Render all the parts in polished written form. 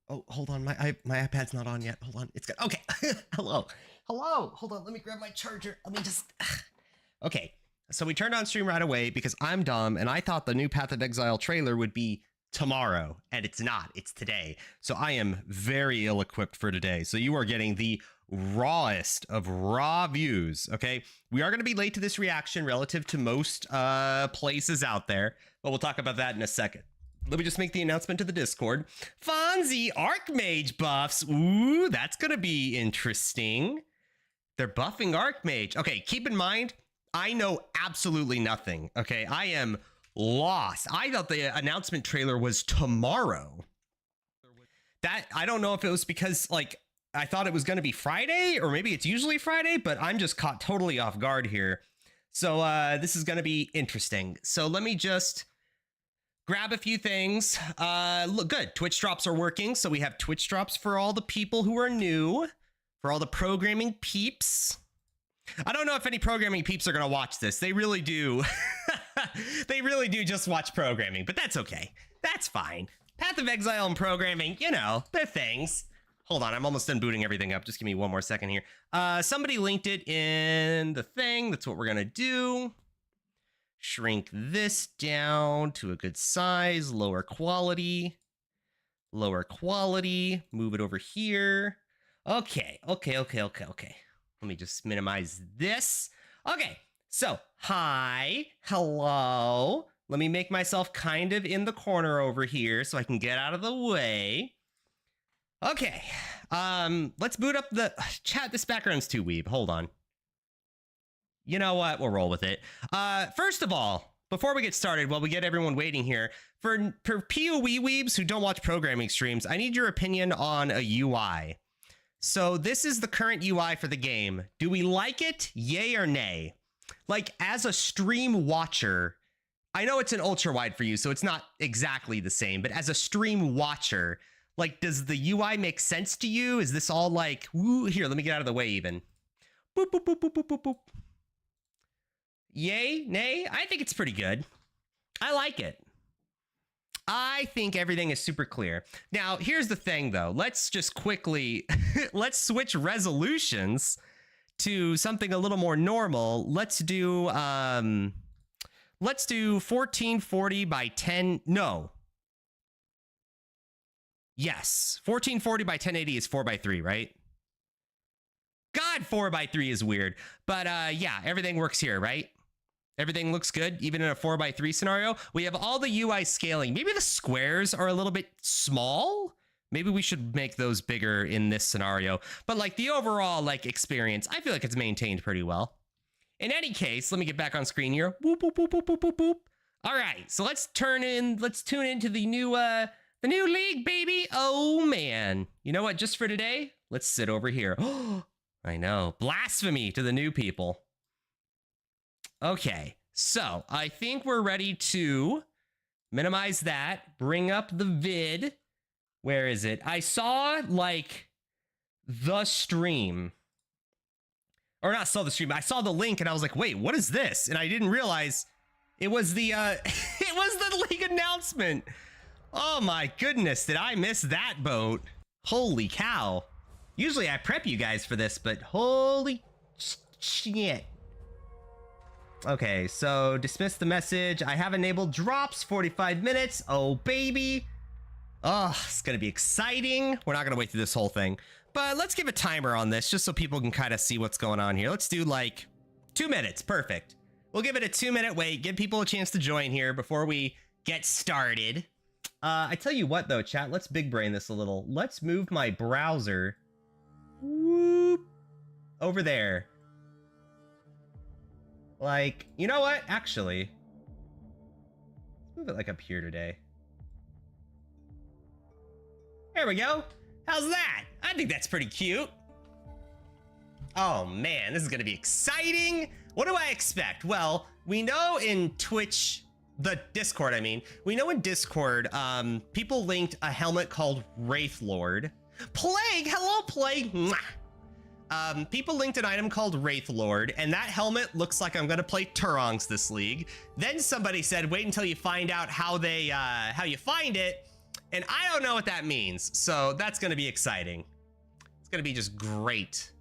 Oh, hold on. My iPad's not on yet. Hold on. It's good. Okay. Hello. Hello. Hold on. Let me grab my charger. Let me just. Okay. So we turned on stream right away because I'm dumb and I thought the new Path of Exile trailer would be tomorrow, and it's not. It's today. So I am very ill-equipped for today. So you are getting the rawest of raw views. Okay. We are going to be late to this reaction relative to most places out there, but we'll talk about that in a second. Let me just make the announcement to the Discord. Fonzie Archmage buffs. Ooh, that's going to be interesting. They're buffing Archmage. Okay, keep in mind, I know absolutely nothing. Okay, I am lost. I thought the announcement trailer was tomorrow. I don't know if it was because, like, I thought it was going to be Friday, or maybe it's usually Friday, but I'm just caught totally off guard here. So this is going to be interesting. So let me just grab a few things. Look, good. Twitch drops are working. So we have Twitch drops for all the people who are new, for all the programming peeps. I don't know if any programming peeps are going to watch this. They really do. They really do just watch programming, but that's okay. That's fine. Path of Exile and programming, you know, they're things. Hold on, I'm almost done booting everything up. Just give me one more second here. Somebody linked it in the thing. That's what we're going to do. Shrink this down to a good size, lower quality, move it over here. Okay. Let me just minimize this. Okay, so hi, hello. Let me make myself kind of in the corner over here so I can get out of the way. Okay, let's boot up the chat. This background's too weeb. Hold on. You know what? We'll roll with it. First of all, before we get started, while we get everyone waiting here, for POE weebs who don't watch programming streams, I need your opinion on a UI. So this is the current UI for the game. Do we like it? Yay or nay? Like, as a stream watcher, I know it's an ultra wide for you, so it's not exactly the same, but as a stream watcher, like, does the UI make sense to you? Is this all like, woo, here, let me get out of the way even. Boop, boop, boop, boop, boop, boop, boop. Yay, nay? I think it's pretty good. I like it. I think everything is super clear. Now, here's the thing, though. Let's just quickly, let's switch resolutions to something a little more normal. Let's do 1440 by 10. No. Yes. 1440 by 1080 is 4:3, right? God, 4:3 is weird. But yeah, everything works here, right? Everything looks good, even in a 4:3 scenario. We have all the UI scaling. Maybe the squares are a little bit small. Maybe we should make those bigger in this scenario. But like the overall like experience, I feel like it's maintained pretty well. In any case, let me get back on screen here. Boop, boop, boop, boop, boop, boop, boop. All right, so let's tune into the new league, baby. Oh man, you know what? Just for today, let's sit over here. Oh, I know, blasphemy to the new people. Okay, so I think we're ready to minimize that, bring up the vid. Where is it? I saw like the stream, or not saw the stream. I saw the link and I was like, wait, what is this? And I didn't realize it was the it was the league announcement. Oh my goodness, did I miss that boat? Holy cow. Usually I prep you guys for this, but holy shit. Okay, so dismiss the message. I have enabled drops, 45 minutes. Oh, baby. Oh, it's going to be exciting. We're not going to wait through this whole thing, but let's give a timer on this just so people can kind of see what's going on here. Let's do like 2 minutes. Perfect. We'll give it a 2-minute wait. Give people a chance to join here before we get started. I tell you what, though, chat, let's big brain this a little. Let's move my browser whoop, over there. Like, you know what? Actually, let's move it like up here today. There we go. How's that? I think that's pretty cute. Oh man, this is gonna be exciting. What do I expect? Well, we know in Twitch, the Discord, I mean, we know in Discord, people linked a helmet called Wraith Lord. Plague, hello Plague. Mwah. People linked an item called Wraith Lord, and that helmet looks like I'm gonna play Turongs this league. Then somebody said, wait until you find out how you find it. And I don't know what that means. So that's going to be exciting. It's going to be just great.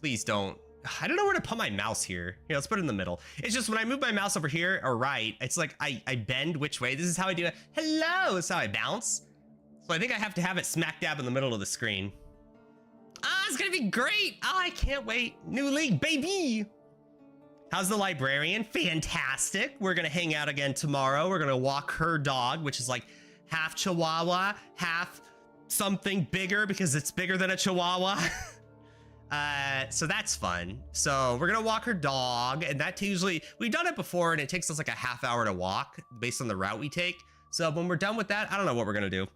Please don't. I don't know where to put my mouse here. Here, let's put it in the middle. It's just when I move my mouse over here or right, it's like I bend which way. This is how I do it. Hello, this is how I bounce. So I think I have to have it smack dab in the middle of the screen. Ah, it's gonna be great. Oh, I can't wait. New league, baby. How's the librarian? Fantastic. We're gonna hang out again tomorrow. We're gonna walk her dog, which is like half Chihuahua, half something bigger because it's bigger than a Chihuahua. So that's fun. So we're gonna walk her dog, and that usually, we've done it before and it takes us like a half hour to walk based on the route we take. So when we're done with that, I don't know what we're gonna do,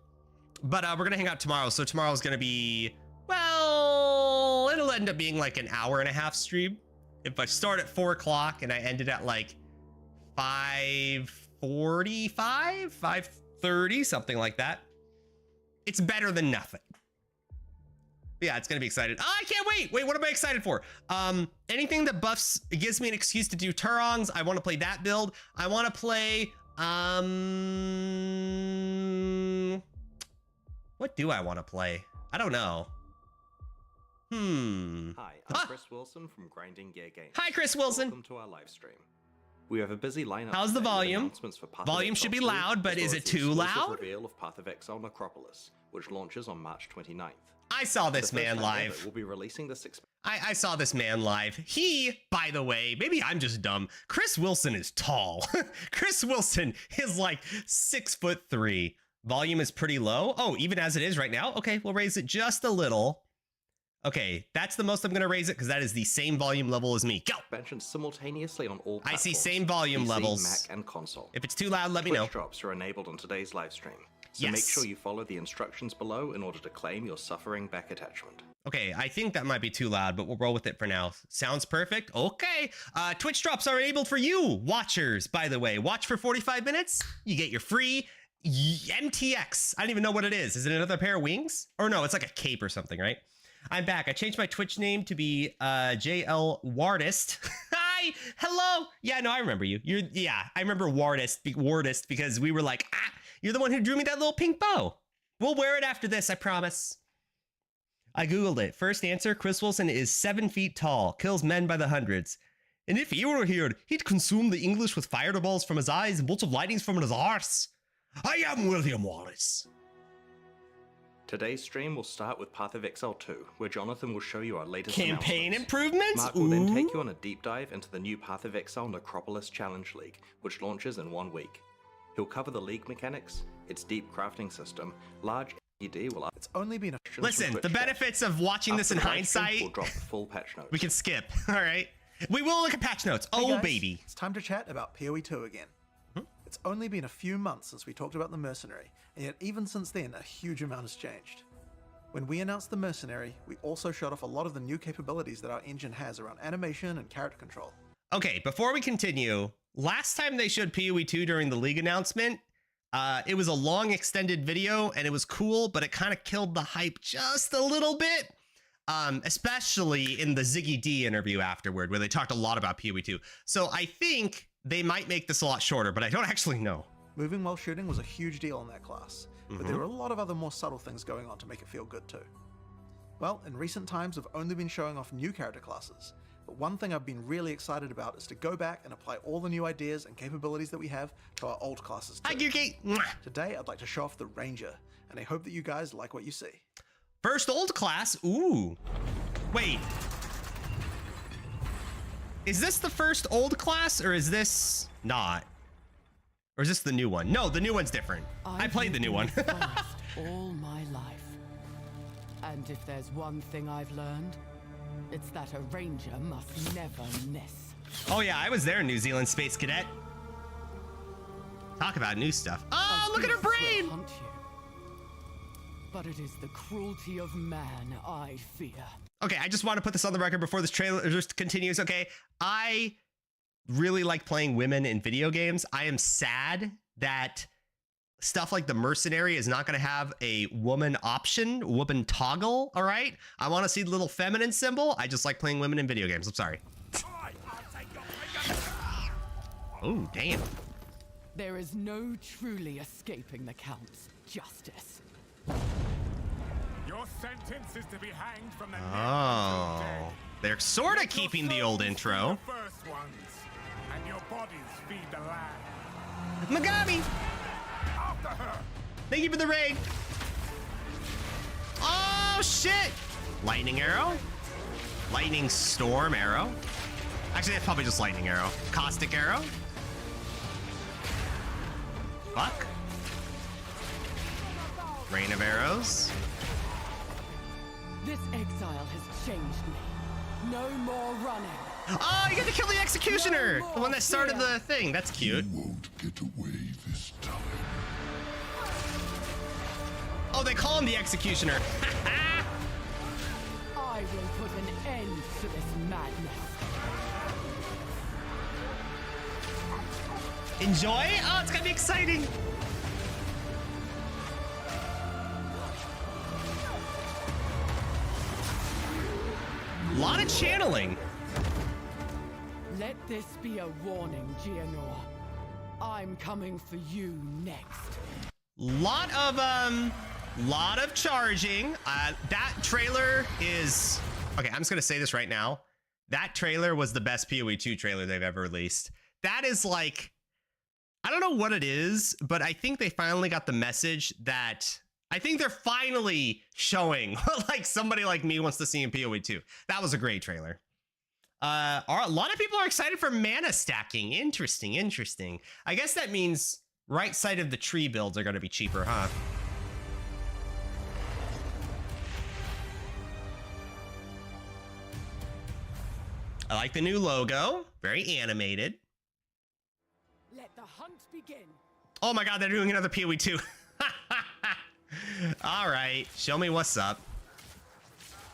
but we're gonna hang out tomorrow. So tomorrow's gonna be, well, it'll end up being like an hour and a half stream. If I start at 4 o'clock and I ended at like 5:45, 5:30, something like that, it's better than nothing. Yeah, it's gonna be excited. Oh, I can't wait. Wait, what am I excited for? Anything that buffs, it gives me an excuse to do Turongs. I want to play that build. I want to play, what do I want to play? I don't know. Hi, I'm Chris Wilson from Grinding Gear Games. Hi, Chris Wilson. Welcome to our live stream. We have a busy lineup. How's the today with volume? announcements for Path of Volume Exile should be 2, loud, but as well is as it the too exclusive loud? reveal of Path of Exile Necropolis, which launches on March 29th. I saw this man live. We'll be releasing this. I saw this man live. He, by the way, maybe I'm just dumb. Chris Wilson is tall. Chris Wilson is like 6'3". Volume is pretty low. Oh, even as it is right now. Okay, we'll raise it just a little. Okay, that's the most I'm gonna raise it because that is the same volume level as me. Go! Expansion simultaneously on all platforms. I see same volume PC, levels. Mac, and console. If it's too loud, let me know. Twitch drops are enabled on today's live stream. So Yes. make sure you follow the instructions below in order to claim your suffering back attachment. Okay, I think that might be too loud, but we'll roll with it for now. Sounds perfect. Okay. Twitch drops are enabled for you, watchers, by the way. Watch for 45 minutes. You get your free MTX. I don't even know what it is. Is it another pair of wings? Or no, it's like a cape or something, right? I'm back. I changed my Twitch name to be JL Wardist. Hi, hello. Yeah, no, I remember you. Yeah, I remember Wardist because we were like, you're the one who drew me that little pink bow. We'll wear it after this, I promise. I googled it. First answer, Chris Wilson is 7 feet tall, kills men by the hundreds. And if he were here, he'd consume the English with fireballs from his eyes and bolts of lightnings from his arse. I am William Wallace. Today's stream will start with Path of Exile 2, where Jonathan will show you our latest campaign announcements. improvements. Mark will then take you on a deep dive into the new Path of Exile Necropolis Challenge League, which launches in 1 week. He'll cover the league mechanics, its deep crafting system, large LED will. It's only been a. Listen, the benefits of watching this in hindsight. We'll drop the full patch notes. We can skip. All right, we will look at patch notes. Hey Oh guys, baby. It's time to chat about PoE 2 again. It's only been a few months since we talked about the Mercenary, and yet even since then, a huge amount has changed. When we announced the Mercenary, we also showed off a lot of the new capabilities that our engine has around animation and character control. Okay, before we continue, last time they showed PoE 2 during the league announcement, it was a long extended video and it was cool, but it kind of killed the hype just a little bit. Especially in the Ziggy D interview afterward, where they talked a lot about PoE 2. So I think they might make this a lot shorter, but I don't actually know. Moving while shooting was a huge deal in that class, but there were a lot of other more subtle things going on to make it feel good too. Well, in recent times we've only been showing off new character classes, but one thing I've been really excited about is to go back and apply all the new ideas and capabilities that we have to our old classes too. Hi, Yuki. Today I'd like to show off the Ranger, and I hope that you guys like what you see. First old class. Ooh. Wait. Is this the first old class, or is this not? Or is this the new one? No, the new one's different. I played the new one. all my life. And if there's one thing I've learned, it's that a ranger must never miss. Oh yeah, I was there in New Zealand, Space Cadet. Talk about new stuff. Oh, look at her brain! Hunt you. But it is the cruelty of man I fear. Okay, I just want to put this on the record before this trailer just continues, okay? I really like playing women in video games. I am sad that stuff like the Mercenary is not going to have a woman option, woman toggle, all right? I want to see the little feminine symbol. I just like playing women in video games. I'm sorry. Oh, damn. There is no truly escaping the counts. justice. Your sentence is to be hanged from the neck Oh, until dead. they're sort of Let your keeping the old souls intro. feed the first ones, and your bodies feed the land. Megami, After her! thank you for the raid. Oh shit! Lightning arrow, lightning storm arrow. Actually, that's probably just lightning arrow. Caustic arrow. Fuck. Rain of arrows. This exile has changed me. No more running. Oh, you get to kill the executioner, the one that started the thing. That's cute. Won't get away this time. Oh, they call him the executioner. I will put an end to this madness. Enjoy? Oh, it's gonna be exciting. A lot of channeling. Let this be a warning, Gianor. I'm coming for you next. Lot of charging. That trailer is okay. I'm just gonna say this right now. That trailer was the best PoE 2 trailer they've ever released. That is like, I don't know what it is, but I think they finally got the message that I think they're finally showing what like somebody like me wants to see in PoE 2. That was a great trailer. A lot of people are excited for mana stacking. Interesting, interesting. I guess that means right side of the tree builds are going to be cheaper, huh? I like the new logo. Very animated. Let the hunt begin. Oh my god, they're doing another PoE 2. All right, show me what's up.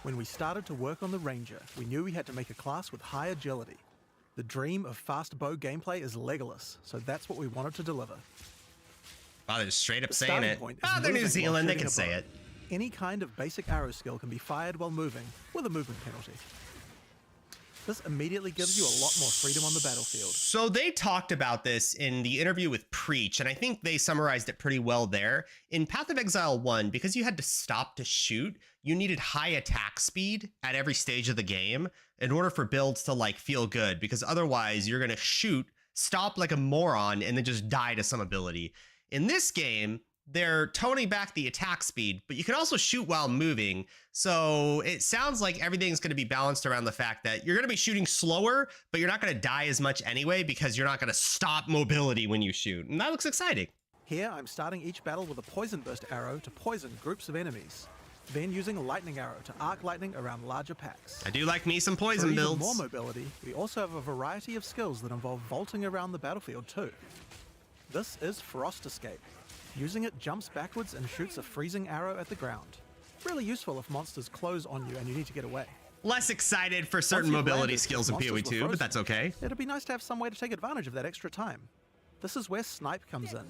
When we started to work on the Ranger, we knew we had to make a class with high agility. The dream of fast bow gameplay is Legolas, so that's what we wanted to deliver. Wow, they're just straight up The saying starting it. point is Oh, they're New moving while Zealand, they shooting can a say bow. it. Any kind of basic arrow skill can be fired while moving, with a movement penalty. This immediately gives you a lot more freedom on the battlefield. So they talked about this in the interview with Preach, and I think they summarized it pretty well there. In Path of Exile 1, because you had to stop to shoot, you needed high attack speed at every stage of the game in order for builds to like feel good, because otherwise you're going to shoot, stop like a moron, and then just die to some ability. In this game, they're toning back the attack speed, but you can also shoot while moving. So it sounds like everything's going to be balanced around the fact that you're going to be shooting slower, but you're not going to die as much anyway because you're not going to stop mobility when you shoot. And that looks exciting. Here, I'm starting each battle with a poison burst arrow to poison groups of enemies, then using a lightning arrow to arc lightning around larger packs. I do like me some poison For even builds. more mobility, we also have a variety of skills that involve vaulting around the battlefield too. This is Frost Escape. Using it jumps backwards and shoots a freezing arrow at the ground. Really useful if monsters close on you and you need to get away. Less excited for certain Once you've mobility landed, skills in monsters PoE were 2, but frozen. that's okay. It'd be nice to have some way to take advantage of that extra time. This is where Snipe comes in.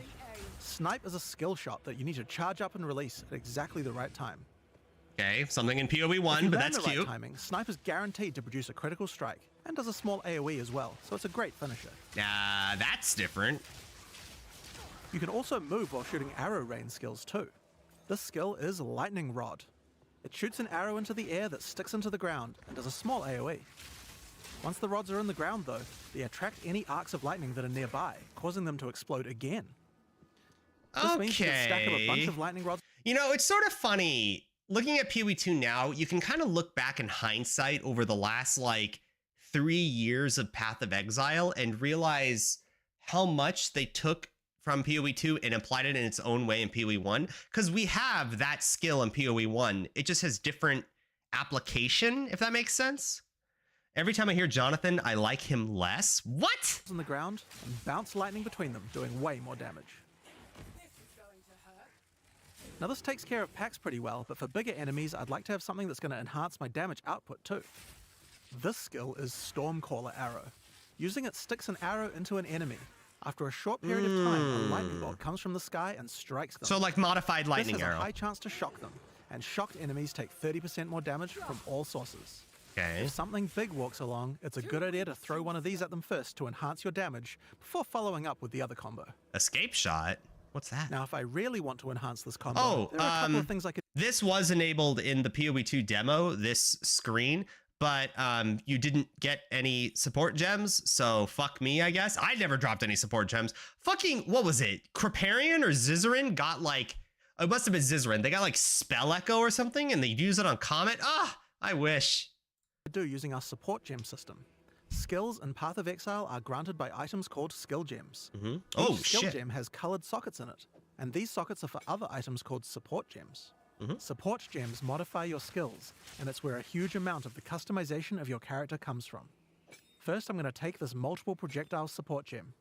Snipe is a skill shot that you need to charge up and release at exactly the right time. Okay, something in PoE If 1, you but land that's the right cute. timing, Snipe is guaranteed to produce a critical strike and does a small AoE as well, so it's a great finisher. That's different. You can also move while shooting arrow rain skills too. This skill is Lightning Rod. It shoots an arrow into the air that sticks into the ground and does a small AoE. Once the rods are in the ground though, they attract any arcs of lightning that are nearby, causing them to explode again. This means you can stack up a bunch Okay. of lightning rods. You know, it's sort of funny. Looking at PoE 2 now, you can kind of look back in hindsight over the last, like, 3 years of Path of Exile and realize how much they took from PoE 2 and applied it in its own way in PoE 1. Because we have that skill in PoE 1. It just has different application, if that makes sense. Every time I hear Jonathan, I like him less. What? On the ground and bounce lightning between them, doing way more damage. Now this takes care of packs pretty well, but for bigger enemies I'd like to have something that's going to enhance my damage output too. This skill is Stormcaller Arrow. Using it sticks an arrow into an enemy. After a short period of time, a lightning bolt comes from the sky and strikes them. So like modified lightning this has arrow. a high chance to shock them, and shocked enemies take 30% more damage from all sources. Okay. If something big walks along, it's a good idea to throw one of these at them first to enhance your damage before following up with the other combo. Escape shot? What's that? Now, if I really want to enhance this combo, there are a couple of things I could... This was enabled in the PoE2 demo, this screen, but you didn't get any support gems, so fuck me, I guess. I never dropped any support gems. Fucking, what was it? Kripparrian or Zizaran got like, it must have been Zizaran. They got like Spell Echo or something, and they use it on Comet. Ah, I wish. do using our support gem system. Skills in Path of Exile are granted by items called skill gems. Oh, Each skill shit. gem has colored sockets in it, and these sockets are for other items called support gems. Support gems modify your skills, and it's where a huge amount of the customization of your character comes from. First, I'm going to take this multiple projectile support gem.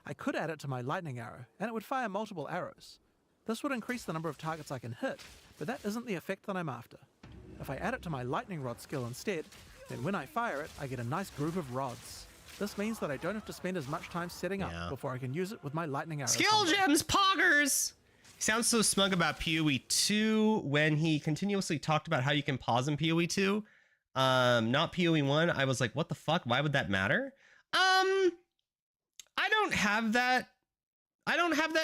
I could add it to my lightning arrow, and it would fire multiple arrows. This would increase the number of targets I can hit, but that isn't the effect that I'm after. If I add it to my lightning rod skill instead, then when I fire it, I get a nice group of rods. This means that I don't have to spend as much time setting up before I can use it with my lightning arrow. Skill combo. gems, poggers! He sounds so smug about PoE 2 when he continuously talked about how you can pause in PoE 2. Not PoE 1. I was like, what the fuck? Why would that matter? I don't have that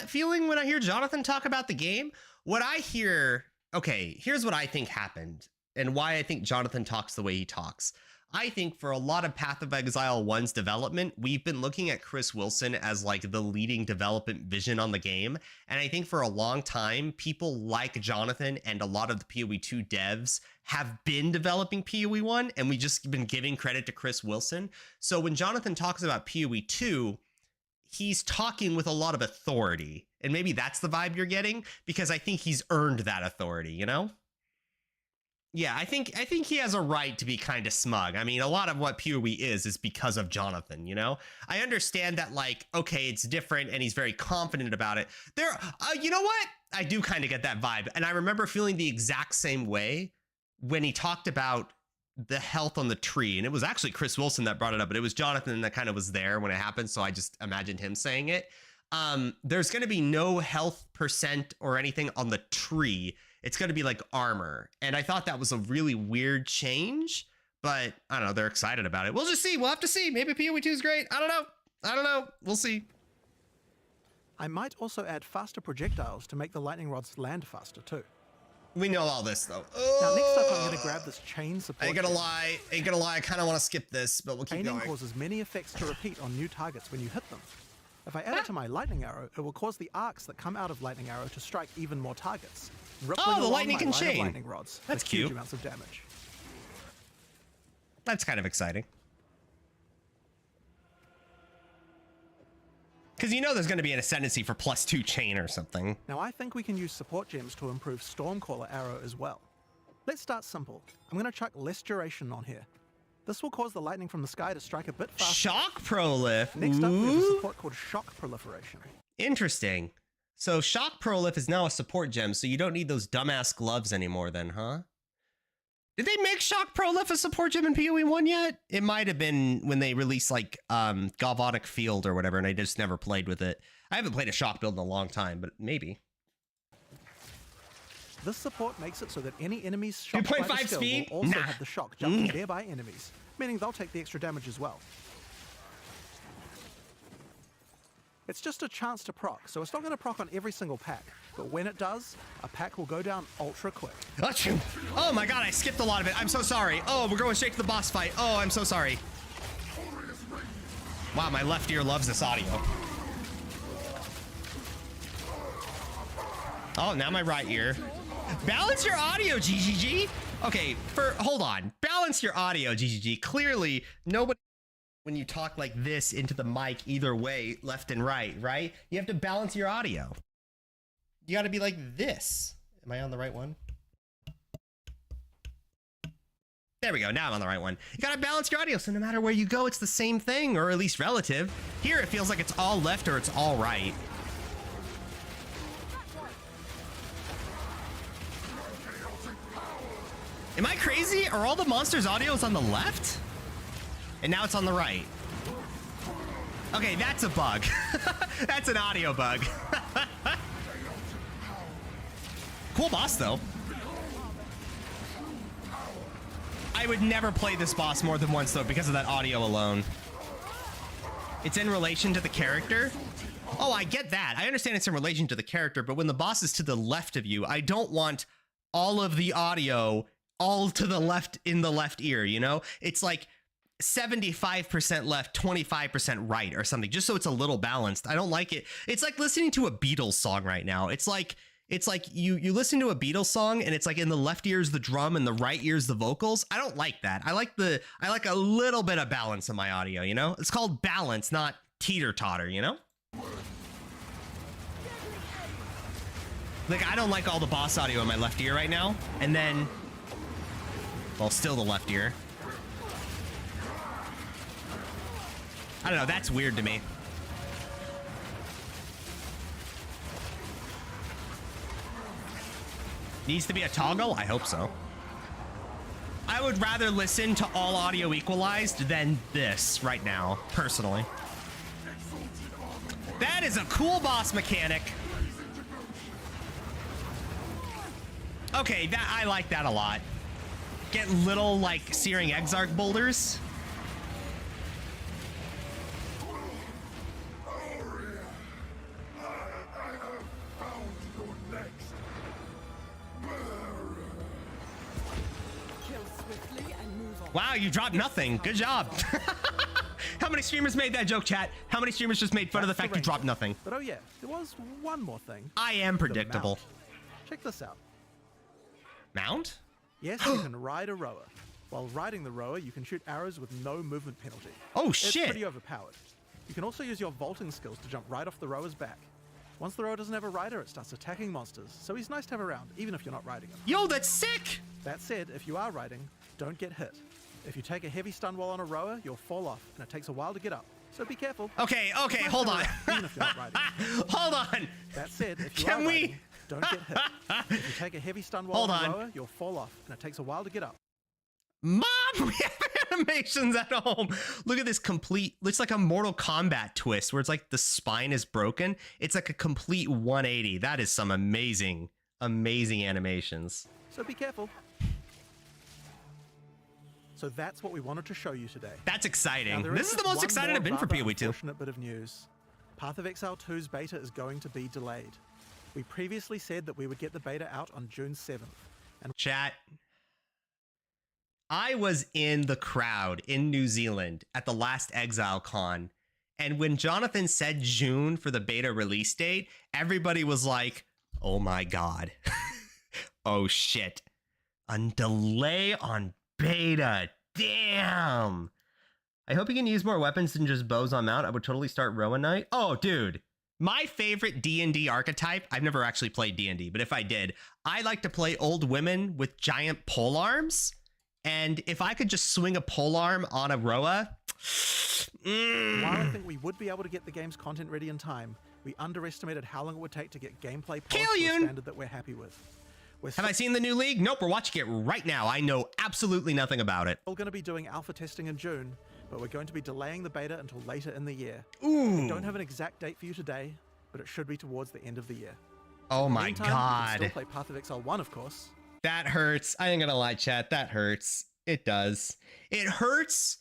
feeling when I hear Jonathan talk about the game. What I hear, okay, here's what I think happened and why I think Jonathan talks the way he talks. I think for a lot of Path of Exile 1's development, we've been looking at Chris Wilson as like the leading development vision on the game. And I think for a long time, people like Jonathan and a lot of the PoE 2 devs have been developing PoE 1, and we just been giving credit to Chris Wilson. So when Jonathan talks about PoE 2, he's talking with a lot of authority. And maybe that's the vibe you're getting, because I think he's earned that authority, you know? Yeah, I think he has a right to be kind of smug. I mean, a lot of what PoE is because of Jonathan, you know? I understand that, like, okay, it's different and he's very confident about it. You know what? I do kind of get that vibe. And I remember feeling the exact same way when he talked about the health on the tree. And it was actually Chris Wilson that brought it up, but it was Jonathan that kind of was there when it happened. So I just imagined him saying it. There's going to be no health percent or anything on the tree. It's going to be like armor. And I thought that was a really weird change, but I don't know. They're excited about it. We'll just see. We'll have to see. Maybe PoE 2 is great. I don't know. We'll see. I might also add faster projectiles to make the lightning rods land faster too. We know all this though. Now next up, I'm going to grab this chain support. Ain't gonna lie. I kind of want to skip this, but we'll keep Chaining going. causes many effects to repeat on new targets when you hit them. If I add it to my lightning arrow, it will cause the arcs that come out of lightning arrow to strike even more targets. Rippling the along lightning my can line of chain. lightning rods That's with huge cute. amounts of damage. That's kind of exciting. Because you know there's going to be an ascendancy for +2 chain or something. Now I think we can use support gems to improve Stormcaller arrow as well. Let's start simple. I'm going to chuck less duration on here. This will cause the lightning from the sky to strike a bit faster. Shock Prolif. Next up, we have a Ooh. support called Shock Proliferation. Interesting. So Shock Prolif is now a support gem, so you don't need those dumbass gloves anymore then, huh? Did they make Shock Prolif a support gem in PoE 1 yet? It might have been when they released like Galvanic Field or whatever, and I just never played with it. I haven't played a Shock build in a long time, but maybe. This support makes it so that any enemy's shock 2.5 fighter skill speed? will also Nah. have the shock jump to nearby enemies, meaning they'll take the extra damage as well. It's just a chance to proc, so it's not going to proc on every single pack, but when it does, a pack will go down ultra quick. Achoo. Oh my god, I skipped a lot of it. I'm so sorry. Oh, we're going straight to the boss fight. Oh, I'm so sorry. Wow, my left ear loves this audio. Oh, now my right ear. Balance your audio, GGG. Okay, hold on. Balance your audio, GGG. Clearly, nobody, when you talk like this into the mic either way, left and right? You have to balance your audio. You got to be like this. Am I on the right one? There we go. Now I'm on the right one. You got to balance your audio, so no matter where you go, it's the same thing, or at least relative. Here, it feels like it's all left or it's all right. Am I crazy? Are all the monsters' audios on the left? And now it's on the right. Okay, that's a bug. That's an audio bug. Cool boss, though. I would never play this boss more than once, though, because of that audio alone. It's in relation to the character. Oh, I get that. I understand it's in relation to the character, but when the boss is to the left of you, I don't want all of the audio all to the left in the left ear, you know? It's like 75% left, 25% right or something, just so it's a little balanced. I don't like it. It's like listening to a Beatles song right now. It's like you listen to a Beatles song and it's like in the left ear is the drum and the right ear is the vocals. I don't like that. I like a little bit of balance in my audio, you know? It's called balance, not teeter-totter, you know? Like, I don't like all the boss audio in my left ear right now. And then, well, still the left ear. I don't know, that's weird to me. Needs to be a toggle? I hope so. I would rather listen to all audio equalized than this right now, personally. That is a cool boss mechanic. Okay, I like that a lot. Get little, like, searing Exarch boulders. Wow, you dropped nothing. Good job. How many streamers made that joke, chat? How many streamers just made fun of the fact you dropped nothing? But oh yeah, there was one more thing. I am predictable. Check this out. Mount? Yes, you can ride a rower. While riding the rower, you can shoot arrows with no movement penalty. Oh shit! It's pretty overpowered. You can also use your vaulting skills to jump right off the rower's back. Once the rower doesn't have a rider, it starts attacking monsters, so he's nice to have around, even if you're not riding him. Yo, that's sick! That said, if you are riding, don't get hit. If you take a heavy stun while on a rower, you'll fall off, and it takes a while to get up. So be careful. Okay, hold on. Even if you're not riding. Hold on. That said, if you are riding, don't get hit. If you take a heavy stun while on a rower, you'll fall off, and it takes a while to get up. Mom, we have animations at home. Look at this complete, looks like a Mortal Kombat twist where it's like the spine is broken. It's like a complete 180. That is some amazing, amazing animations. So be careful. So that's what we wanted to show you today. That's exciting. Now, this is the most excited I've been for PoE 2. Unfortunate bit of news. Path of Exile 2's beta is going to be delayed. We previously said that we would get the beta out on June 7th. And chat, I was in the crowd in New Zealand at the last Exile Con, and when Jonathan said June for the beta release date, everybody was like, oh my god. Oh shit. A delay on beta. Damn. I hope you can use more weapons than just bows on mount. I would totally start Rowan Knight. Oh, dude. My favorite D&D archetype, I've never actually played D&D, but if I did, I like to play old women with giant pole arms. And if I could just swing a pole arm on a Roa. While I think we would be able to get the game's content ready in time, we underestimated how long it would take to get gameplay polished to a standard that we're happy with. Have I seen the new league? Nope, we're watching it right now. I know absolutely nothing about it. We're going to be doing alpha testing in June, but we're going to be delaying the beta until later in the year. Ooh. We don't have an exact date for you today, but it should be towards the end of the year. Oh my Meantime, god. You can still play Path of Exile 1, of course. That hurts. I ain't gonna lie, chat. That hurts. It does. It hurts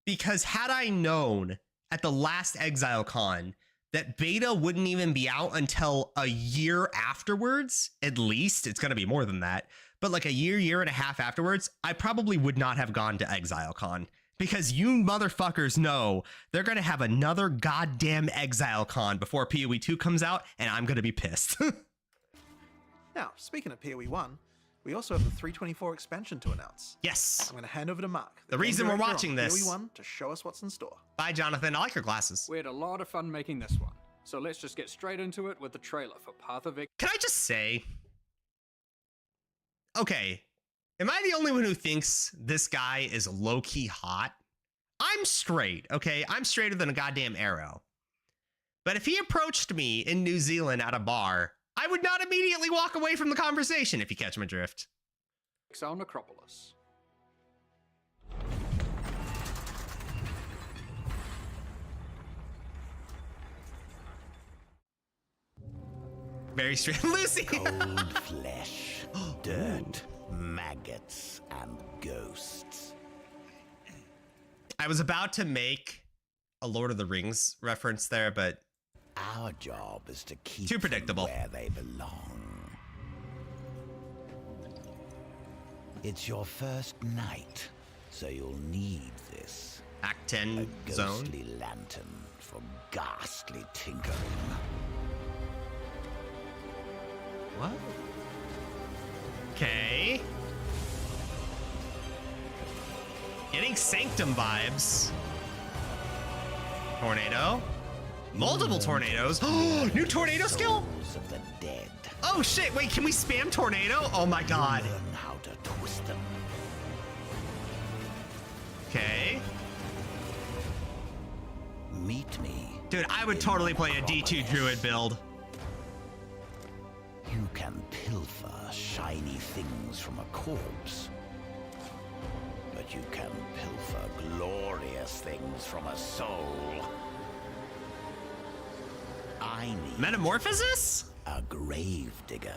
because had I known at the last Exile Con that beta wouldn't even be out until a year afterwards, at least, it's going to be more than that, but like a year and a half afterwards, I probably would not have gone to Exile Con because you motherfuckers know they're going to have another goddamn Exile Con before PoE 2 comes out, and I'm going to be pissed. Now, speaking of PoE 1, we also have the 324 expansion to announce. Yes. I'm going to hand over to Mark, the reason we're watching this, PoE 1, to show us what's in store. Bye, Jonathan. I like your glasses. We had a lot of fun making this one, so let's just get straight into it with the trailer for Path of Exile. Can I just say, okay, am I the only one who thinks this guy is low-key hot? I'm straight, okay? I'm straighter than a goddamn arrow. But if he approached me in New Zealand at a bar, I would not immediately walk away from the conversation, if you catch my drift. Exile Necropolis. Very straight. Lucy! Cold flesh, dirt, maggots, and ghosts. I was about to make a Lord of the Rings reference there, but Our job is to keep Too predictable. them where they belong. It's your first night, so you'll need this. Act 10 A zone. ghostly lantern for ghastly tinkering. What? Okay. Getting Sanctum vibes. Tornado. Multiple tornadoes. Oh, new tornado skill? Souls of the dead. Oh shit, wait, can we spam tornado? Oh my god. Learn how to twist them. Okay. Meet me. Dude, I would totally play a D2 Druid build. You can pilfer shiny things from a corpse. But you can pilfer glorious things from a soul. I need Metamorphosis? a grave digger.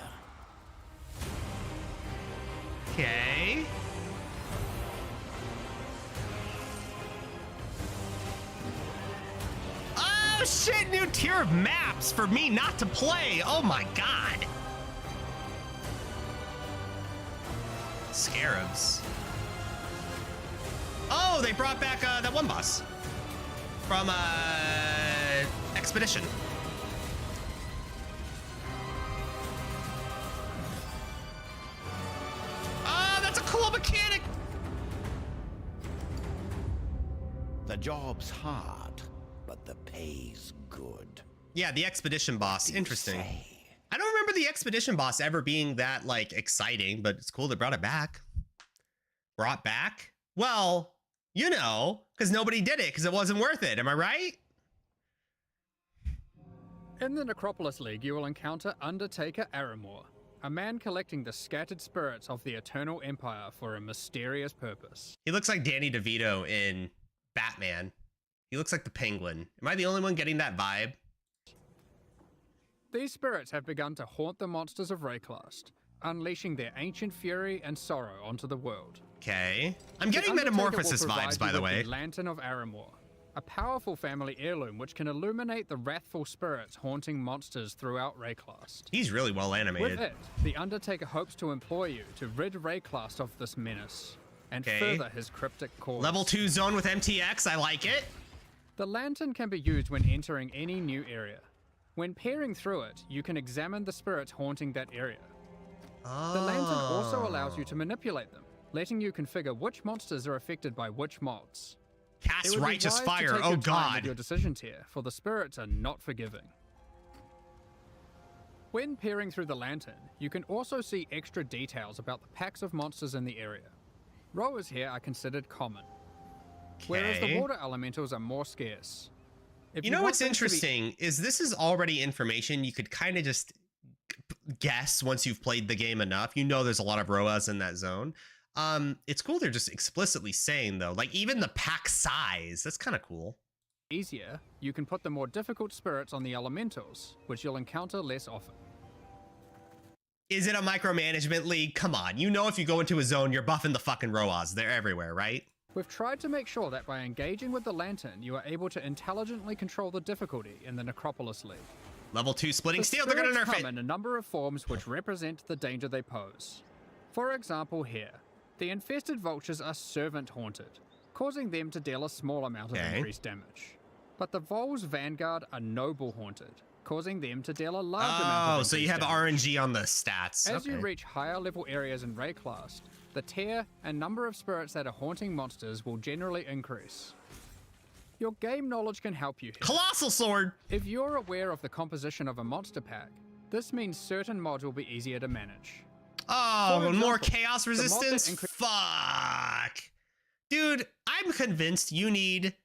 Okay. Oh shit, new tier of maps for me not to play. Oh my god. Scarabs. Oh, they brought back that one boss from Expedition. Ah, that's a cool mechanic. The job's hard, but the pay's good. Yeah, the Expedition boss. You Interesting. say. I don't remember the Expedition boss ever being that, like, exciting, but it's cool they brought it back. Brought back? Well, you know, because nobody did it because it wasn't worth it. Am I right? In the Necropolis League, you will encounter Undertaker Aramor, a man collecting the scattered spirits of the Eternal Empire for a mysterious purpose. He looks like Danny DeVito in Batman. He looks like the Penguin. Am I the only one getting that vibe? These spirits have begun to haunt the monsters of Rayclast, unleashing their ancient fury and sorrow onto the world. Okay. I'm getting The Undertaker Metamorphosis will provide vibes, by you the with way. The Lantern of Aramor, a powerful family heirloom which can illuminate the wrathful spirits haunting monsters throughout Rayclast. He's really well animated. With it, the Undertaker hopes to employ you to rid Rayclast of this menace, and Okay. further his cryptic cause. Level 2 zone with MTX. I like it. The lantern can be used when entering any new area. When peering through it, you can examine the spirits haunting that area. Oh. The lantern also allows you to manipulate them, letting you configure which monsters are affected by which mods. It Cast would be Righteous wise to Fire. take Oh your time with god. your decisions here, for the spirits are not forgiving. When peering through the lantern, you can also see extra details about the packs of monsters in the area. Rowers here are considered common, whereas the Okay. water elementals are more scarce. If You know want what's things to be interesting is this is already information you could kind of just guess once you've played the game enough. You know there's a lot of ROAs in that zone. It's cool they're just explicitly saying though, like even the pack size, that's kind of cool. easier, you can put the more difficult spirits on the elementals, which you'll encounter less often. Is it a micromanagement league? Come on, you know if you go into a zone, you're buffing the fucking ROAs. They're everywhere, right? We've tried to make sure that by engaging with the lantern, you are able to intelligently control the difficulty in the Necropolis League. Level 2 splitting The steel, they're gonna spirits nerf come it. in a number of forms which represent the danger they pose. For example here, the infested vultures are servant haunted, causing them to deal a small amount of Okay. increased damage. But the Vol's Vanguard are noble haunted, causing them to deal a large amount Oh, of so you have increased damage. RNG on the stats. As you Okay. reach higher level areas in Rayclast, the tier and number of spirits that are haunting monsters will generally increase. Your game knowledge can help you here. Colossal Sword! If you're aware of the composition of a monster pack, this means certain mods will be easier to manage. Oh, For more example, chaos the mod that resistance? incre- Fuck. Dude, I'm convinced you need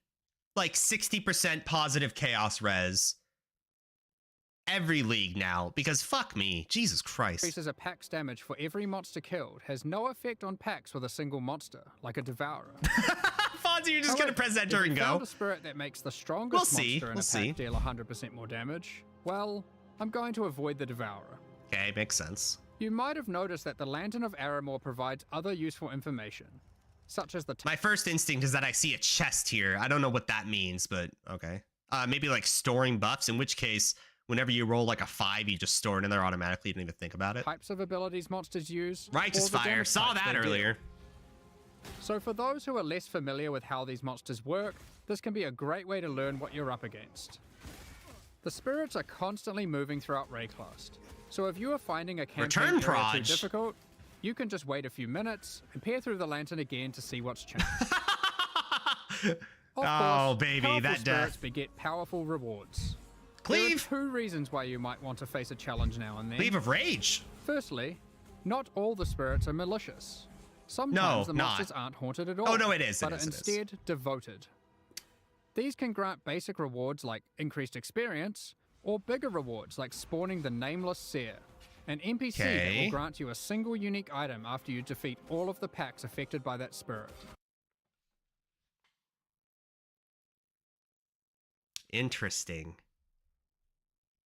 like 60% positive chaos res every league now, because fuck me. Jesus Christ. Increases a pack's damage for every monster killed has no effect on packs with a single monster, like a Devourer. Fonzie, you're just gonna However, press that if turn you and found go. a spirit that makes the strongest We'll see, monster in we'll a see. pack deal 100% more damage, well, I'm going to avoid the Devourer. Okay, makes sense. You might have noticed that the Lantern of Aramor provides other useful information, such as the My first instinct is that I see a chest here. I don't know what that means, but okay. Maybe like storing buffs, in which case, whenever you roll like a 5, you just store it in there automatically. You don't even think about it. Types of abilities monsters use. Righteous or the Fire. damage Saw types that they deal. earlier. So for those who are less familiar with how these monsters work, this can be a great way to learn what you're up against. The spirits are constantly moving throughout Rayclast, so if you are finding a campaign Return area too Proj. difficult, you can just wait a few minutes and peer through the lantern again to see what's changed. Of Oh, course, baby, powerful that spirits death. beget powerful rewards. Cleave. There are 2 reasons why you might want to face a challenge now and then. Cleave of Rage. Firstly, not all the spirits are malicious. Sometimes the monsters aren't haunted at all. Oh, no, it is. But It is. instead devoted. These can grant basic rewards like increased experience, or bigger rewards like spawning the Nameless Seer, an NPC that will grant you a single unique item after you defeat all of the packs affected by that spirit. Interesting.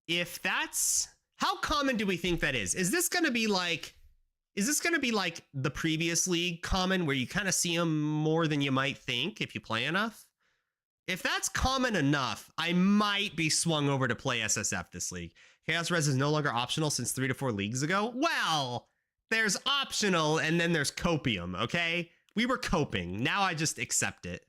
If that's... How common do we think that is? Is this going to be like the previous league common, where you kind of see them more than you might think if you play enough? If that's common enough, I might be swung over to play SSF this league. Chaos Res is no longer optional since 3 to 4 leagues ago. Well, there's optional and then there's copium, okay? We were coping. Now I just accept it.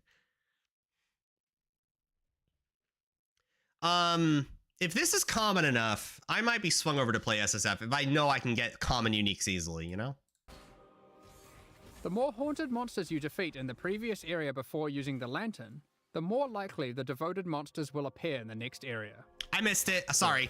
If this is common enough, I might be swung over to play SSF if I know I can get common uniques easily, you know? The more haunted monsters you defeat in the previous area before using the lantern, the more likely the devoted monsters will appear in the next area. I missed it. Sorry.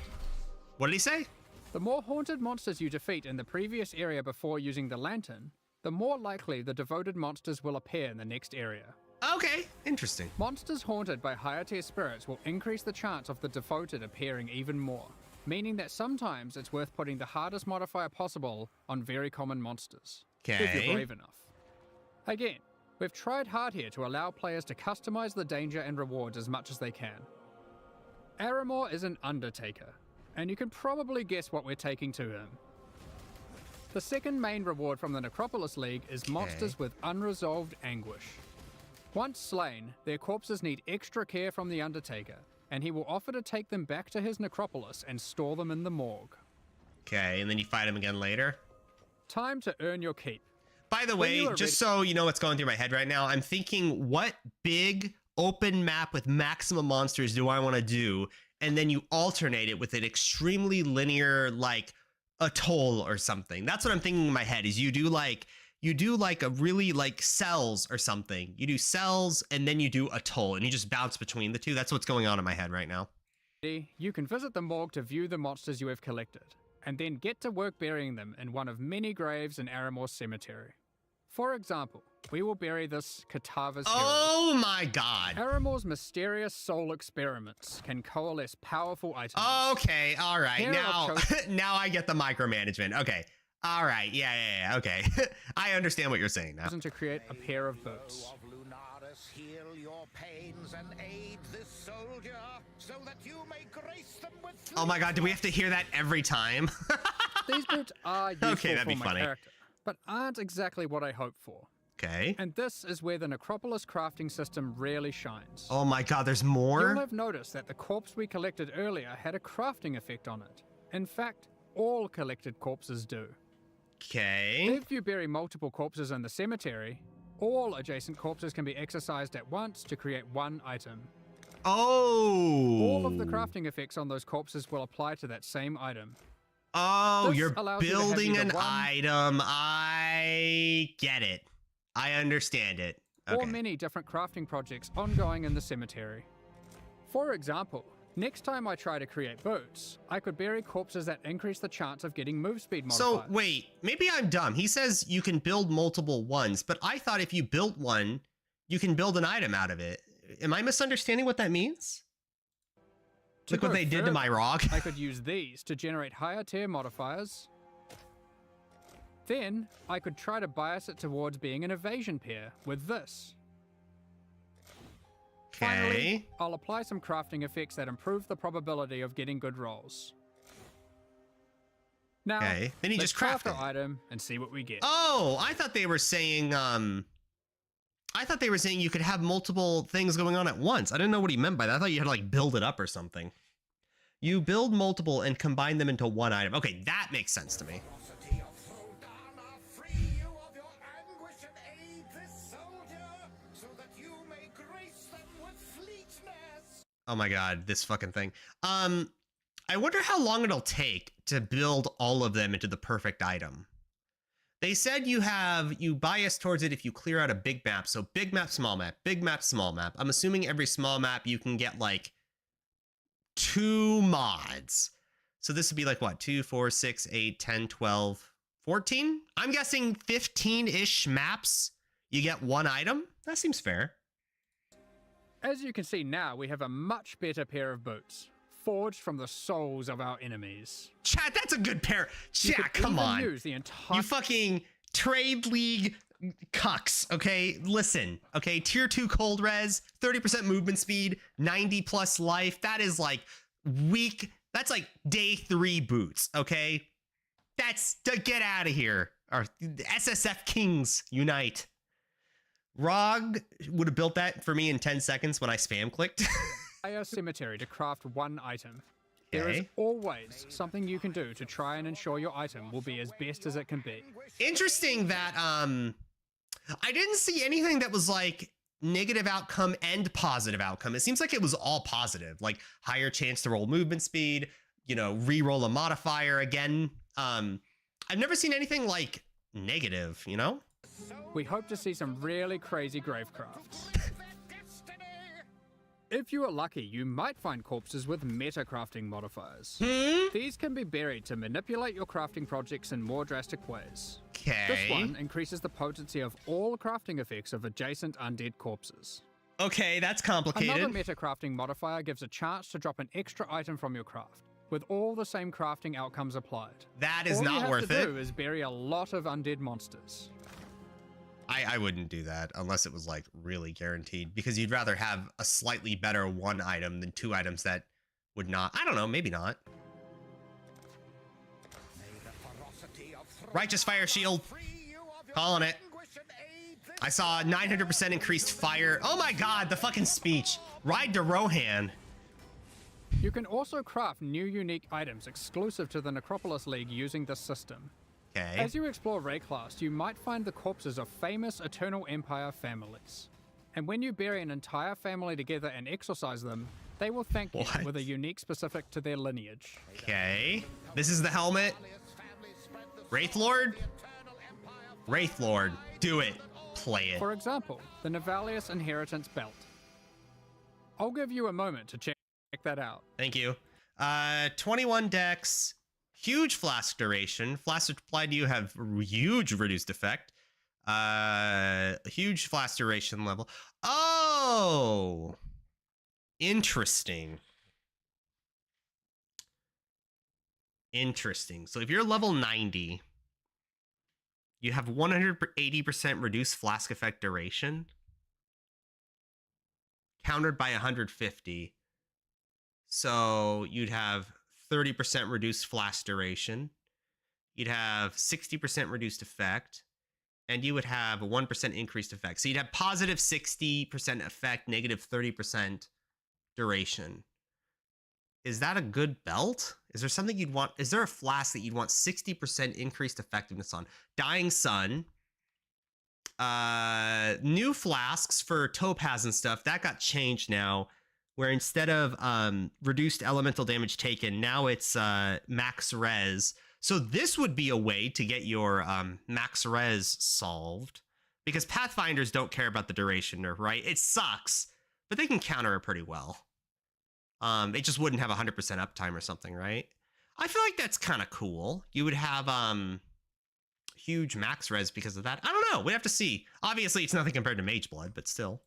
What did he say? The more haunted monsters you defeat in the previous area before using the lantern, the more likely the devoted monsters will appear in the next area. Okay, interesting. Monsters haunted by higher tier spirits will increase the chance of the devoted appearing even more, meaning that sometimes it's worth putting the hardest modifier possible on very common monsters. If you're brave enough. Again, we've tried hard here to allow players to customize the danger and rewards as much as they can. Aramor is an Undertaker, and you can probably guess what we're taking to him. The second main reward from the Necropolis League is monsters with unresolved anguish. Once slain, their corpses need extra care from the Undertaker, and he will offer to take them back to his necropolis and store them in the morgue. Okay, and then you fight him again later? Time to earn your keep. By the way, just so you know what's going through my head right now, I'm thinking, what big open map with maximum monsters do I want to do? And then you alternate it with an extremely linear, like, atoll or something. That's what I'm thinking in my head, is you do like a really like cells or something. You do cells and then you do atoll and you just bounce between the two. That's what's going on in my head right now. You can visit the morgue to view the monsters you have collected, and then get to work burying them in one of many graves in Aramor's cemetery. For example, we will bury this Katava's Oh my god. Aramor's mysterious soul experiments can coalesce powerful items. Okay, all right. Here Now, now I get the micromanagement. Okay. All right. Yeah. Okay. I understand what you're saying now. To create a pair of boots. Heal your pains and aid this soldier so that you may grace them with Oh my god, do we have to hear that every time? These boots are useful Okay, that'd for be my funny. character, but aren't exactly what I hoped for. Okay. And this is where the Necropolis crafting system really shines. Oh my god, there's more? You'll have noticed that the corpse we collected earlier had a crafting effect on it. In fact, all collected corpses do. Okay. If you bury multiple corpses in the cemetery, all adjacent corpses can be exercised at once to create one item. Oh. All of the crafting effects on those corpses will apply to that same item. Oh, This you're allows you to have building either an one- item. I get it. I understand it. Or Okay. many different crafting projects ongoing in the cemetery. For example, next time I try to create boots, I could bury corpses that increase the chance of getting move speed modifiers. So, wait, maybe I'm dumb. He says you can build multiple ones, but I thought if you built one, you can build an item out of it. Am I misunderstanding what that means? Look what go they did to my further, rock. I could use these to generate higher tier modifiers. Then, I could try to bias it towards being an evasion pair with this. Finally, Okay. I'll apply some crafting effects that improve the probability of getting good rolls. Now, Okay, then you let's just craft our it. item and see what we get. Oh, I thought they were saying, I thought they were saying you could have multiple things going on at once. I didn't know what he meant by that. I thought you had to like build it up or something. You build multiple and combine them into one item. Okay, that makes sense to me. Oh my god, this fucking thing. I wonder how long it'll take to build all of them into the perfect item. They said you bias towards it if you clear out a big map. So big map, small map, big map, small map. I'm assuming every small map you can get like 2 mods. So this would be like what? 2, 4, 6, 8, 10, 12, 14? I'm guessing 15-ish maps you get one item. That seems fair. As you can see now, we have a much better pair of boots, forged from the souls of our enemies. Chat, that's a good pair. Chat, come on. Use the entire you fucking trade league cucks, okay? Listen, okay? Tier 2 cold res, 30% movement speed, 90 plus life. That is like weak. That's like day 3 boots, okay? That's to get out of here. Our SSF Kings unite. Rog would have built that for me in 10 seconds when I spam clicked. entire cemetery to craft one item. There is always something you can do to try and ensure your item will be as best as it can be. Interesting that I didn't see anything that was like negative outcome and positive outcome. It seems like it was all positive, like higher chance to roll movement speed, you know, re-roll a modifier again. I've never seen anything like negative, you know? We hope to see some really crazy gravecrafts. If you are lucky, you might find corpses with meta crafting modifiers. These can be buried to manipulate your crafting projects in more drastic ways. Okay. This one increases the potency of all crafting effects of adjacent undead corpses. Okay, that's complicated. Another meta crafting modifier gives a chance to drop an extra item from your craft, with all the same crafting outcomes applied. That is not worth it. All you have to do is bury a lot of undead monsters. I wouldn't do that unless it was like really guaranteed, because you'd rather have a slightly better one item than 2 items that would not. I don't know, maybe not. Righteous Fire Shield. Calling it. I saw 900% increased fire. Oh my god, the fucking speech. Ride to Rohan. You can also craft new unique items exclusive to the Necropolis League using this system. Okay. As you explore Rayclast, you might find the corpses of famous Eternal Empire families. And when you bury an entire family together and exorcise them, they will thank you with a unique specific to their lineage. Okay. This is the helmet. Wraithlord? Wraithlord. Do it. Play it. For example, the Navalius Inheritance Belt. I'll give you a moment to check that out. Thank you. 21 dex. Huge flask duration. Flask applied to you have huge reduced effect. Huge flask duration level. Oh! Interesting. Interesting. So if you're level 90, you have 180% reduced flask effect duration, countered by 150. So you'd have 30% reduced flask duration. You'd have 60% reduced effect, and you would have a 1% increased effect. So you'd have positive 60% effect, negative 30% duration. Is that a good belt? Is there something you'd want? Is there a flask that you'd want 60% increased effectiveness on? Dying Sun. New flasks for Topaz and stuff, that got changed now, where instead of reduced elemental damage taken, now it's max res. So this would be a way to get your max res solved, because Pathfinders don't care about the duration nerf, right? It sucks, but they can counter it pretty well. It just wouldn't have 100% uptime or something, right? I feel like that's kind of cool. You would have huge max res because of that. I don't know. We have to see. Obviously, it's nothing compared to Mage Blood, but still.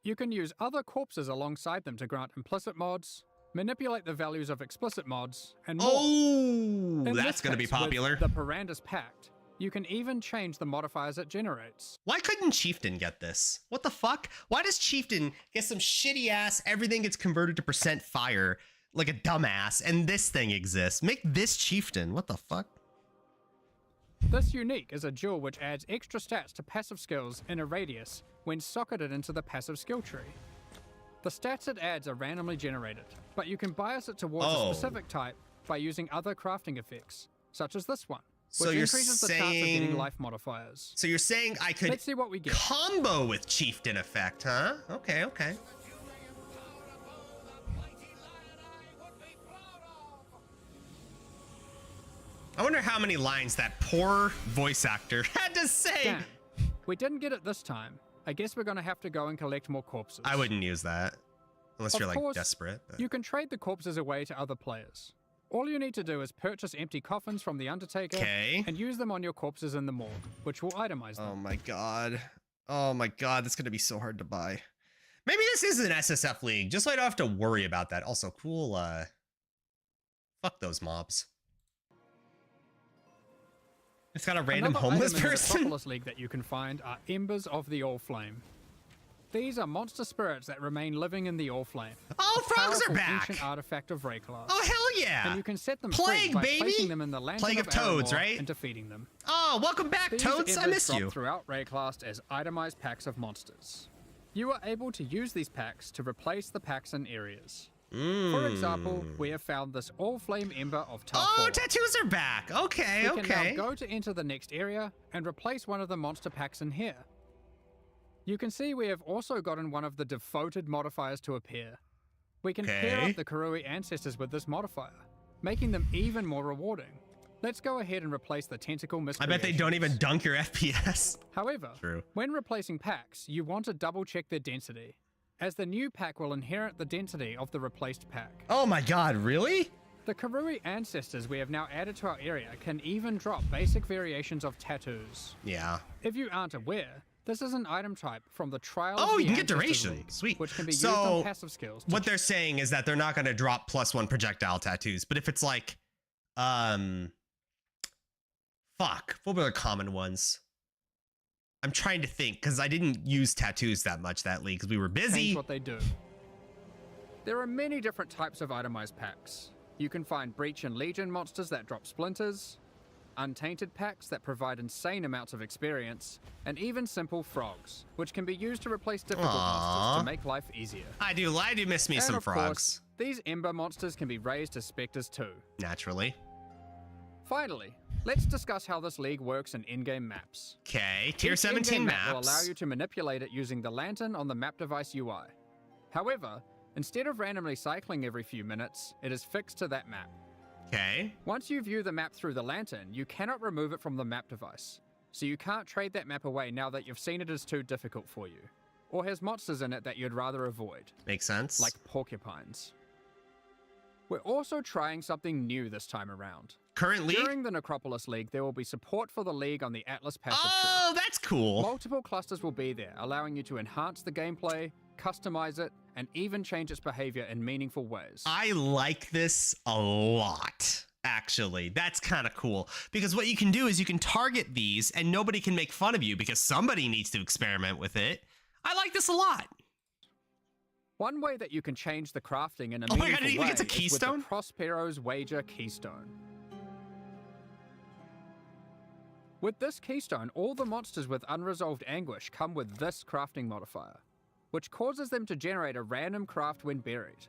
You can use other corpses alongside them to grant implicit mods, manipulate the values of explicit mods, and more. Oh, that's going to be popular. With the Parandus Pact, you can even change the modifiers it generates. Why couldn't Chieftain get this? What the fuck? Why does Chieftain get some shitty ass, everything gets converted to percent fire like a dumbass, and this thing exists? Make this Chieftain. What the fuck? This unique is a jewel which adds extra stats to passive skills in a radius when socketed into the passive skill tree. The stats it adds are randomly generated, but you can bias it towards a specific type by using other crafting effects, such as this one, which increases the chance of getting life modifiers. So you're saying I could Let's see what we get. Combo with Chieftain effect, huh? Okay, okay. I wonder how many lines that poor voice actor had to say. Damn, we didn't get it this time. I guess we're gonna have to go and collect more corpses. I wouldn't use that. Unless you're, like, course, desperate. But... You can trade the corpses away to other players. All you need to do is purchase empty coffins from the Undertaker and use them on your corpses in the morgue, which will itemize them. Oh my god. Oh my god, that's gonna be so hard to buy. Maybe this is an SSF league, just so I don't have to worry about that. Also, cool, fuck those mobs. It's got a random homeless person. Another item in the Acropolis League that you can find are Embers of the All-Flame. These are monster spirits that remain living in the All-Flame. Oh, frogs are back! Ancient artifact of Rayclass. Oh, hell yeah! And you can set them Plague, free by baby! placing them in the Lantern Plague of Toads, Aramor right? and defeating them. Oh, welcome back, These Toads! I Embers missed drop you. throughout Rayclass as itemized packs of monsters. You are able to use these packs to replace the packs in areas. For example, we have found this All-Flame Ember of Tarfor. Oh, tattoos are back! Okay, we can now go to enter the next area and replace one of the monster packs in here. You can see we have also gotten one of the devoted modifiers to appear. We can pair up the Karui ancestors with this modifier, making them even more rewarding. Let's go ahead and replace the tentacle miscreations. I bet they don't even dunk your FPS. However, when replacing packs, you want to double check their density, as the new pack will inherit the density of the replaced pack. Oh my god, really? The Karui ancestors we have now added to our area can even drop basic variations of tattoos. Yeah. If you aren't aware, this is an item type from the Trial Oh, of the you can get Ancestors duration. League, Sweet. Which can be used on passive skills. What they're saying is that they're not going to drop +1 projectile tattoos, but if it's like, fuck, what were the common ones? I'm trying to think, because I didn't use tattoos that much that league, because we were busy. Change what they do. There are many different types of itemized packs. You can find Breach and Legion monsters that drop splinters, Untainted packs that provide insane amounts of experience, and even simple frogs, which can be used to replace difficult monsters to make life easier. I do miss me some frogs. Course, these Ember monsters can be raised as specters too. Naturally. Finally, let's discuss how this league works in in-game maps. Okay, tier Each 17 map maps. will allow you to manipulate it using the lantern on the map device UI. However, instead of randomly cycling every few minutes, it is fixed to that map. Okay. Once you view the map through the lantern, you cannot remove it from the map device. So you can't trade that map away now that you've seen it as too difficult for you, or has monsters in it that you'd rather avoid. Makes sense. Like porcupines. We're also trying something new this time around. Currently? During the Necropolis League, there will be support for the League on the Atlas passive tree. Oh, that's cool. Multiple clusters will be there, allowing you to enhance the gameplay, customize it, and even change its behavior in meaningful ways. I like this a lot, actually. That's kind of cool. Because what you can do is you can target these and nobody can make fun of you because somebody needs to experiment with it. I like this a lot. One way that you can change the crafting in a meaningful way it's even gets a keystone? with the Prospero's Wager Keystone. With this keystone, all the monsters with unresolved anguish come with this crafting modifier, which causes them to generate a random craft when buried.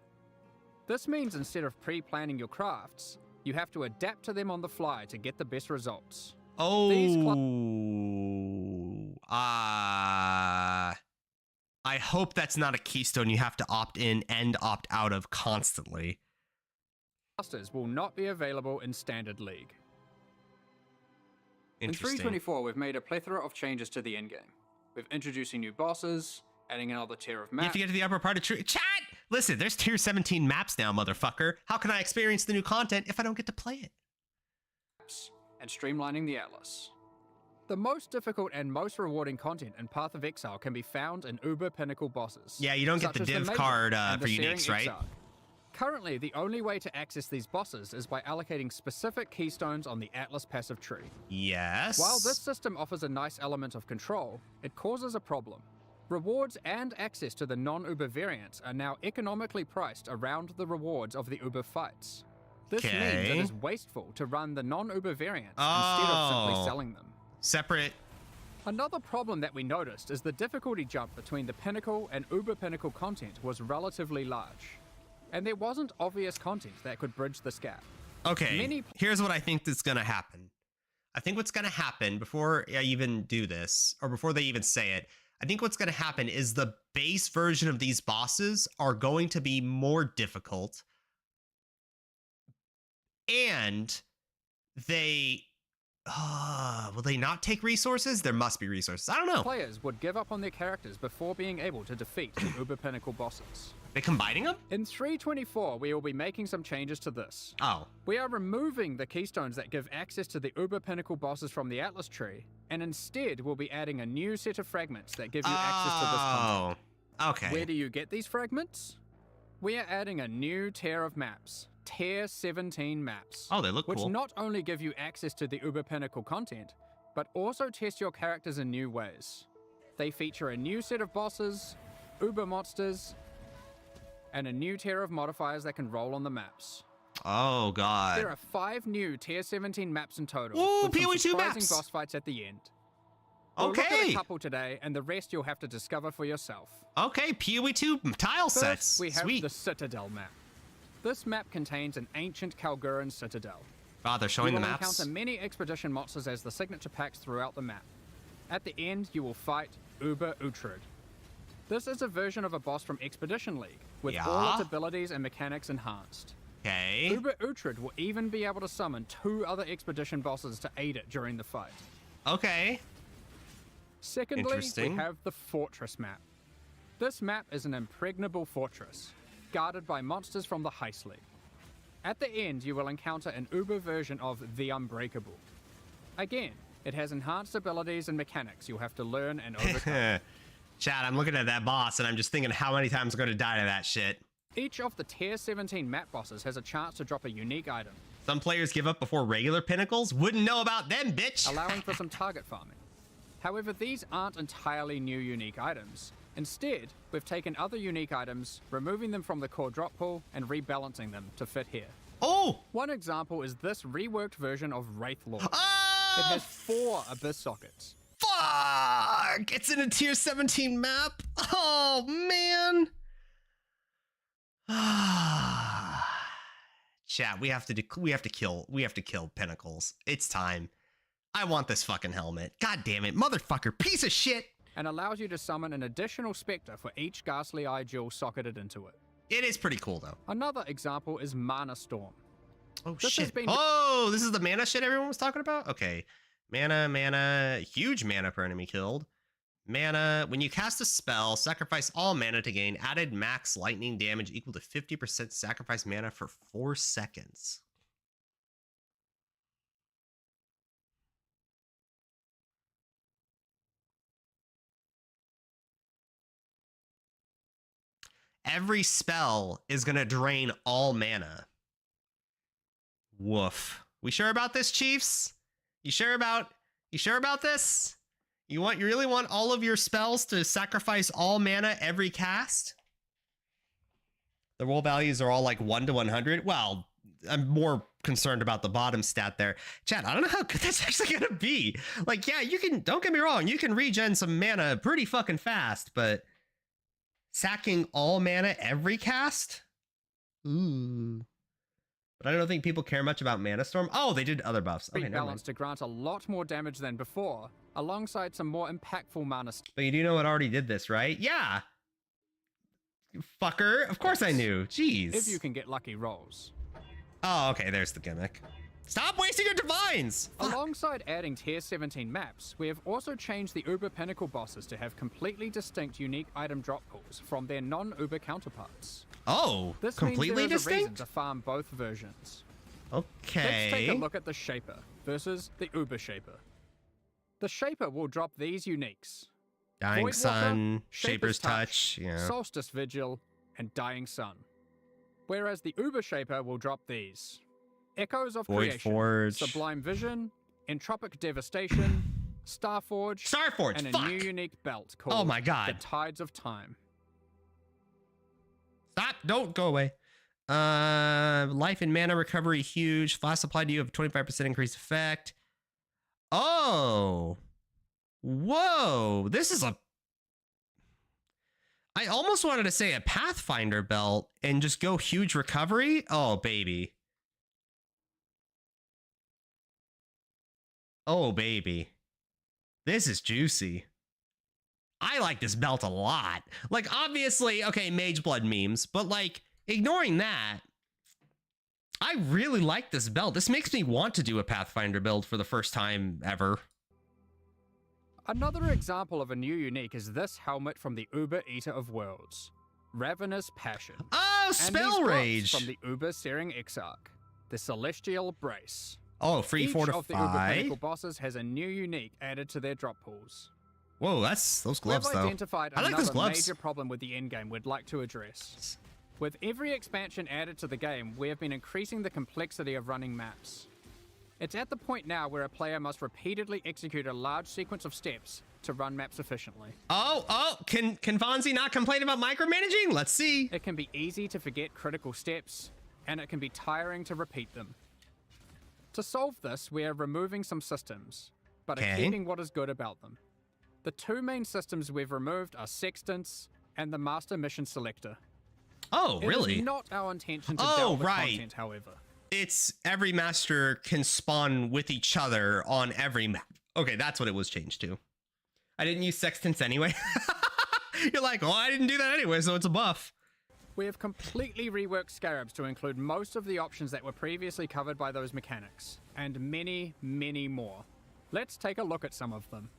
This means instead of pre-planning your crafts, you have to adapt to them on the fly to get the best results. Oh, I hope that's not a keystone you have to opt in and opt out of constantly. Clusters will not be available in Standard League. In Interesting. 3.24, we've made a plethora of changes to the endgame. We're introducing new bosses, adding another tier of maps. You have to get to the upper part of tree. Chat! Listen, there's tier 17 maps now, motherfucker. How can I experience the new content if I don't get to play it? And streamlining the Atlas. The most difficult and most rewarding content in Path of Exile can be found in Uber Pinnacle bosses. Yeah, you don't get the div card for uniques, right? Currently, the only way to access these bosses is by allocating specific keystones on the Atlas passive tree. Yes. While this system offers a nice element of control, it causes a problem. Rewards and access to the non-Uber variants are now economically priced around the rewards of the Uber fights. This means it is wasteful to run the non-Uber variants instead of simply selling them. Separate. Another problem that we noticed is the difficulty jump between the Pinnacle and Uber Pinnacle content was relatively large, and there wasn't obvious content that could bridge this gap. Okay, here's what I think is going to happen. I think what's going to happen before I even do this, or before they even say it, I think what's going to happen is the base version of these bosses are going to be more difficult, and they will they not take resources? There must be resources. I don't know. Players would give up on their characters before being able to defeat the Uber Pinnacle bosses. They're combining them? In 3.24, we will be making some changes to this. Oh. We are removing the keystones that give access to the Uber Pinnacle bosses from the Atlas tree, and instead we'll be adding a new set of fragments that give you access to this content. Okay. Where do you get these fragments? We are adding a new tier of maps. Tier 17 maps. Oh, they look cool. Which not only give you access to the Uber Pinnacle content, but also test your characters in new ways. They feature a new set of bosses, Uber monsters, and a new tier of modifiers that can roll on the maps. Oh, God. There are 5 new Tier 17 maps in total. Ooh, with some PoE2 surprising maps. boss fights at the end. We'll look at a couple today, and the rest you'll have to discover for yourself. Okay, PoE2 tile First, sets. we have Sweet. the Citadel map. This map contains an ancient Kalguran citadel. Ah, they're showing the You will maps. encounter many expedition monsters as the signature packs throughout the map. At the end, you will fight Uber Uhtred. This is a version of a boss from Expedition League, with all its abilities and mechanics enhanced. Okay. Uber Uhtred will even be able to summon 2 other expedition bosses to aid it during the fight. Okay. Secondly, we have the Fortress map. This map is an impregnable fortress, guarded by monsters from the Heist League. At the end, you will encounter an Uber version of the Unbreakable. Again, it has enhanced abilities and mechanics you'll have to learn and overcome. Chad, I'm looking at that boss and I'm just thinking how many times I'm going to die to that shit. Each of the Tier 17 map bosses has a chance to drop a unique item. Some players give up before regular pinnacles? Wouldn't know about them, bitch! Allowing for some target farming. However, these aren't entirely new unique items. Instead, we've taken other unique items, removing them from the core drop pool, and rebalancing them to fit here. Oh! One example is this reworked version of Wraith Lord. It has 4 Abyss sockets. Fuck! It's in a Tier 17 map? Oh, man! Chat, we have to kill pinnacles. It's time. I want this fucking helmet. God damn it, motherfucker, piece of shit! And allows you to summon an additional Spectre for each Ghastly Eye jewel socketed into it. It is pretty cool, though. Another example is Mana Storm. Oh, shit. Oh, this is the mana shit everyone was talking about? Okay. Mana, huge mana per enemy killed. Mana, when you cast a spell, sacrifice all mana to gain added max lightning damage equal to 50% sacrifice mana for 4 seconds. Every spell is going to drain all mana. Woof. We sure about this, Chiefs? You sure about this? You really want all of your spells to sacrifice all mana every cast? The roll values are all like 1 to 100. Well, I'm more concerned about the bottom stat there. Chat, I don't know how good that's actually gonna be. Like, yeah, you can, don't get me wrong, you can regen some mana pretty fucking fast, but sacking all mana every cast? Ooh. But I don't think people care much about Mana Storm. Oh, they did other buffs. Okay, balanced to grant a lot more damage than before, alongside some more impactful mana. But you do know it already did this, right? Yeah. You fucker. Of course I knew. Jeez. If you can get lucky rolls. Oh, okay. There's the gimmick. Stop wasting your divines! Alongside adding Tier 17 maps, we have also changed the Uber Pinnacle bosses to have completely distinct unique item drop pools from their non-Uber counterparts. Oh, this completely means there is a reason distinct? to farm both versions. Okay. Let's take a look at the Shaper versus the Uber Shaper. The Shaper will drop these uniques. Dying Void Sun, Walker, Shaper's Touch, yeah. Solstice Vigil, and Dying Sun. Whereas the Uber Shaper will drop these. Echoes of Void Creation, Forge. Sublime Vision, Entropic Devastation, Starforge, and a new unique belt called Oh my God. the Tides of Time. Stop, don't go away. Life and mana recovery, huge. Flash supply to you have 25% increased effect. Oh. Whoa. This is a... I almost wanted to say a Pathfinder belt and just go huge recovery. Oh, baby. Oh, baby. This is juicy. I like this belt a lot. Like, obviously, okay, Mage Blood memes, but like, ignoring that, I really like this belt. This makes me want to do a Pathfinder build for the first time ever. Another example of a new unique is this helmet from the Uber Eater of Worlds, Ravenous Passion. Oh, and Spell these Rage! from the Uber Searing Exarch, the Celestial Brace. Oh, free Each fortify. of the Uber Pinnacle bosses has a new unique added to their drop pools. Whoa, that's those gloves We've though. identified I like those another gloves. major problem with the endgame we'd like to address. With every expansion added to the game, we have been increasing the complexity of running maps. It's at the point now where a player must repeatedly execute a large sequence of steps to run maps efficiently. Oh, can Fonzie not complain about micromanaging? Let's see. It can be easy to forget critical steps, and it can be tiring to repeat them. To solve this, we are removing some systems, but are keeping what is good about them. The two main systems we've removed are Sextants and the Master Mission Selector. Oh, really? It is not our intention to delve the content, however. It's every master can spawn with each other on every map. Okay, that's what it was changed to. I didn't use Sextants anyway. You're like, oh, I didn't do that anyway, so it's a buff. We have completely reworked Scarabs to include most of the options that were previously covered by those mechanics, and many, many more. Let's take a look at some of them.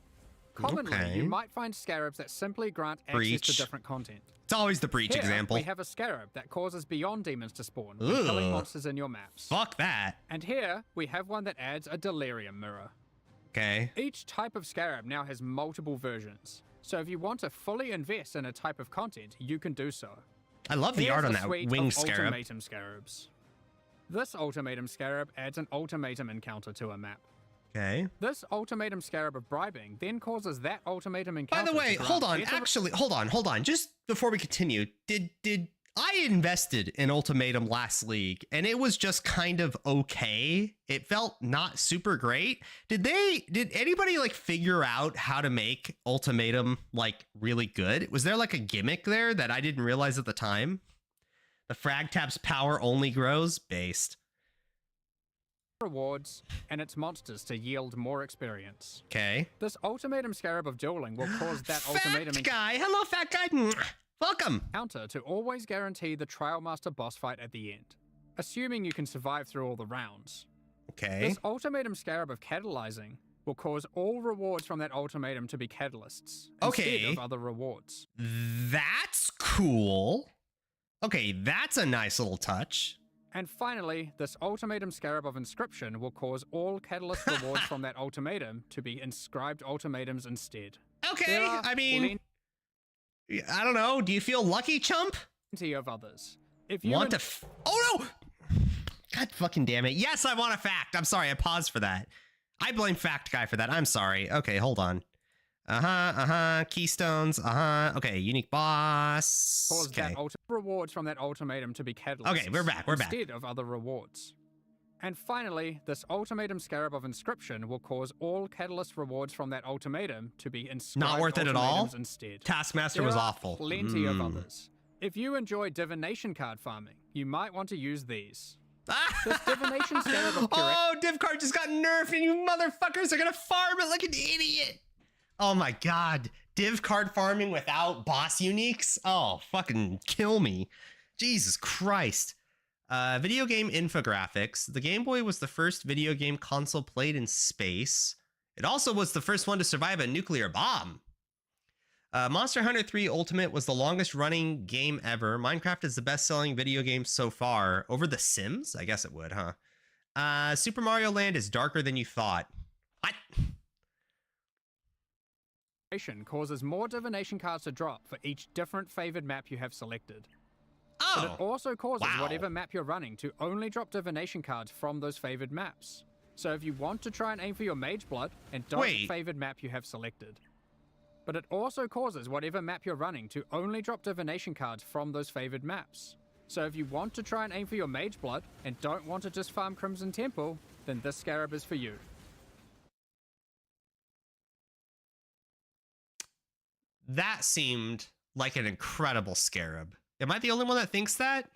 Commonly, you might find Scarabs that simply grant access to different content. It's always the Breach example. We have a Scarab that causes Beyond Demons to spawn when killing monsters in your maps. Fuck that. And here, we have one that adds a Delirium Mirror. Okay. Each type of Scarab now has multiple versions, so if you want to fully invest in a type of content, you can do so. I love the art on that wing Scarab. Ultimatum Scarabs. This Ultimatum Scarab adds an Ultimatum encounter to a map. Okay. This Ultimatum Scarab of bribing then causes that Ultimatum encounter. By the way, hold on. Actually, hold on. Just before we continue, did I invested in Ultimatum last league and it was just kind of okay? It felt not super great. Did anybody like figure out how to make Ultimatum like really good? Was there like a gimmick there that I didn't realize at the time? The frag tap's power only grows based. Rewards and its monsters to yield more experience. Okay. This Ultimatum Scarab of Dueling will cause that fat Ultimatum guy. Hello, fat guy. Welcome. Encounter to always guarantee the Trial Master boss fight at the end, assuming you can survive through all the rounds. Okay. This Ultimatum Scarab of Catalyzing will cause all rewards from that ultimatum to be catalysts instead of other rewards. That's cool. Okay, that's a nice little touch. And finally, this Ultimatum Scarab of Inscription will cause all catalyst rewards from that ultimatum to be inscribed ultimatums instead. Okay, I mean, I don't know. Do you feel lucky, chump? Plenty of others. If you want to, oh no! God fucking damn it! Yes, I want a fact. I'm sorry, I paused for that. I blame Fact Guy for that. I'm sorry. Okay, hold on. Keystones. Okay, unique boss. Cause that rewards from that ultimatum to be catalysts. Okay, we're back. Instead of other rewards. And finally, this Ultimatum Scarab of Inscription will cause all catalyst rewards from that ultimatum to be inscribed. Not worth it at all. Instead, Taskmaster was awful. Plenty of others. If you enjoy divination card farming, you might want to use these. This divination Scarab of oh, div card just got nerfed, and you motherfuckers are gonna farm it like an idiot. Oh my god, div card farming without boss uniques? Oh, fucking kill me. Jesus Christ. Video game infographics. The Game Boy was the first video game console played in space. It also was the first one to survive a nuclear bomb. Monster Hunter 3 Ultimate was the longest running game ever. Minecraft is the best selling video game so far. Over The Sims? I guess it would, huh? Super Mario Land is darker than you thought. What? Causes more divination cards to drop for each different favored map you have selected. Oh, but it also causes whatever map you're running to only drop divination cards from those favored maps. So if you want to try and aim for your Mage Blood, and don't favored map you have selected. But it also causes whatever map you're running to only drop divination cards from those favored maps. So if you want to try and aim for your mage blood and don't want to just farm Crimson Temple, then this scarab is for you. That seemed like an incredible scarab. Am I the only one that thinks that?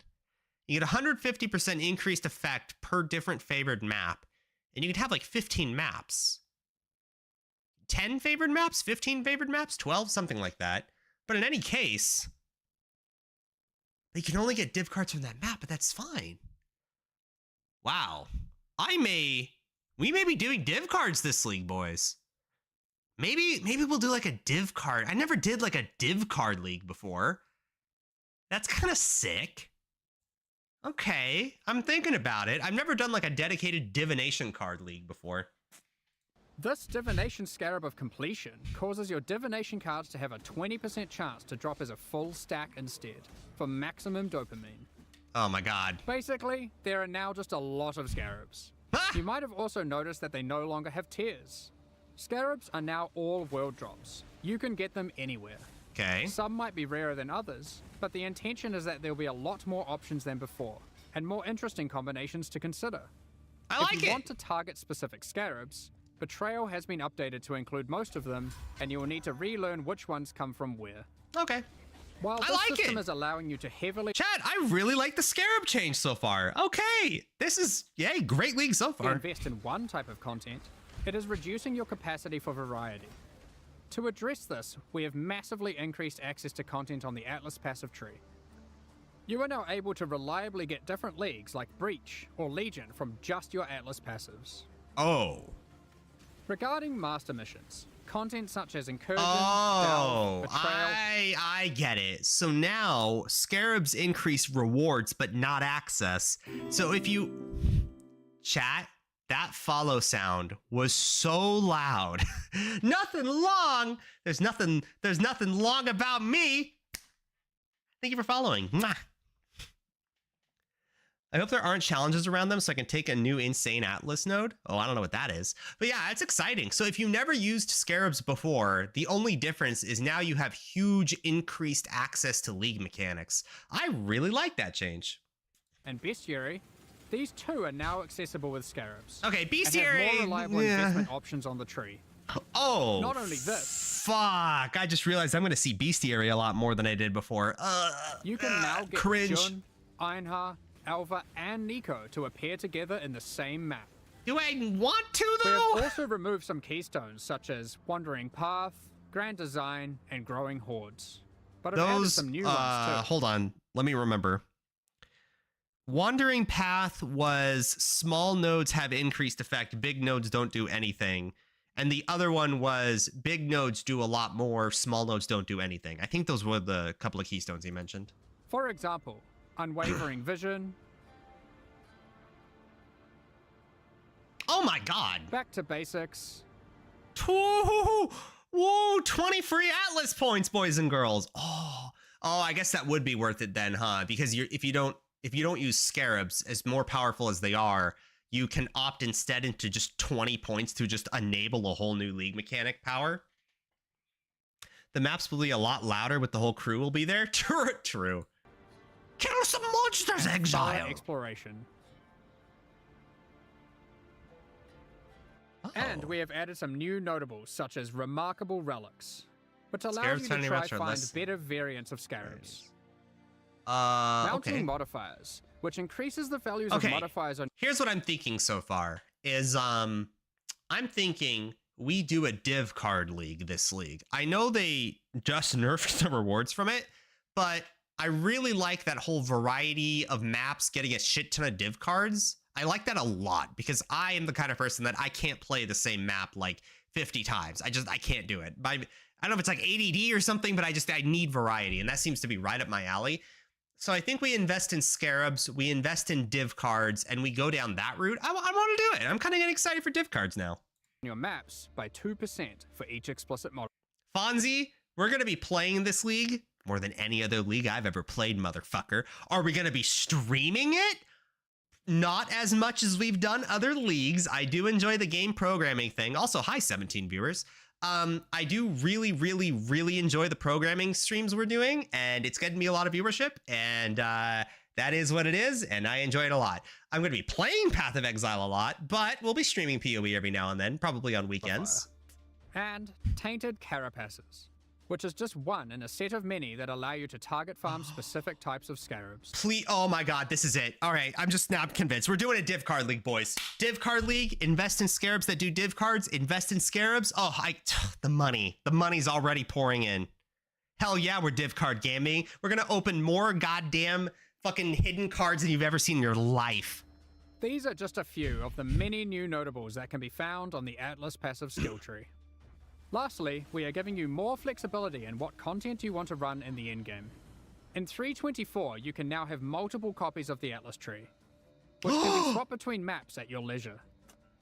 You get 150% increased effect per different favored map, and you could have like 15 maps. 10 favored maps, 15 favored maps, 12, something like that. But in any case, you can only get div cards from that map, but that's fine. Wow. We may be doing div cards this league, boys. Maybe we'll do like a div card. I never did like a div card league before. That's kind of sick. Okay, I'm thinking about it. I've never done like a dedicated divination card league before. This Divination Scarab of Completion causes your Divination cards to have a 20% chance to drop as a full stack instead, for maximum dopamine. Oh my god. Basically, there are now just a lot of Scarabs. You might have also noticed that they no longer have tiers. Scarabs are now all world drops. You can get them anywhere. Okay. Some might be rarer than others, but the intention is that there'll be a lot more options than before, and more interesting combinations to consider. If you want to target specific Scarabs, Betrayal has been updated to include most of them, and you will need to relearn which ones come from where. Okay. While this system is allowing you to heavily... Chat, I really like the Scarab change so far. Okay. This is, yay, great league so far. invest in one type of content, it is reducing your capacity for variety. To address this, we have massively increased access to content on the Atlas passive tree. You are now able to reliably get different leagues like Breach or Legion from just your Atlas passives. Oh. Regarding master missions, content such as Incursion, Delve, Betrayal... I get it. So now, Scarabs increase rewards, but not access. So if you... Chat, that follow sound was so loud. Nothing long. There's nothing long about me. Thank you for following. Mwah. I hope there aren't challenges around them so I can take a new insane Atlas node. Oh, I don't know what that is. But yeah, it's exciting. So if you never used Scarabs before, the only difference is now you have huge increased access to league mechanics. I really like that change. And Bestiary, these two are now accessible with Scarabs. Okay, Bestiary... And have more reliable investment options on the tree. Oh. Not only this. Fuck, I just realized I'm going to see Bestiary a lot more than I did before. You can now get cringe. Jun, Einhar, Alva, and Nico to appear together in the same map. Do I want to, though? We have also removed some keystones, such as Wandering Path, Grand Design, and Growing Hordes. But I've added some new ones, too. Hold on. Let me remember. Wandering Path was small nodes have increased effect, big nodes don't do anything. And the other one was big nodes do a lot more, small nodes don't do anything. I think those were the couple of keystones he mentioned. For example, Unwavering Vision. Oh my god. Back to basics. Whoa, 20 free Atlas points, boys and girls. Oh, I guess that would be worth it then, huh? Because if you don't use Scarabs, as more powerful as they are, you can opt instead into just 20 points to just enable a whole new league mechanic power. The maps will be a lot louder with the whole crew will be there. True. Kill some monsters, Exile! Exploration. Oh. And we have added some new notables, such as Remarkable Relics, which allow you to try find better variants of Scarabs. Mounting modifiers, which increases the values of modifiers on... Here's what I'm thinking so far, is I'm thinking we do a div card league this league. I know they just nerfed some rewards from it, but I really like that whole variety of maps getting a shit ton of div cards. I like that a lot because I am the kind of person that I can't play the same map like 50 times. I can't do it. I don't know if it's like ADD or something, but I need variety, and that seems to be right up my alley. So I think we invest in Scarabs, we invest in div cards, and we go down that route. I want to do it. I'm kind of getting excited for div cards now. Your maps by 2% for each explicit model. Fonzie, we're going to be playing this league more than any other league I've ever played, motherfucker. Are we going to be streaming it? Not as much as we've done other leagues. I do enjoy the game programming thing. Also, hi, 17 viewers. I do really, really, really enjoy the programming streams we're doing, and it's getting me a lot of viewership, and that is what it is, and I enjoy it a lot. I'm going to be playing Path of Exile a lot, but we'll be streaming PoE every now and then, probably on weekends. And Tainted Carapaces, which is just one in a set of many that allow you to target farm specific types of scarabs. Please, oh my god, this is it. All right, I'm convinced. We're doing a div card league, boys. Div card league, invest in scarabs that do div cards, invest in scarabs. Oh, the money's already pouring in. Hell yeah, we're div card gaming. We're gonna open more goddamn fucking hidden cards than you've ever seen in your life. These are just a few of the many new notables that can be found on the Atlas passive skill tree. Lastly, we are giving you more flexibility in what content you want to run in the endgame. In 3.24, you can now have multiple copies of the Atlas tree, which can be swapped between maps at your leisure.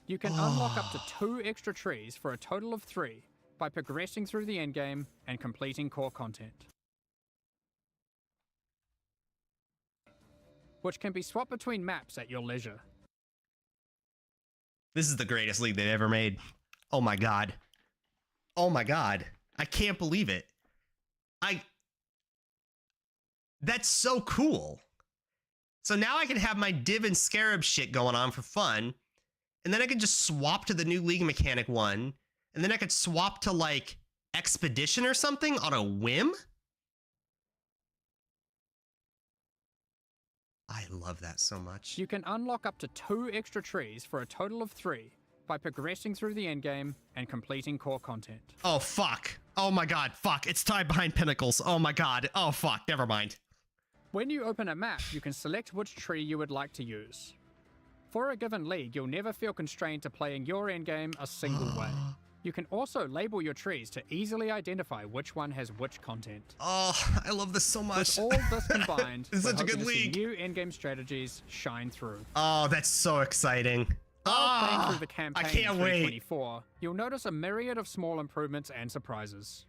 You can unlock up to 2 extra trees for a total of 3 by progressing through the endgame and completing core content, which can be swapped between maps at your leisure. This is the greatest league they've ever made. Oh my god. Oh my god. I can't believe it. That's so cool. So now I can have my div and scarab shit going on for fun, and then I can just swap to the new league mechanic one, and then I could swap to like expedition or something on a whim. I love that so much. You can unlock up to 2 extra trees for a total of 3 by progressing through the endgame and completing core content. Oh, fuck. Oh my god, fuck. It's tied behind pinnacles. Oh my god. Oh, fuck. Never mind. When you open a map, you can select which tree you would like to use. For a given league, you'll never feel constrained to playing your endgame a single way. You can also label your trees to easily identify which one has which content. Oh, I love this so much. With all this combined, this is such a we're good hoping to see league. new endgame strategies shine through. Oh, that's so exciting. While playing through the campaign I can't wait. 324, you'll notice a myriad of small improvements and surprises.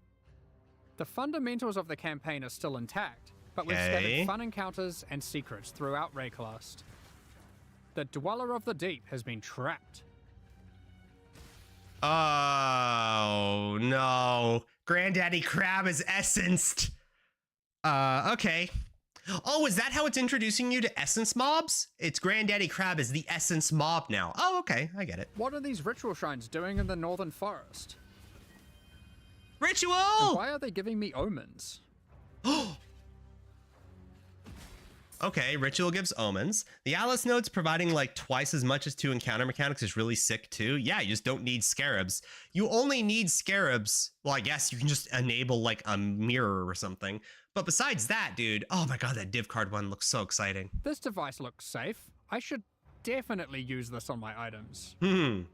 The fundamentals of the campaign are still intact, but we've scattered fun encounters and secrets throughout Rayclast. The Dweller of the Deep has been trapped. Oh, no. Granddaddy Crab is essenced. Okay. Oh, is that how it's introducing you to essence mobs? It's Granddaddy Crab is the essence mob now. Oh, okay. I get it. What are these ritual shrines doing in the northern forest? Ritual! And why are they giving me omens? Okay, Ritual gives omens. The Atlas node's providing like twice as much as 2 encounter mechanics is really sick too. Yeah, you just don't need scarabs. You only need scarabs. Well, I guess you can just enable like a mirror or something. But besides that, dude, oh my god, that div card one looks so exciting. This device looks safe. I should definitely use this on my items. Oh,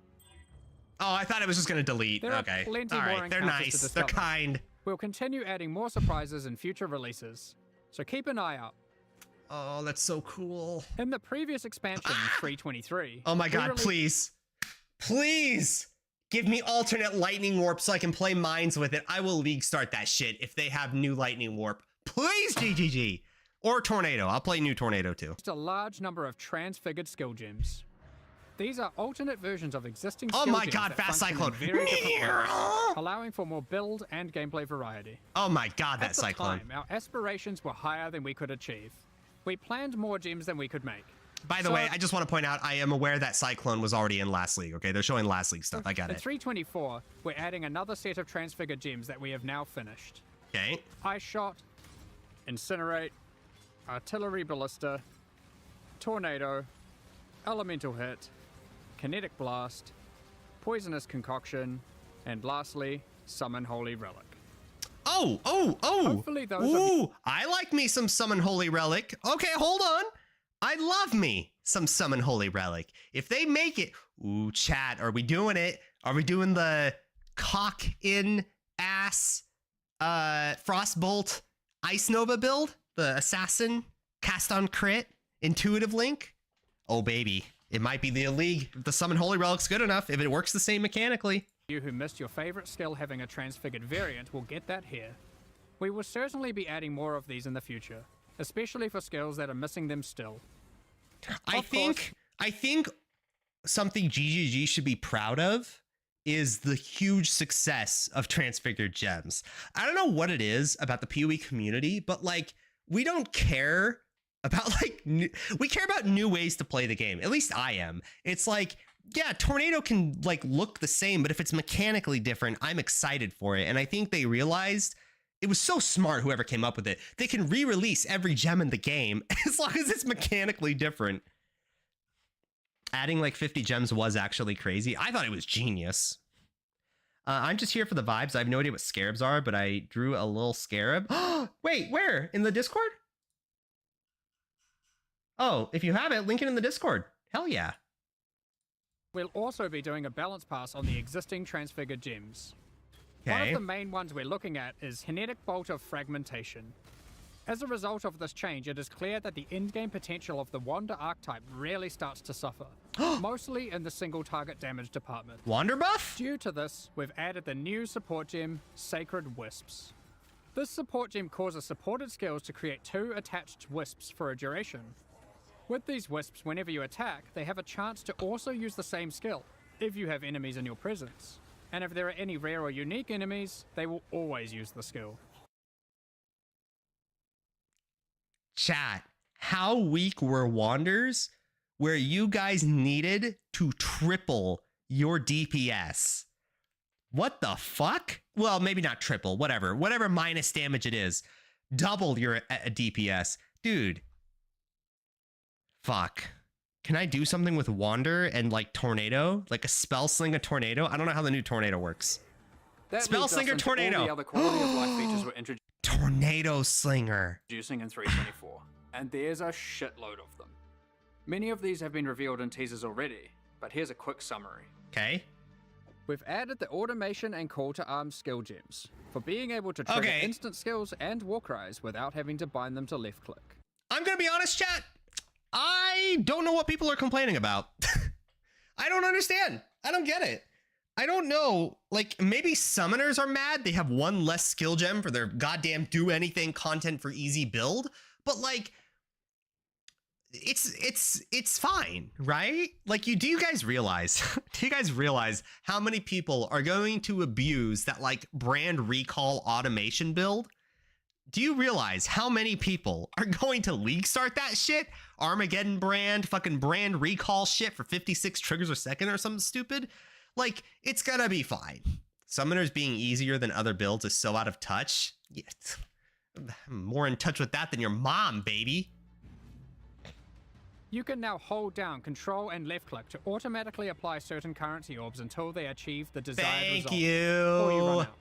I thought it was just gonna delete. There Okay. are plenty All more right, they're encounters nice. to They're discover. kind. We'll continue adding more surprises in future releases, so keep an eye out. Oh, that's so cool. In the previous expansion, 323. Oh my we god, released- please. Please give me alternate lightning warp so I can play mines with it. I will league start that shit if they have new lightning warp. Please, GGG. Or tornado. I'll play new tornado too. a large number of transfigured skill gems. These are alternate versions of existing Oh skill my gems god, that fast function cyclone. in very different ways, allowing for more build and gameplay variety. Oh my god, that At the cyclone. time, our aspirations were higher than we could achieve. We planned more gems than we could make. By the way, I just want to point out, I am aware that Cyclone was already in last league, okay? They're showing last league stuff. I got In it. 324, we're adding another set of transfigured gems that we have now finished. Okay. Ice Shot, Incinerate, Artillery Ballista, Tornado, Elemental Hit, Kinetic Blast, Poisonous Concoction, and lastly, Summon Holy Relic. Oh! Hopefully those are Ooh, I like me some Summon Holy Relic. Okay, hold on. I love me some Summon Holy Relic. If they make it... Ooh, chat, are we doing it? Are we doing the cock in ass Frostbolt Ice Nova build? The Assassin cast on crit intuitive link? Oh, baby. It might be the league. If the Summon Holy Relic's good enough, if it works the same mechanically. You who missed your favorite skill having a transfigured variant will get that here. We will certainly be adding more of these in the future, especially for skills that are missing them still. I think something GGG should be proud of is the huge success of Transfigured Gems. I don't know what it is about the PoE community, but like we don't care about like we care about new ways to play the game. At least I am. It's like, yeah, Tornado can like look the same, but if it's mechanically different, I'm excited for it. And I think they realized it was so smart, whoever came up with it. They can re-release every gem in the game as long as it's mechanically different. Adding like 50 gems was actually crazy. I thought it was genius. I'm just here for the vibes. I have no idea what scarabs are, but I drew a little scarab. Wait, where? In the Discord? Oh, if you have it, link it in the Discord. Hell yeah. We'll also be doing a balance pass on the existing transfigured gems. One of the main ones we're looking at is Kinetic Bolt of Fragmentation. As a result of this change, it is clear that the endgame potential of the Wander archetype really starts to suffer, mostly in the single target damage department. Wander buff? Due to this, we've added the new support gem, Sacred Wisps. This support gem causes supported skills to create 2 attached wisps for a duration. With these wisps, whenever you attack, they have a chance to also use the same skill, if you have enemies in your presence. And if there are any rare or unique enemies, they will always use the skill. Chat, how weak were Wanders where you guys needed to triple your DPS? What the fuck? Well, maybe not triple, whatever minus damage it is. Double your DPS. Dude. Fuck. Can I do something with Wander and like Tornado? Like a Spell Slinger Tornado? I don't know how the new Tornado works. Spell Slinger Tornado. All the other quality of life features were introduced. Tornado Slinger. Introducing in 3.24, and there's a shitload of them. Many of these have been revealed in teasers already, but here's a quick summary. Okay. We've added the automation and call to arms skill gems for being able to trigger instant skills and war cries without having to bind them to left click. I'm gonna be honest, chat. I don't know what people are complaining about. I don't understand. I don't get it. I don't know. Like, maybe summoners are mad. They have 1 less skill gem for their goddamn do anything content for easy build. But like, it's fine, right? Like, do you guys realize how many people are going to abuse that like brand recall automation build? Do you realize how many people are going to league start that shit? Armageddon brand, fucking brand recall shit for 56 triggers a second or something stupid? Like, it's gonna be fine. Summoners being easier than other builds is so out of touch. Yeah, I'm more in touch with that than your mom, baby. You can now hold down Control and left click to automatically apply certain currency orbs until they achieve the desired result. Thank you. Before you run out.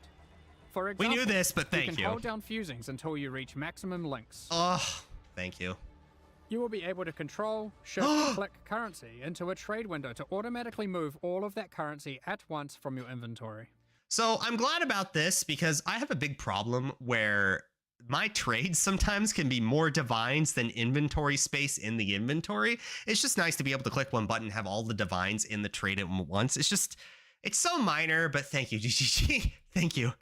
For example, we knew this, but thank you. You can hold down fusings until you reach maximum links. Oh, thank you. You will be able to control, shift, click currency into a trade window to automatically move all of that currency at once from your inventory. So I'm glad about this because I have a big problem where my trades sometimes can be more divines than inventory space in the inventory. It's just nice to be able to click one button and have all the divines in the trade at once. It's so minor, but thank you, GGG. Thank you.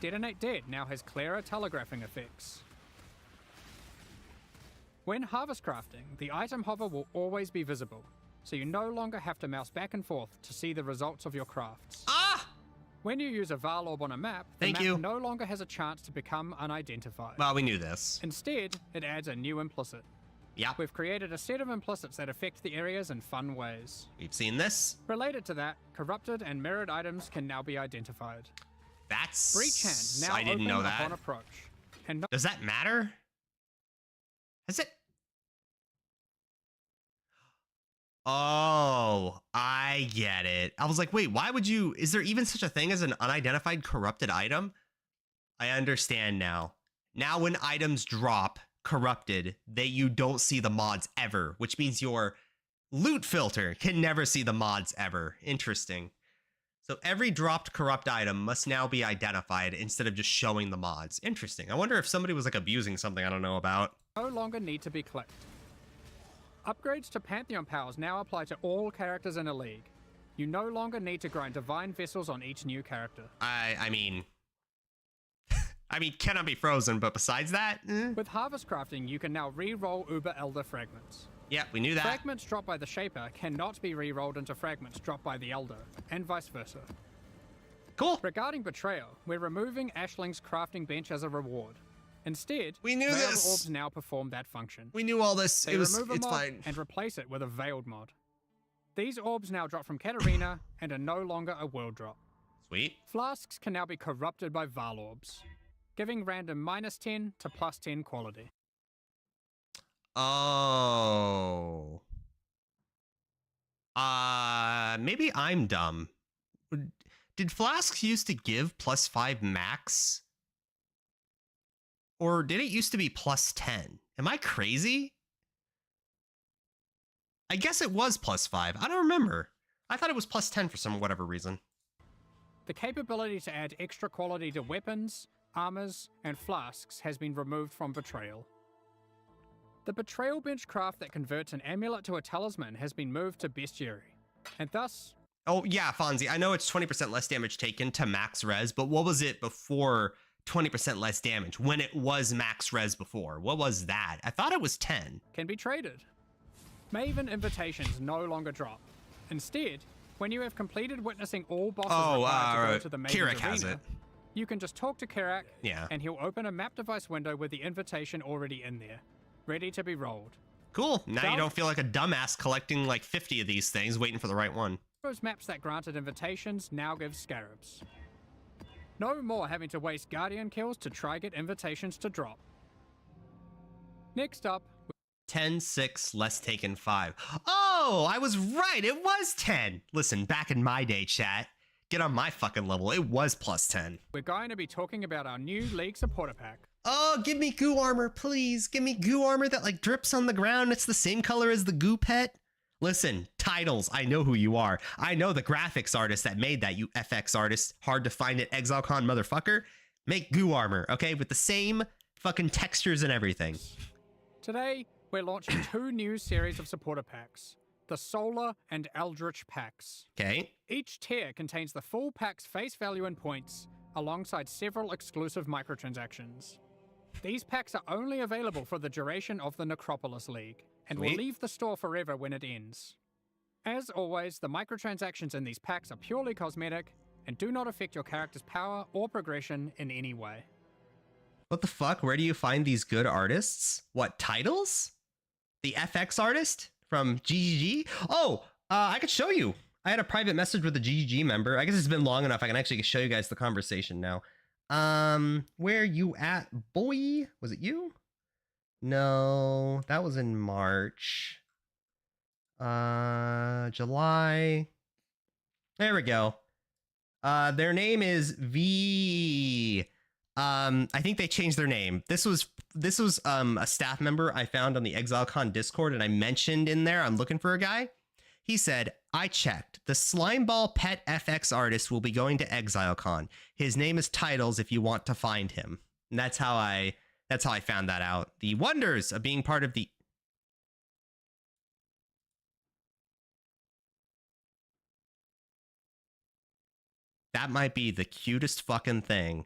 Detonate Dead now has clearer telegraphing effects. When harvest crafting, the item hover will always be visible, so you no longer have to mouse back and forth to see the results of your crafts. When you use a Val Orb on a map, the map no longer has a chance to become unidentified. Well, we knew this. Instead, it adds a new implicit. Yeah. We've created a set of implicits that affect the areas in fun ways. We've seen this. Related to that, corrupted and mirrored items can now be identified. That's... Breach Hand now I didn't know that. upon approach. And does that matter? Has it? Oh, I get it. I was like, wait, why would you... Is there even such a thing as an unidentified corrupted item? I understand now. Now when items drop corrupted, you don't see the mods ever, which means your loot filter can never see the mods ever. Interesting. So every dropped corrupt item must now be identified instead of just showing the mods. Interesting. I wonder if somebody was like abusing something I don't know about. No longer need to be clicked. Upgrades to Pantheon powers now apply to all characters in a league. You no longer need to grind divine vessels on each new character. I mean, cannot be frozen, but besides that... With harvest crafting, you can now re-roll Uber Elder fragments. Yeah, we knew that. Fragments dropped by the Shaper cannot be re-rolled into fragments dropped by the Elder, and vice versa. Cool. Regarding Betrayal, we're removing Ashling's crafting bench as a reward. Instead, We knew Veiled this. Orbs now perform that function. We knew all this. They remove a mod and replace it with a Veiled mod. These orbs now drop from Katarina and are no longer a world drop. Sweet. Flasks can now be corrupted by Val Orbs, giving random -10 to +10 quality. Oh. Maybe I'm dumb. Did Flasks used to give +5 max? Or did it used to be +10? Am I crazy? I guess it was +5. I don't remember. I thought it was +10 for some whatever reason. The capability to add extra quality to weapons, armors, and flasks has been removed from Betrayal. The Betrayal benchcraft that converts an amulet to a talisman has been moved to Bestiary, and thus... Oh, yeah, Fonzie, I know it's 20% less damage taken to max res, but what was it before 20% less damage, when it was max res before? What was that? I thought it was 10. Can be traded. Maven invitations no longer drop. Instead, when you have completed witnessing all bosses required to go to the Maven Kirak arena, has it. you can just talk to Kirak, Yeah. and he'll open a map device window with the invitation already in there, ready to be rolled. Cool. Now you don't feel like a dumbass collecting like 50 of these things, waiting for the right one. Those maps that granted invitations now give scarabs. No more having to waste Guardian kills to try get invitations to drop. Next up, 10, 6, less taken 5. Oh, I was right. It was 10. Listen, back in my day, chat, get on my fucking level. It was +10. we're going to be talking about our new League supporter pack. Oh, give me goo armor, please. Give me goo armor that like drips on the ground. It's the same color as the goo pet. Listen, titles, I know who you are. I know the graphics artist that made that, you FX artist. Hard to find at ExileCon, motherfucker. Make goo armor, okay? With the same fucking textures and everything. Today, we're launching 2 new series of supporter packs, the Solar and Eldritch packs. Okay. Each tier contains the full pack's face value and points, alongside several exclusive microtransactions. These packs are only available for the duration of the Necropolis League, and will Sweet. leave the store forever when it ends. As always, the microtransactions in these packs are purely cosmetic, and do not affect your character's power or progression in any way. What the fuck? Where do you find these good artists? What, titles? The FX artist from GGG? Oh, I could show you. I had a private message with a GGG member. I guess it's been long enough. I can actually show you guys the conversation now. Where you at, boy? Was it you? No, that was in March. July. There we go. Their name is V. I think they changed their name. This was a staff member I found on the ExileCon Discord, and I mentioned in there I'm looking for a guy. He said, I checked. The Slimeball Pet FX artist will be going to ExileCon. His name is Titles if you want to find him. And that's how I found that out. The wonders of being part of the... That might be the cutest fucking thing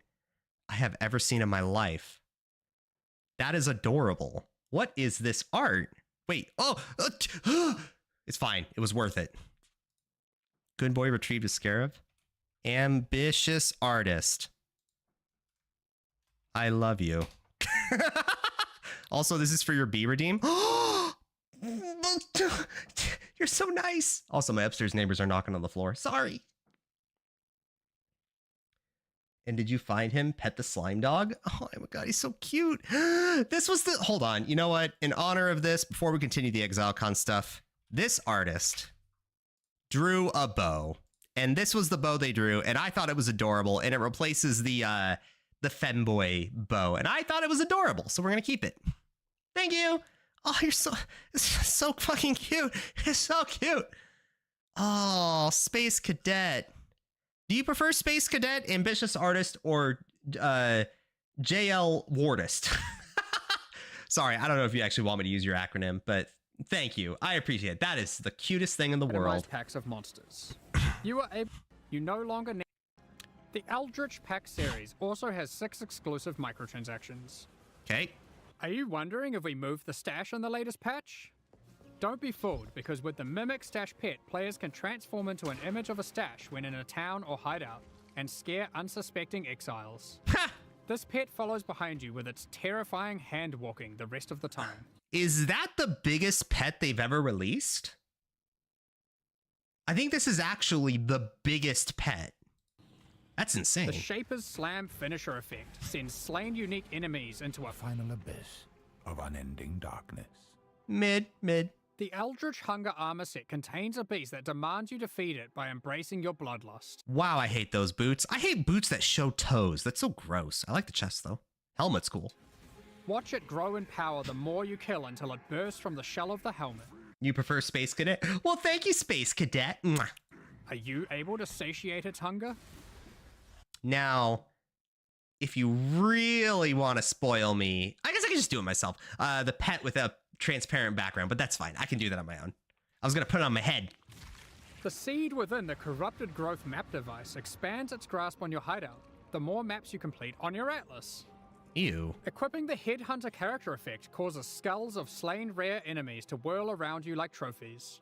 I have ever seen in my life. That is adorable. What is this art? Wait, it's fine. It was worth it. Good boy retrieved a scarab. Ambitious artist. I love you. Also, this is for your B redeem. You're so nice. Also, my upstairs neighbors are knocking on the floor. Sorry. And did you find him? Pet the slime dog? Oh my god, he's so cute. This was the... Hold on. You know what? In honor of this, before we continue the ExileCon stuff, this artist drew a bow. And this was the bow they drew, and I thought it was adorable, and it replaces the femboy bow, and I thought it was adorable, so we're gonna keep it. Thank you. Oh, you're so fucking cute. It's so cute. Oh, Space Cadet. Do you prefer Space Cadet, Ambitious Artist, or JL Wardist? Sorry, I don't know if you actually want me to use your acronym, but thank you. I appreciate it. That is the cutest thing in the world. Packs of monsters. You no longer need... The Eldritch Pack series also has 6 exclusive microtransactions. Okay. Are you wondering if we moved the stash in the latest patch? Don't be fooled, because with the Mimic Stash Pet, players can transform into an image of a stash when in a town or hideout, and scare unsuspecting exiles. Ha! This pet follows behind you with its terrifying hand walking the rest of the time. Is that the biggest pet they've ever released? I think this is actually the biggest pet. That's insane. The Shaper's Slam finisher effect sends slain unique enemies into a Final abyss of unending darkness. Mid. The Eldritch Hunger armor set contains a beast that demands you defeat it by embracing your bloodlust. Wow, I hate those boots. I hate boots that show toes. That's so gross. I like the chest though. Helmet's cool. Watch it grow in power the more you kill until it bursts from the shell of the helmet. You prefer Space Cadet? Well, thank you, Space Cadet. Mwah. Are you able to satiate its hunger? Now, if you really want to spoil me, I guess I can just do it myself. The pet with a transparent background, but that's fine. I can do that on my own. I was going to put it on my head. The seed within the Corrupted Growth map device expands its grasp on your hideout, the more maps you complete on your atlas. Ew. Equipping the Headhunter character effect causes skulls of slain rare enemies to whirl around you like trophies.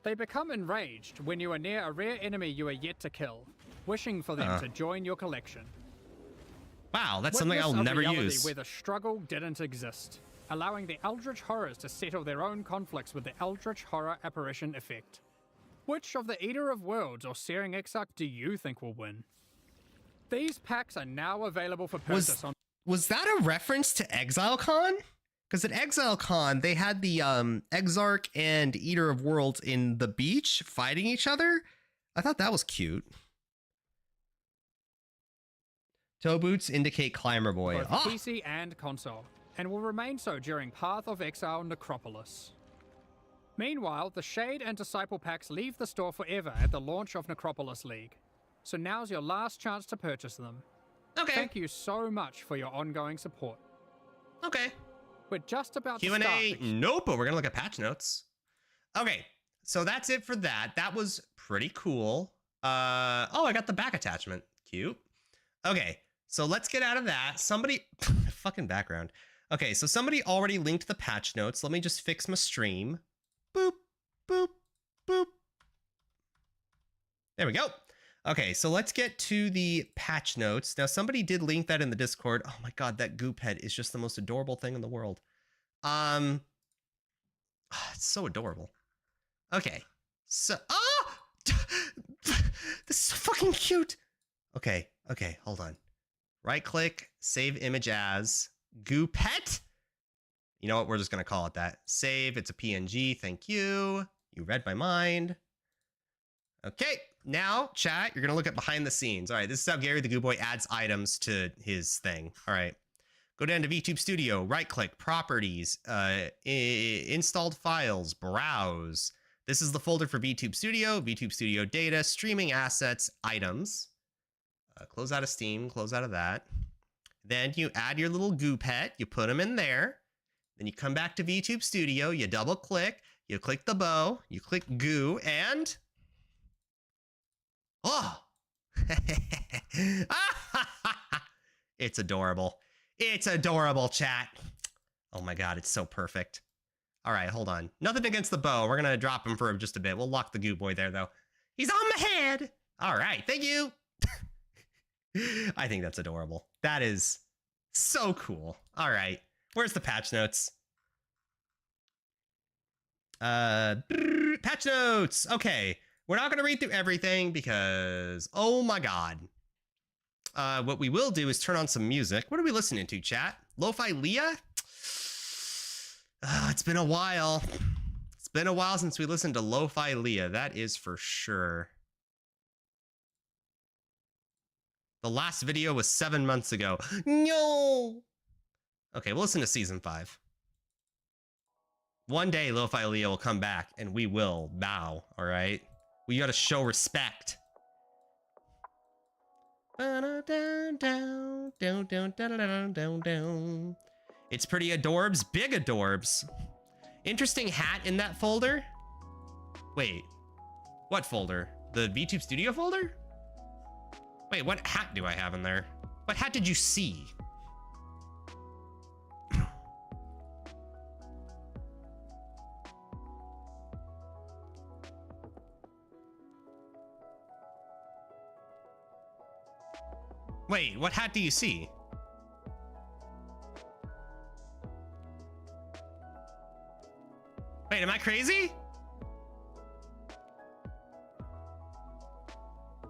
They become enraged when you are near a rare enemy you are yet to kill, wishing for them to join your collection. Wow, that's something Witness I'll a never reality use. where the struggle didn't exist, allowing the Eldritch Horrors to settle their own conflicts with the Eldritch Horror Apparition effect. Which of the Eater of Worlds or Searing Exarch do you think will win? These packs are now available for purchase on... Was that a reference to ExileCon? Because at ExileCon, they had the Exarch and Eater of Worlds in the beach fighting each other. I thought that was cute. Toe boots indicate Climber Boy. both Oh, PC and console, and will remain so during Path of Exile Necropolis. Meanwhile, the Shade and Disciple packs leave the store forever at the launch of Necropolis League, so now's your last chance to purchase them. okay. Thank you so much for your ongoing support. Okay. We're just about to start. Q&A, nope, but we're gonna look at patch notes. Okay, so that's it for that. That was pretty cool. Oh, I got the back attachment. Cute. Okay, so let's get out of that. Somebody, fucking background. Okay, so somebody already linked the patch notes. Let me just fix my stream. Boop, boop, boop. There we go. Okay, so let's get to the patch notes. Now, somebody did link that in the Discord. Oh my god, that goop head is just the most adorable thing in the world. It's so adorable. Okay, so this is so fucking cute. Okay, hold on. Right click, save image as goop pet. You know what? We're just gonna call it that. Save. It's a PNG. Thank you. You read my mind. Okay, now, chat, you're going to look at behind the scenes. All right, this is how Gary the Goo Boy adds items to his thing. All right, go down to VTube Studio, right-click, Properties, Installed Files, Browse. This is the folder for VTube Studio Data, Streaming Assets, Items. Close out of Steam, close out of that. Then you add your little Goo Pet, you put them in there. Then you come back to VTube Studio, you double-click, you click the bow, you click Goo, and... Oh, it's adorable. It's adorable, chat. Oh my god, it's so perfect. All right, hold on. Nothing against the bow. We're going to drop him for just a bit. We'll lock the Goo Boy there, though. He's on my head. All right, thank you. I think that's adorable. That is so cool. All right, where's the patch notes? Patch notes. Okay. We're not going to read through everything because, oh my god. What we will do is turn on some music. What are we listening to, chat? Lo-Fi Leah? It's been a while. It's been a while since we listened to Lo-Fi Leah. That is for sure. The last video was 7 months ago. No! Okay, we'll listen to Season 5. One day, Lo-Fi Leah will come back, and we will bow, all right? We gotta show respect. It's pretty adorbs, big adorbs. Interesting hat in that folder. Wait, what folder? The VTube Studio folder? Wait, what hat do I have in there? What hat did you see? Wait, what hat do you see? Wait, am I crazy?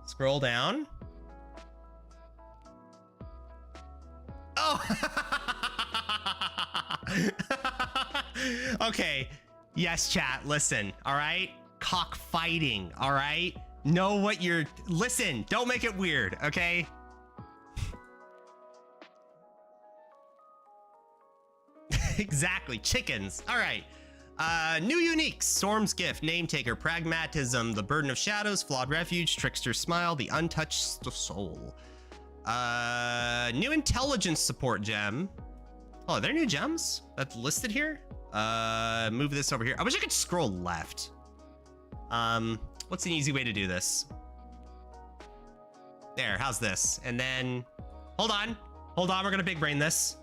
Scroll down. Oh. Okay. Yes, chat. Listen. All right. Cockfighting. All right. Know what you're. Listen. Don't make it weird. Okay. Exactly. Chickens. All right. New uniques. Storm's Gift. Name Taker. Pragmatism. The Burden of Shadows. Flawed Refuge. Trickster Smile. The Untouched Soul. New Intelligence Support Gem. Oh, are there new gems that's listed here? Move this over here. I wish I could scroll left. What's an easy way to do this? There, how's this? And then, hold on, we're gonna big brain this.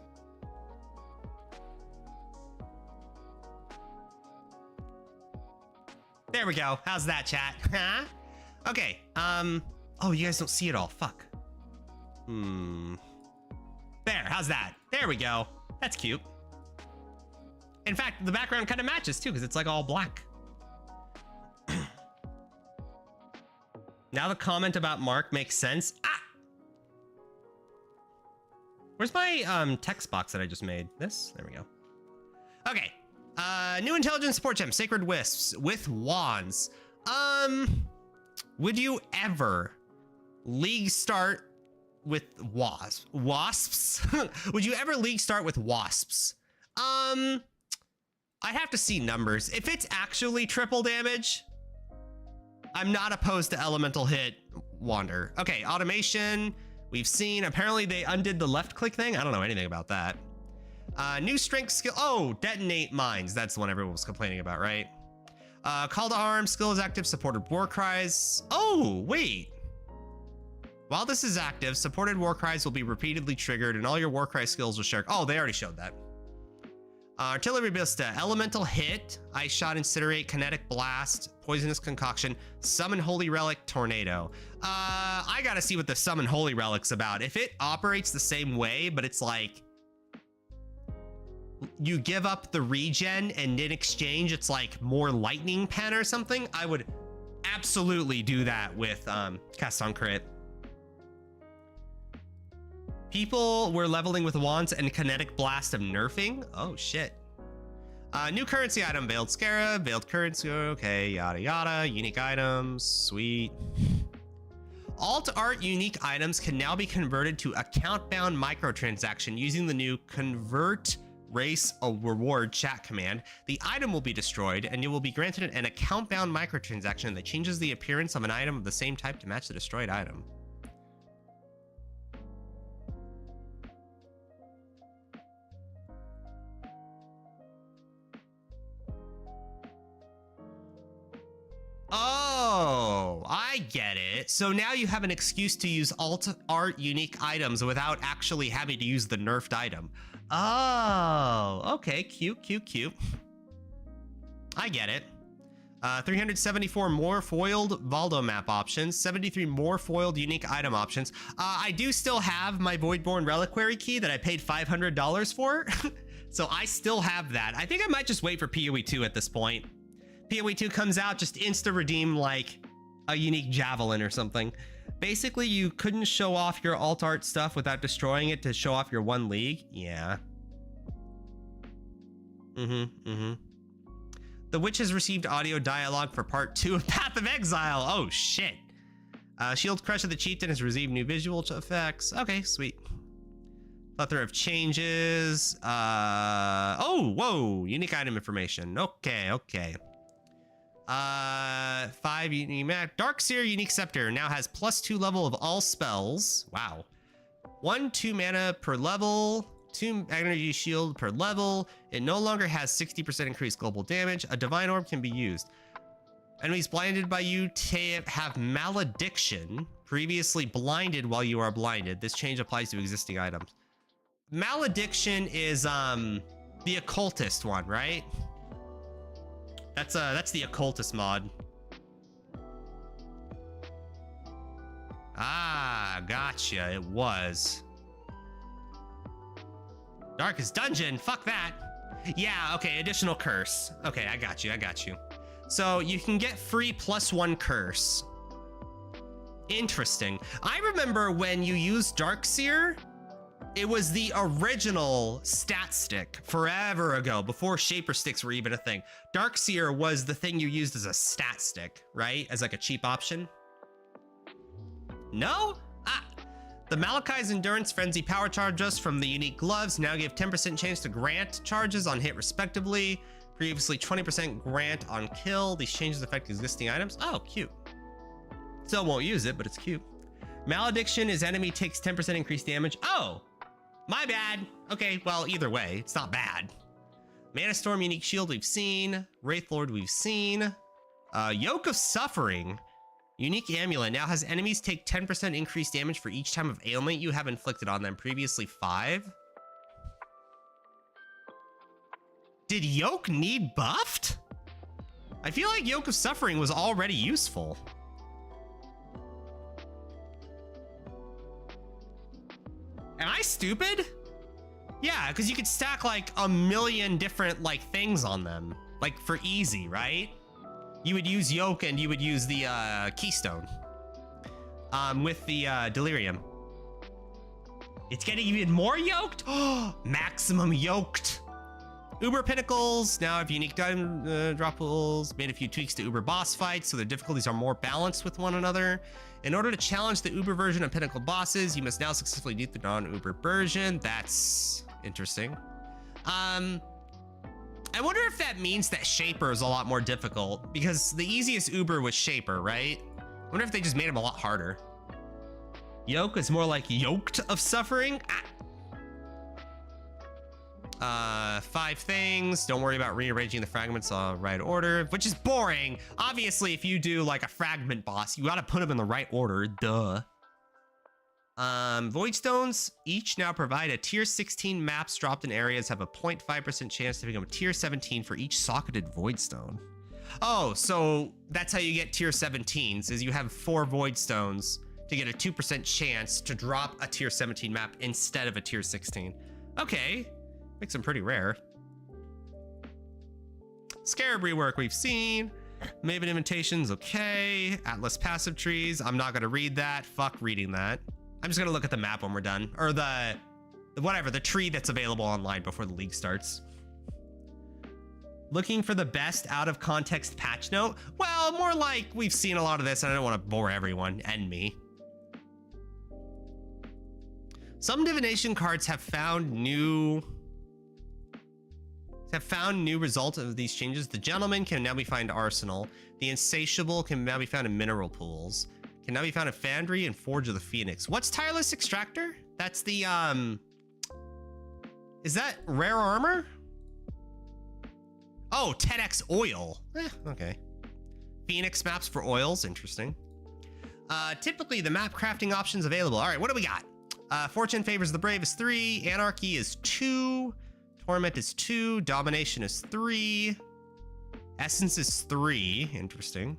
There we go. How's that, chat? Huh? Okay. Oh, you guys don't see it all. Fuck. There. How's that? There we go. That's cute. In fact, the background kind of matches too, because it's like all black. Now the comment about Mark makes sense. Ah! Where's my text box that I just made? This? There we go. Okay. New intelligence support gem, Sacred Wisps with wands. Would you ever league start with wasps? Would you ever league start with wasps? I'd have to see numbers. If it's actually triple damage, I'm not opposed to elemental hit wander. Okay, automation. We've seen, apparently they undid the left click thing. I don't know anything about that. New strength skill. Oh, detonate mines. That's the one everyone was complaining about, right? Call to arms. Skill is active. Supported war cries. Oh, wait. While this is active, supported war cries will be repeatedly triggered and all your war cry skills will share. Oh, they already showed that. Artillery Ballista. Elemental hit. Ice shot, incinerate, kinetic blast, poisonous concoction, summon holy relic, tornado. I gotta see what the summon holy relic's about. If it operates the same way, but it's like you give up the regen and in exchange it's like more lightning pen or something, I would absolutely do that with cast on crit. People were leveling with wands and kinetic blast of nerfing. Oh shit. New currency item, veiled scarab, veiled currency, okay, yada yada. Unique items, sweet. Alt art unique items can now be converted to account bound microtransaction using the new convert race a reward chat command. The item will be destroyed and you will be granted an account bound microtransaction that changes the appearance of an item of the same type to match the destroyed item. Oh, I get it. So now you have an excuse to use alt art unique items without actually having to use the nerfed item. Oh, okay. Cute, cute, cute. I get it. 374 more foiled Valdo map options, 73 more foiled unique item options. I do still have my Voidborn Reliquary key that I paid $500 for. So I still have that. I think I might just wait for PoE 2 at this point. PoE 2 comes out, just insta redeem like a unique javelin or something. Basically, you couldn't show off your alt art stuff without destroying it to show off your one league. Yeah. The witch has received audio dialogue for part 2 of Path of Exile. Oh shit. Shield Crush of the Chieftain has received new visual effects. Okay, sweet. Plethora of changes. Oh, whoa, unique item information. Okay, okay. 5 unique map. Darkseer unique scepter now has +2 level of all spells. Wow. 1/2 mana per level. 2 energy shield per level. It no longer has 60% increased global damage. A divine orb can be used. Enemies blinded by you have malediction. Previously blinded while you are blinded. This change applies to existing items. Malediction is the occultist one, right? That's the occultist mod. Ah, gotcha. It was. Darkest Dungeon. Fuck that. Yeah, okay, additional curse. Okay, I got you. So you can get free +1 curse. Interesting. I remember when you used Darkseer, it was the original stat stick forever ago, before Shaper sticks were even a thing. Darkseer was the thing you used as a stat stick, right? As like a cheap option. No? The Malachi's Endurance Frenzy power charges from the unique gloves now give 10% chance to grant charges on hit respectively. Previously 20% grant on kill. These changes affect existing items. Oh, cute. Still won't use it, but it's cute. Malediction is enemy takes 10% increased damage. Oh, my bad. Okay, well, either way, it's not bad. Mana Storm unique shield we've seen. Wraith Lord we've seen. Yoke of Suffering. Unique amulet now has enemies take 10% increased damage for each time of ailment you have inflicted on them. Previously 5. Did Yoke need buffed? I feel like Yoke of Suffering was already useful. Am I stupid? Yeah, because you could stack like a million different like things on them, like for easy, right? You would use Yoke and you would use the Keystone with the Delirium. It's getting even more yoked. Maximum yoked. Uber Pinnacles now have unique drop pools. Made a few tweaks to Uber boss fights so their difficulties are more balanced with one another. In order to challenge the Uber version of Pinnacle bosses, you must now successfully beat the non-Uber version. That's interesting. I wonder if that means that Shaper is a lot more difficult, because the easiest Uber was Shaper, right? I wonder if they just made him a lot harder. Yoke is more like Yoked of Suffering. 5 things. Don't worry about rearranging the fragments on right order, which is boring. Obviously, if you do like a fragment boss, you gotta put them in the right order, duh. Void Stones each now provide a tier 16 maps dropped in areas have a 0.5% chance to become a tier 17 for each socketed Void Stone. Oh, so that's how you get tier 17s, is you have 4 Void Stones to get a 2% chance to drop a tier 17 map instead of a tier 16. Okay, makes them pretty rare. Scarab rework we've seen. Maven invitations, okay. Atlas passive trees, I'm not gonna read that. Fuck reading that. I'm just gonna look at the map when we're done, or the tree that's available online before the league starts. Looking for the best out of context patch note? Well, more like we've seen a lot of this and I don't want to bore everyone and me. Some divination cards have found new results of these changes. The Gentleman can now be found in Arsenal. The Insatiable can now be found in Mineral Pools. Can now be found in Foundry and Forge of the Phoenix. What's Tireless Extractor? That's the, is that rare armor? Oh, 10x oil. Okay. Phoenix maps for oils, interesting. Typically the map crafting options available. All right, what do we got? Fortune favors the brave is 3. Anarchy is 2. Torment is 2. Domination is 3. Essence is 3. Interesting.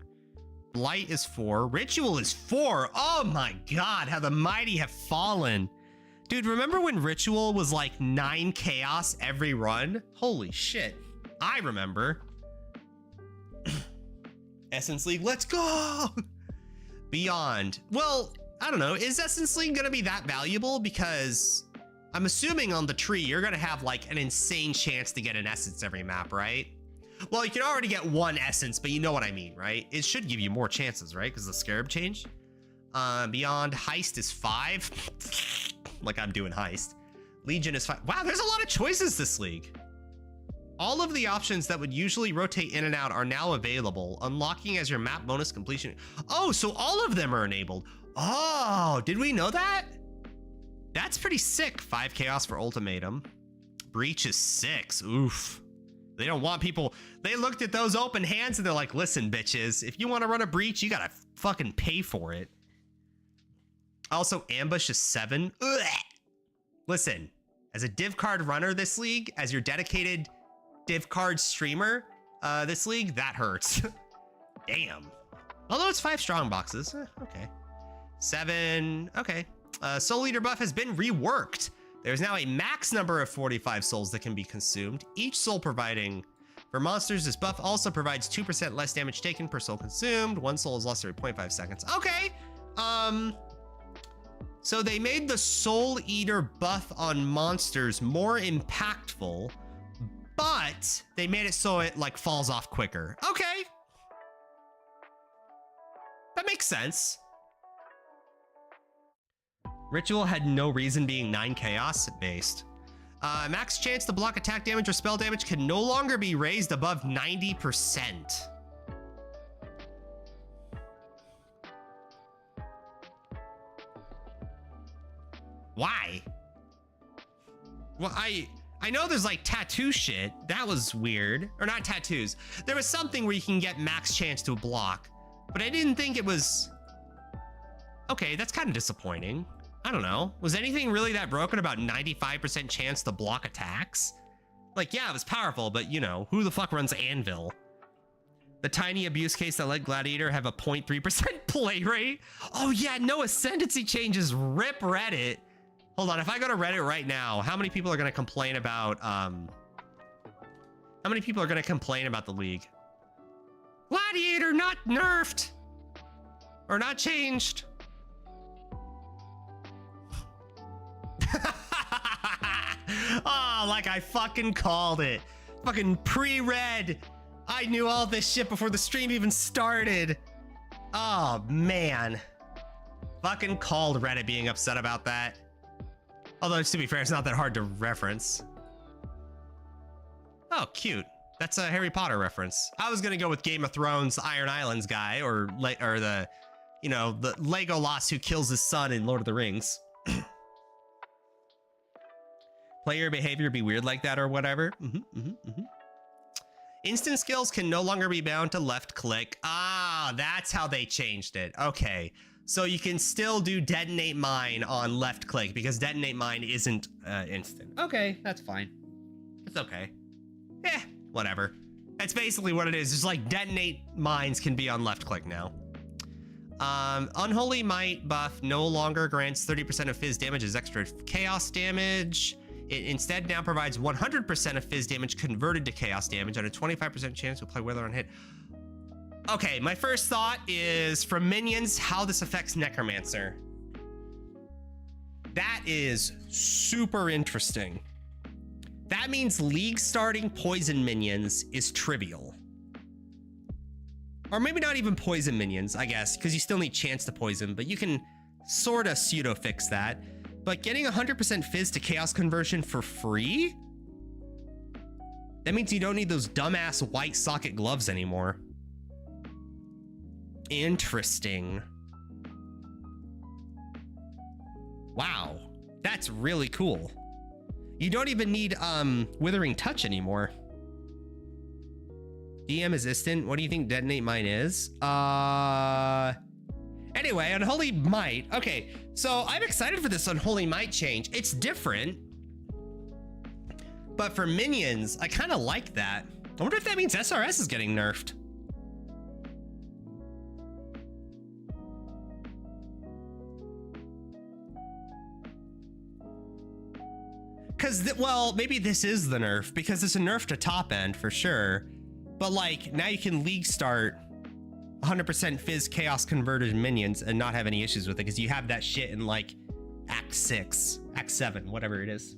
Blight is 4. Ritual is 4. Oh my god, how the mighty have fallen. Dude, remember when Ritual was like 9 chaos every run? Holy shit. I remember. Essence League, let's go! Beyond. Well, I don't know. Is Essence League gonna be that valuable? Because I'm assuming on the tree, you're gonna have like an insane chance to get an essence every map, right? Well, you can already get 1 essence, but you know what I mean, right? It should give you more chances, right? Because the Scarab change. Beyond Heist is 5. Like I'm doing Heist. Legion is 5. Wow, there's a lot of choices this league. All of the options that would usually rotate in and out are now available, unlocking as your map bonus completion. Oh, so all of them are enabled. Oh, did we know that? That's pretty sick. 5 chaos for Ultimatum. Breach is 6. Oof. They don't want people. They looked at those open hands and they're like, listen, bitches, if you want to run a breach, you gotta fucking pay for it. Also, Ambush is 7. Ugh. Listen, as a div card runner this league, as your dedicated div card streamer this league, that hurts. Damn. Although it's 5 strong boxes. Okay. 7. Okay. Soul Eater buff has been reworked. There's now a max number of 45 souls that can be consumed. Each soul providing for monsters, this buff also provides 2% less damage taken per soul consumed. One soul is less than 0.5 seconds. Okay. So they made the Soul Eater buff on monsters more impactful, but they made it so it like falls off quicker. Okay. That makes sense. Ritual had no reason being 9 chaos based. Max chance to block attack damage or spell damage can no longer be raised above 90%. Why? Well, I know there's like tattoo shit. That was weird. Or not tattoos. There was something where you can get max chance to block, but I didn't think it was... Okay, that's kind of disappointing. I don't know. Was anything really that broken about 95% chance to block attacks? Like, yeah, it was powerful, but you know, who the fuck runs Anvil? The tiny abuse case that let Gladiator have a 0.3% play rate? Oh yeah, no ascendancy changes. Rip Reddit. Hold on, if I go to Reddit right now, how many people are gonna complain about, how many people are gonna complain about the league? Gladiator not nerfed! Or not changed. Oh, like I fucking called it. Fucking pre-read. I knew all this shit before the stream even started. Oh, man. Fucking called Reddit being upset about that. Although, to be fair, it's not that hard to reference. Oh, cute. That's a Harry Potter reference. I was gonna go with Game of Thrones Iron Islands guy, or the, you know, the Legolas who kills his son in Lord of the Rings. Player behavior be weird like that or whatever. Instant skills can no longer be bound to left click. Ah, that's how they changed it. Okay, so you can still do detonate mine on left click because detonate mine isn't instant. Okay, that's fine. It's okay. Eh, whatever. That's basically what it is. It's like detonate mines can be on left click now. Unholy Might buff no longer grants 30% of fizz damage as extra chaos damage. It instead now provides 100% of fizz damage converted to chaos damage and a 25% chance to apply weather on hit. Okay, my first thought is from minions, how this affects Necromancer. That is super interesting. That means league starting poison minions is trivial. Or maybe not even poison minions, I guess, because you still need chance to poison, but you can sort of pseudo fix that. But getting 100% fizz to chaos conversion for free? That means you don't need those dumbass white socket gloves anymore. Interesting. Wow, that's really cool. You don't even need Withering Touch anymore. DM is instant. What do you think detonate mine is? Anyway, Unholy Might. Okay, so I'm excited for this Unholy Might change. It's different. But for minions, I kind of like that. I wonder if that means SRS is getting nerfed. Because, well, maybe this is the nerf, because it's a nerf to top end for sure. But like, now you can league start 100% fizz chaos converted minions and not have any issues with it, because you have that shit in like Act 6, Act 7, whatever it is.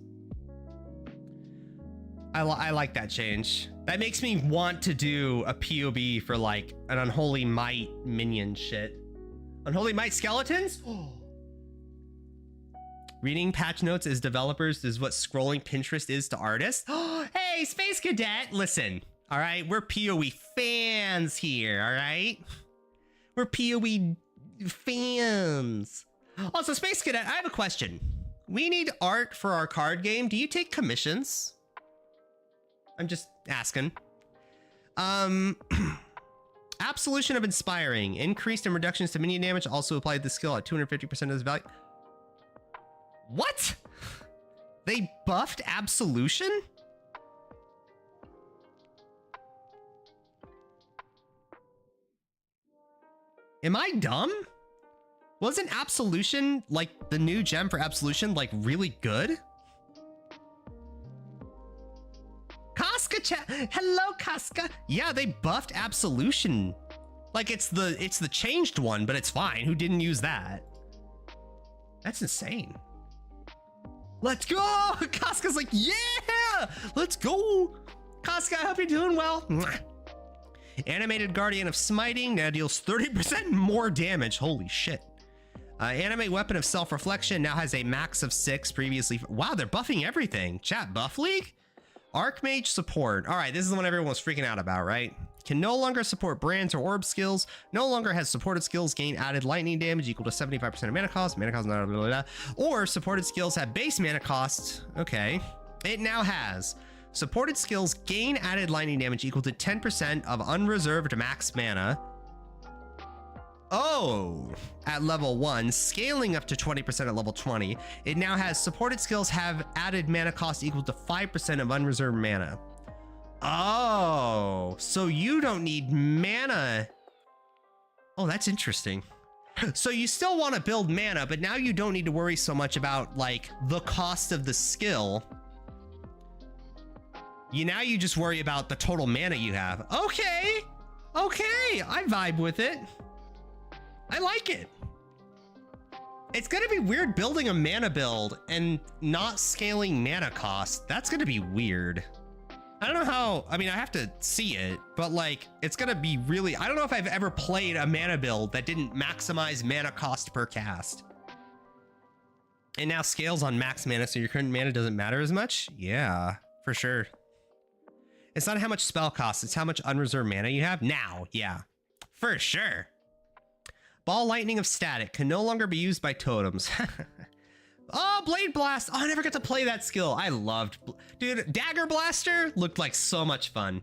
I like that change. That makes me want to do a POB for like an Unholy Might minion shit. Unholy Might skeletons? Reading patch notes as developers is what scrolling Pinterest is to artists. Hey, Space Cadet, listen. All right, we're PoE fans here, all right? We're PoE fans. Also, Space Cadet, I have a question. We need art for our card game. Do you take commissions? I'm just asking. Absolution of Inspiring. Increased and reductions to minion damage also applied the skill at 250% of this value. What? They buffed Absolution? Am I dumb? Wasn't Absolution, like the new gem for Absolution, like really good? chat. Hello, Casca. Yeah, they buffed Absolution. Like it's the changed one, but it's fine. Who didn't use that? That's insane. Let's go. Casca's like, yeah, let's go. Casca, I hope you're doing well. Animated Guardian of Smiting now deals 30% more damage. Holy shit. Animate Weapon of Self-Reflection now has a max of 6 previously. Wow, they're buffing everything. Chat, buff league? Archmage support. All right, this is the one everyone was freaking out about, right? Can no longer support brands or orb skills. No longer has supported skills gain added lightning damage equal to 75% of mana cost. Mana cost, blah, blah, blah, blah. Or supported skills have base mana cost. Okay. It now has supported skills gain added lightning damage equal to 10% of unreserved max mana. Oh, at level 1, scaling up to 20% at level 20. It now has supported skills have added mana cost equal to 5% of unreserved mana. Oh, so you don't need mana. Oh, that's interesting. So you still want to build mana, but now you don't need to worry so much about like the cost of the skill. You just worry about the total mana you have. Okay, I vibe with it. I like it. It's gonna be weird building a mana build and not scaling mana cost. That's gonna be weird. I don't know how, I mean, I have to see it, but like, it's gonna be really, I don't know if I've ever played a mana build that didn't maximize mana cost per cast. And now scales on max mana, so your current mana doesn't matter as much? Yeah, for sure. It's not how much spell costs, it's how much unreserved mana you have now. Yeah, for sure. Ball Lightning of Static can no longer be used by totems. Oh, Blade Blast. Oh, I never got to play that skill. I loved, dude, Dagger Blaster looked like so much fun.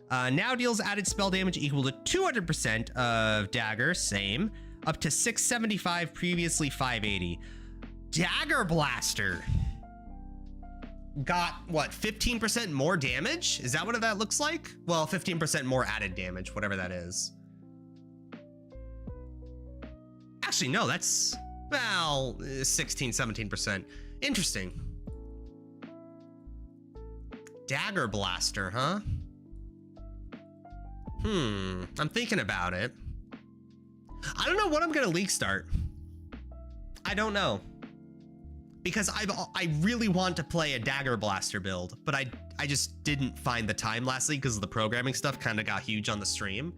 Now deals added spell damage equal to 200% of Dagger, same. Up to 675, previously 580. Dagger Blaster got, what, 15% more damage? Is that what that looks like? Well, 15% more added damage, whatever that is. Actually, no, that's, well, 16, 17%. Interesting. Dagger Blaster, huh? I'm thinking about it. I don't know what I'm gonna league start. I don't know. Because I really want to play a Dagger Blaster build, but I just didn't find the time last week because of the programming stuff kind of got huge on the stream.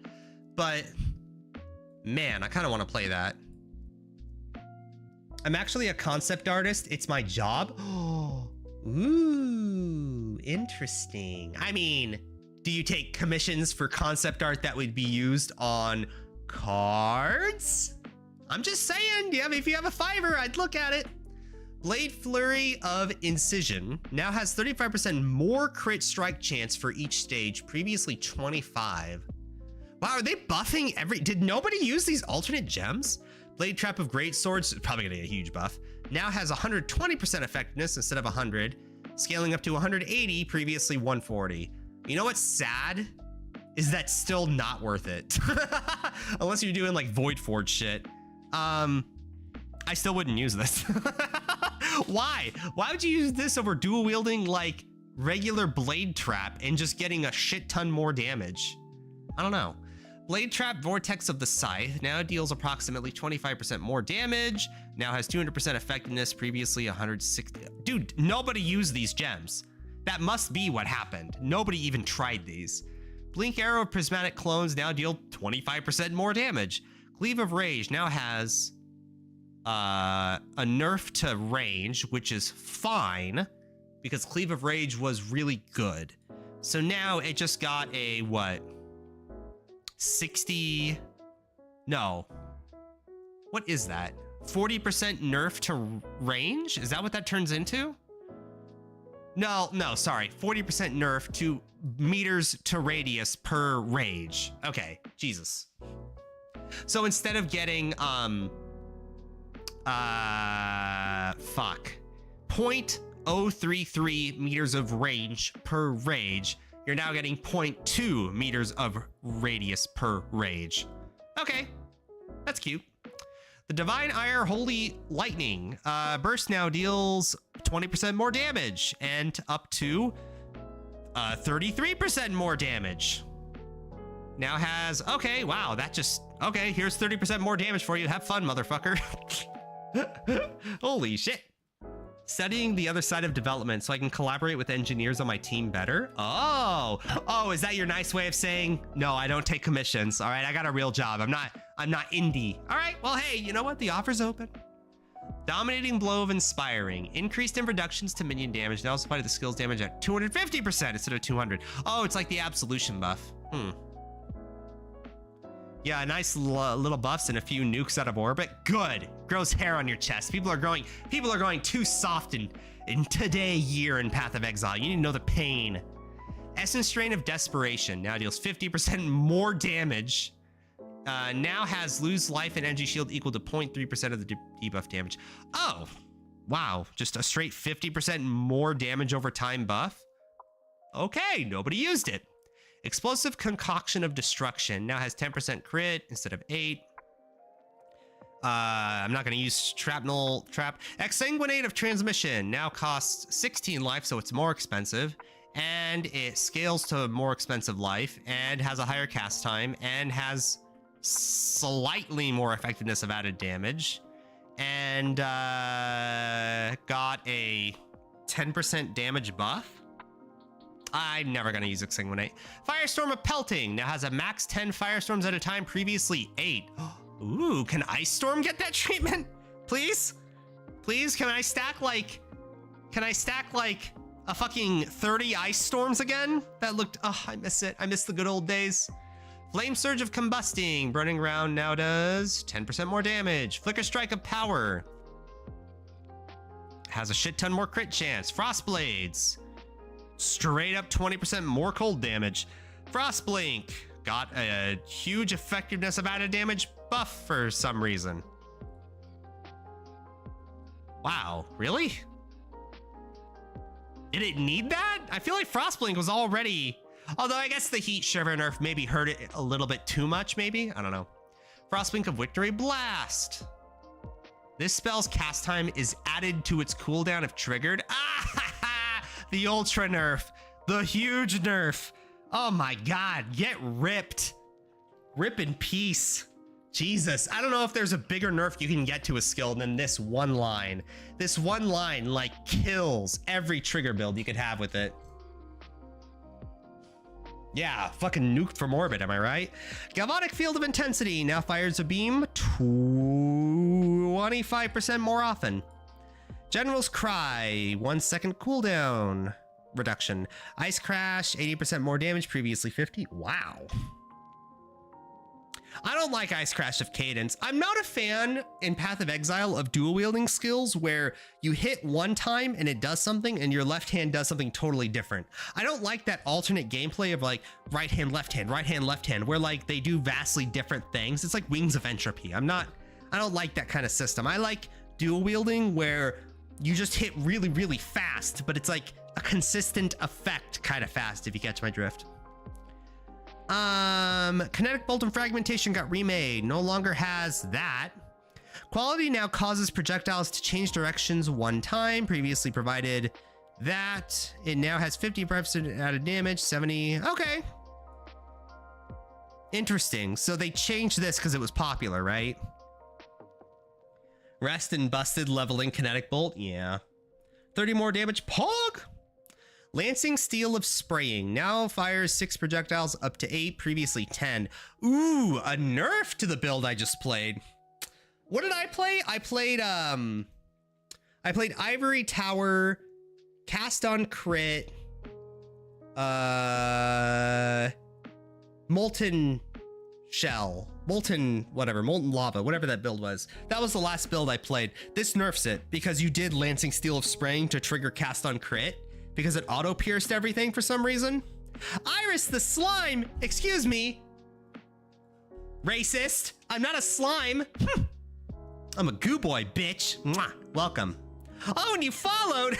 But man, I kind of want to play that. I'm actually a concept artist. It's my job. Ooh, interesting. I mean, do you take commissions for concept art that would be used on cards? I'm just saying, if you have a $5, I'd look at it. Blade Flurry of Incision now has 35% more crit strike chance for each stage, previously 25. Wow, are they buffing did nobody use these alternate gems? Blade Trap of Great Swords, probably gonna get a huge buff, now has 120% effectiveness instead of 100, scaling up to 180, previously 140. You know what's sad? Is that still not worth it. Unless you're doing like Void Forge shit. I still wouldn't use this. Why? Why would you use this over dual wielding like regular Blade Trap and just getting a shit ton more damage? I don't know. Blade Trap Vortex of the Scythe now deals approximately 25% more damage, now has 200% effectiveness, previously 160. Dude, nobody used these gems. That must be what happened. Nobody even tried these. Blink Arrow of Prismatic Clones now deal 25% more damage. Cleave of Rage now has a nerf to range, which is fine because Cleave of Rage was really good. So now it just got a, what? 60, no, what is that? 40% nerf to range? Is that what that turns into? No, sorry, 40% nerf to meters to radius per rage. Okay, Jesus. So instead of getting, 0.033 meters of range per rage, you're now getting 0.2 meters of radius per rage. Okay, that's cute. The Divine Ire Holy Lightning burst now deals 20% more damage and up to 33% more damage. Now has, okay, wow, that just, okay, here's 30% more damage for you. Have fun, motherfucker. Holy shit. Studying the other side of development so I can collaborate with engineers on my team better. Oh, is that your nice way of saying, no, I don't take commissions. All right, I got a real job. I'm not indie. All right, well, hey, you know what? The offer's open. Dominating blow of inspiring. Increased in reductions to minion damage. Now apply to the skills damage at 250% instead of 200. Oh, it's like the absolution buff. Yeah, nice little buffs and a few nukes out of orbit. Good. Grows hair on your chest. People are going too soft in today year in Path of Exile. You need to know the pain. Essence Strain of Desperation now deals 50% more damage. Now has lose life and energy shield equal to 0.3% of the debuff damage. Oh, wow. Just a straight 50% more damage over time buff. Okay, nobody used it. Explosive Concoction of Destruction now has 10% crit instead of 8. I'm not going to use Shrapnel Trap. Exsanguinate of Transmission now costs 16 life, so it's more expensive. And it scales to more expensive life and has a higher cast time and has slightly more effectiveness of added damage. And got a 10% damage buff. I'm never going to use Exsanguinate. Firestorm of Pelting now has a max 10 firestorms at a time, previously 8. Ooh, can Ice Storm get that treatment? Please? Please, can I stack like a fucking 30 Ice Storms again? That looked, oh, I miss it. I miss the good old days. Flame Surge of Combusting. Burning Round now does 10% more damage. Flicker Strike of Power. Has a shit ton more crit chance. Frost Blades. Straight up 20% more cold damage. Frostblink got a huge effectiveness of added damage buff for some reason. Wow, really? Did it need that? I feel like Frostblink was already, although I guess the Heat Shiver nerf maybe hurt it a little bit too much, maybe? I don't know. Frostblink of Victory Blast. This spell's cast time is added to its cooldown if triggered. The ultra nerf, the huge nerf. Oh my God, get ripped. Rip in peace. Jesus, I don't know if there's a bigger nerf you can get to a skill than this one line. This one line like kills every trigger build you could have with it. Yeah, fucking nuked from orbit, am I right? Galvanic Field of Intensity now fires a beam 25% more often. General's Cry, 1 second cooldown reduction. Ice Crash, 80% more damage, previously 50. Wow. I don't like Ice Crash of Cadence. I'm not a fan in Path of Exile of dual wielding skills where you hit one time and it does something and your left hand does something totally different. I don't like that alternate gameplay of like right hand, left hand, where like they do vastly different things. It's like Wings of Entropy. I don't like that kind of system. I like dual wielding where you just hit really, really fast, but it's like a consistent effect kind of fast, if you catch my drift. Kinetic Bolt and Fragmentation got remade. No longer has that. Quality now causes projectiles to change directions one time. Previously provided that. It now has 50% added damage, 70. Okay. Interesting. So they changed this because it was popular, right? Rest and Busted leveling Kinetic Bolt. Yeah. 30 more damage. Pog! Lancing Steel of Spraying now fires 6 projectiles up to 8, previously 10. Ooh, a nerf to the build I just played. What did I play? I played Ivory Tower, Cast on Crit, Molten Shell, Molten Lava, whatever that build was. That was the last build I played. This nerfs it because you did Lancing Steel of Spraying to trigger Cast on Crit because it auto-pierced everything for some reason. Iris the Slime, excuse me. Racist, I'm not a slime. I'm a goo boy, bitch. Mwah. Welcome. Oh, and you followed.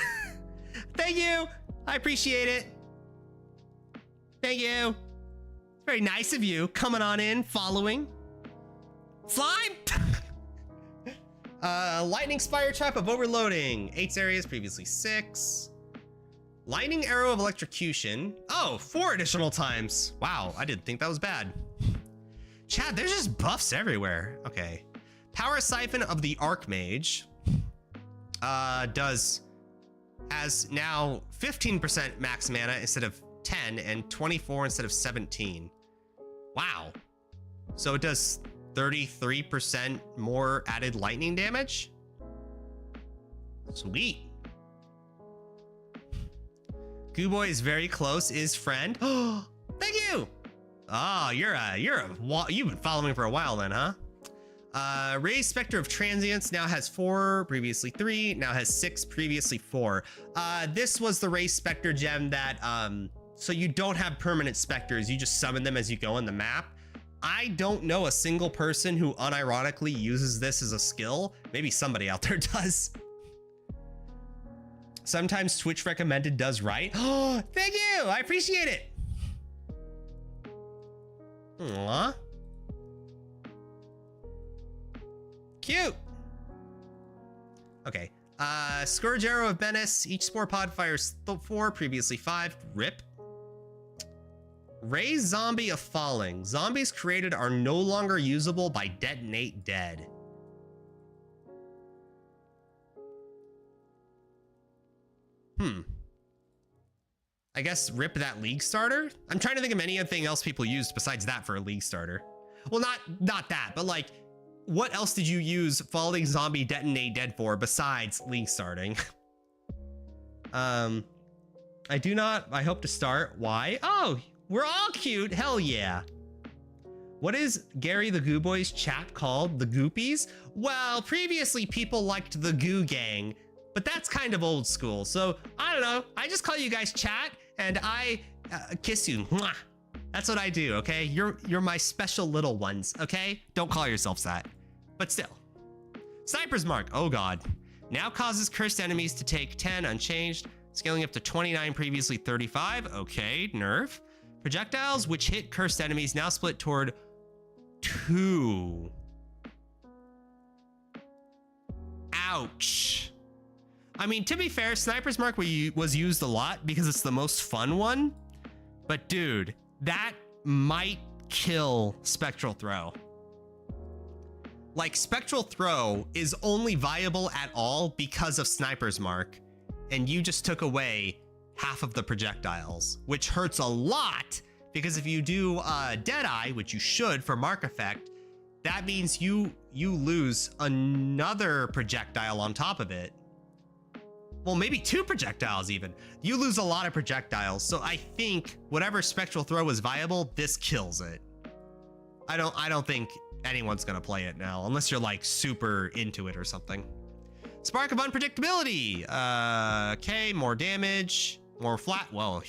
Thank you. I appreciate it. Thank you. Very nice of you coming on in, following. Slime. Lightning Spire Trap of Overloading. 8 areas, previously 6. Lightning Arrow of Electrocution. Oh, 4 additional times. Wow, I didn't think that was bad. Chat, there's just buffs everywhere. Okay. Power Siphon of the Archmage has now 15% max mana instead of 10 and 24 instead of 17. Wow. So it does 33% more added lightning damage? Sweet. Gooboy is very close, is friend. Oh, thank you. Oh, you've been following me for a while then, huh? Ray's Spectre of Transience now has 4, previously 3, now has 6, previously 4. This was the Ray's Spectre gem that, so you don't have permanent specters, you just summon them as you go on the map. I don't know a single person who unironically uses this as a skill. Maybe somebody out there does. Sometimes Twitch recommended does right. Oh, thank you, I appreciate it. Aww. Cute. Okay. Scourge Arrow of Menace. Each spore pod fires 4, previously 5. Rip. Raise Zombie of Falling. Zombies created are no longer usable by Detonate Dead. I guess rip that League starter? I'm trying to think of anything else people used besides that for a League starter. Well, not that, but like, what else did you use Falling Zombie Detonate Dead for besides League starting? I hope to start. Why? Oh, we're all cute. Hell yeah. What is Gary the Goo Boy's chat called? The Goopies? Well, previously people liked the Goo Gang, but that's kind of old school. So I don't know. I just call you guys chat and I kiss you. Mwah. That's what I do, okay? You're my special little ones, okay? Don't call yourselves that. But still. Sniper's Mark, oh god. Now causes cursed enemies to take 10 unchanged, scaling up to 29, previously 35. Okay, nerf. Projectiles which hit cursed enemies now split toward 2. Ouch. I mean, to be fair, Sniper's Mark was used a lot because it's the most fun one. But dude, that might kill Spectral Throw. Like, Spectral Throw is only viable at all because of Sniper's Mark, and you just took away half of the projectiles, which hurts a lot because if you do Deadeye, which you should for Mark Effect, that means you lose another projectile on top of it. Well, maybe 2 projectiles even. You lose a lot of projectiles, so I think whatever Spectral Throw was viable, this kills it. I don't think anyone's gonna play it now, unless you're like super into it or something. Spark of Unpredictability. Okay, more damage, more flat. Well,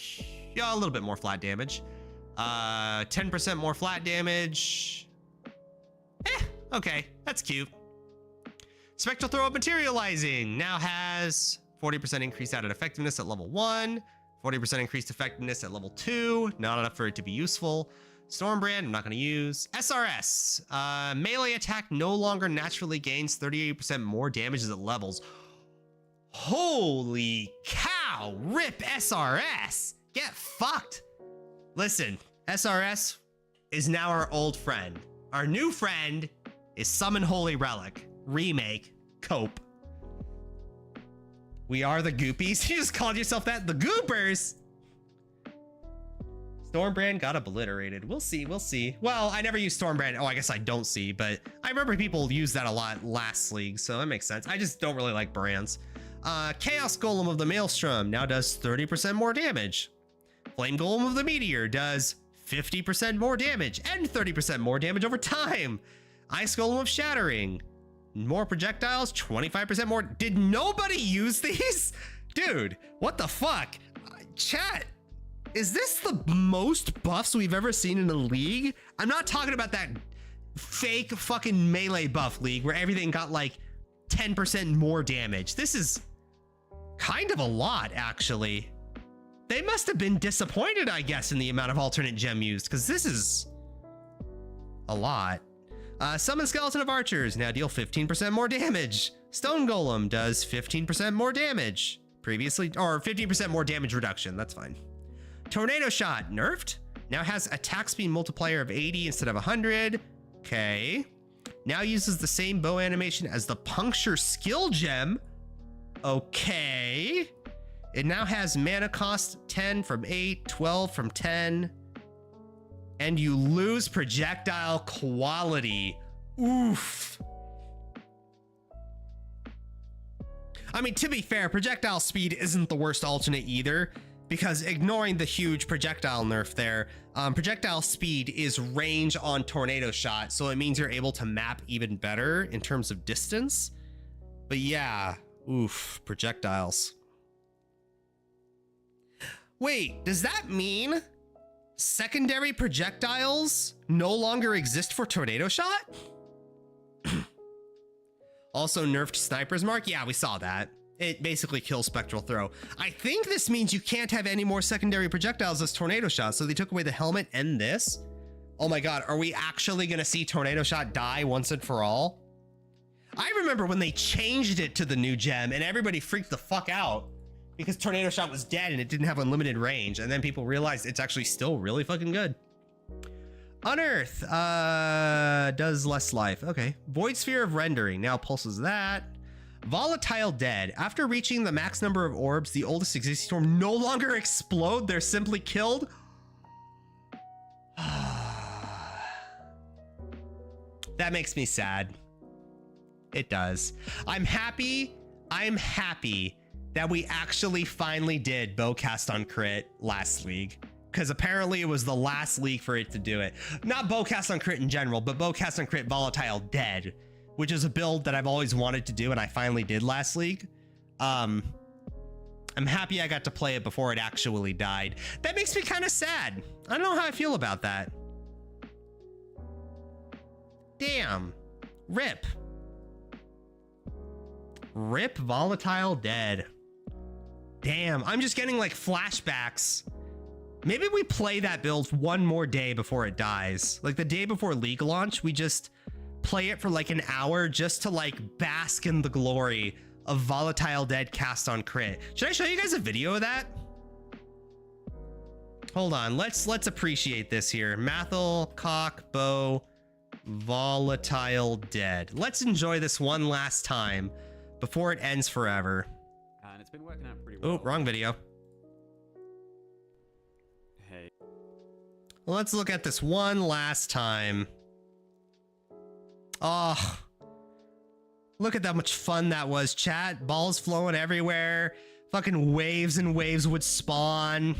yeah, a little bit more flat damage. 10% more flat damage. Okay, that's cute. Spectral Throw of Materializing now has 40% increased added effectiveness at level 1, 40% increased effectiveness at level 2, not enough for it to be useful. Stormbrand, I'm not going to use. SRS, melee attack no longer naturally gains 38% more damage as it levels. Holy cow, rip SRS, get fucked. Listen, SRS is now our old friend. Our new friend is Summon Holy Relic, remake, Cope. We are the Goopies. You just called yourself that? The Goopers! Stormbrand got obliterated. We'll see, we'll see. Well, I never use Stormbrand. Oh, I guess I don't see, but I remember people use that a lot last league, so that makes sense. I just don't really like brands. Chaos Golem of the Maelstrom now does 30% more damage. Flame Golem of the Meteor does 50% more damage and 30% more damage over time. Ice Golem of Shattering. More projectiles, 25% more. Did nobody use these? Dude, what the fuck? Chat, is this the most buffs we've ever seen in a league? I'm not talking about that fake fucking melee buff league where everything got like 10% more damage. This is kind of a lot, actually. They must have been disappointed, I guess, in the amount of alternate gem used, because this is a lot. Summon Skeleton of Archers, now deal 15% more damage. Stone Golem does 15% more damage. previously, or 15% more damage reduction. That's fine. Tornado Shot nerfed. Now has attack speed multiplier of 80 instead of 100. Okay. Now uses the same bow animation as the Puncture skill gem. Okay. It now has mana cost 10 from 8, 12 from 10. And you lose projectile quality. Oof. I mean, to be fair, projectile speed isn't the worst alternate either, because ignoring the huge projectile nerf there, projectile speed is range on Tornado Shot, so it means you're able to map even better in terms of distance. But yeah, oof, projectiles. Wait, does that mean secondary projectiles no longer exist for Tornado Shot? Also nerfed Sniper's Mark. Yeah, we saw that. It basically kills Spectral Throw. I think this means you can't have any more secondary projectiles as Tornado Shot, so they took away the helmet and this. Oh my god, are we actually gonna see Tornado Shot die once and for all? I remember when they changed it to the new gem and everybody freaked the fuck out because Tornado Shot was dead and it didn't have unlimited range, and then people realized it's actually still really fucking good. Unearth does less life. Okay. Void Sphere of Rendering now pulses that. Volatile Dead. After reaching the max number of orbs, the oldest existing storm no longer explode. They're simply killed. That makes me sad. It does. I'm happy that we actually finally did Bowcast on Crit last league, because apparently it was the last league for it to do it. Not Bowcast on Crit in general, but Bowcast on Crit Volatile Dead, which is a build that I've always wanted to do and I finally did last league. I'm happy I got to play it before it actually died. That makes me kind of sad. I don't know how I feel about that. Damn. RIP. RIP Volatile Dead. Damn, I'm just getting like flashbacks. Maybe we play that build one more day before it dies. Like the day before League launch, we just play it for like an hour just to like bask in the glory of Volatile Dead cast on Crit. Should I show you guys a video of that? Hold on, let's appreciate this here. Mathel, Cock, Bow, Volatile Dead. Let's enjoy this one last time before it ends forever. And it's been working out pretty well. Oh, wrong video. Hey. Let's look at this one last time. Oh, look at how much fun that was, chat. Balls flowing everywhere. Fucking waves and waves would spawn.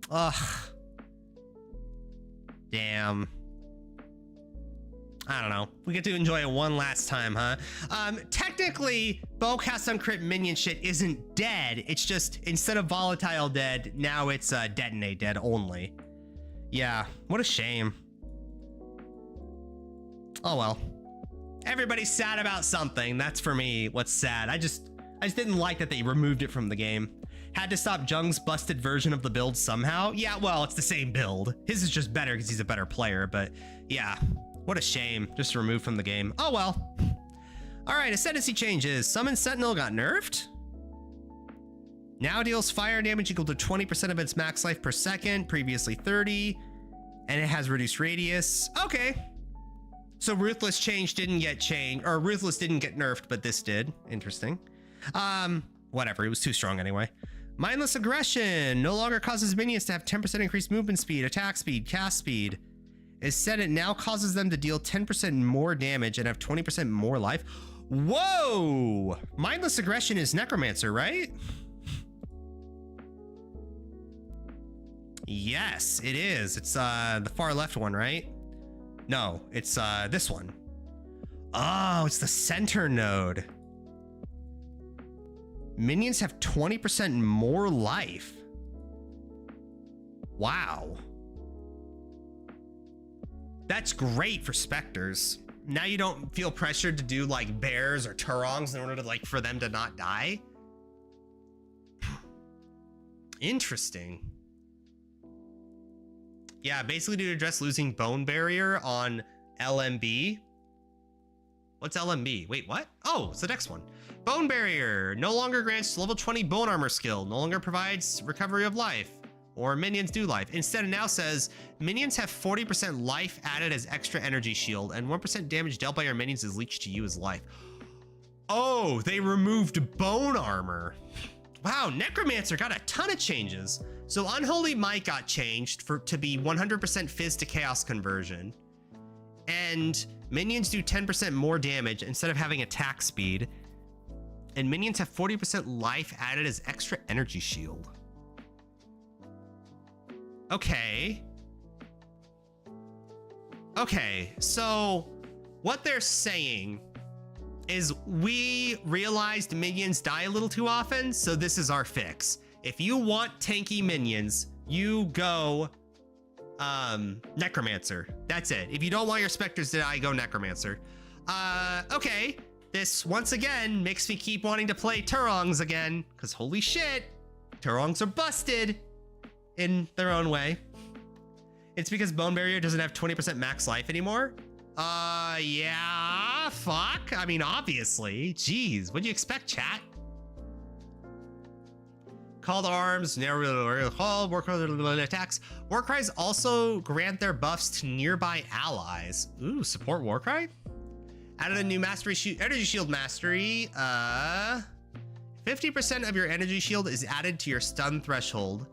Ugh. Damn. I don't know. We get to enjoy it one last time, huh? Technically, Bowcast on Crit minion shit isn't dead. It's just, instead of Volatile Dead, now it's Detonate Dead only. Yeah, what a shame. Oh well. Everybody's sad about something. That's for me what's sad. I just didn't like that they removed it from the game. Had to stop Jung's busted version of the build somehow. Yeah, well, it's the same build. His is just better because he's a better player, but yeah. What a shame, just removed from the game. Oh well. All right, ascendancy changes. Summon Sentinel got nerfed. Now deals fire damage equal to 20% of its max life per second, previously 30. And it has reduced radius. Okay. So Ruthless didn't get changed, or Ruthless didn't get nerfed, but this did. Interesting. Whatever, it was too strong anyway. Mindless Aggression no longer causes minions to have 10% increased movement speed, attack speed, cast speed. It said it now causes them to deal 10% more damage and have 20% more life. Whoa! Mindless Aggression is Necromancer, right? Yes, it is. It's the far left one, right? No, it's this one. Oh, it's the center node. Minions have 20% more life. Wow. That's great for Spectres. Now you don't feel pressured to do like bears or Turongs in order to like for them to not die. Interesting. Yeah, basically to address losing bone barrier on LMB. What's LMB? Wait, what? Oh, it's the next one. Bone Barrier. No longer grants level 20 bone armor skill. No longer provides recovery of life. Or minions do life. Instead, it now says, minions have 40% life added as extra energy shield, and 1% damage dealt by your minions is leached to you as life. Oh, they removed bone armor. Wow, Necromancer got a ton of changes. So Unholy Might got changed to be 100% Fizz to Chaos conversion. And minions do 10% more damage instead of having attack speed. And minions have 40% life added as extra energy shield. Okay. Okay, so what they're saying is we realized minions die a little too often, so this is our fix. If you want tanky minions, you go Necromancer. That's it. If you don't want your Spectres to die, go Necromancer. Okay. This, once again, makes me keep wanting to play Turongs again, because holy shit, Turongs are busted in their own way. It's because Bone Barrier doesn't have 20% max life anymore. Yeah, fuck. I mean, obviously. Jeez, what'd you expect, chat? Call to arms, narrow call, war cry attacks. War cries also grant their buffs to nearby allies. Ooh, support war cry? Added a new mastery energy shield mastery. 50% of your energy shield is added to your stun threshold.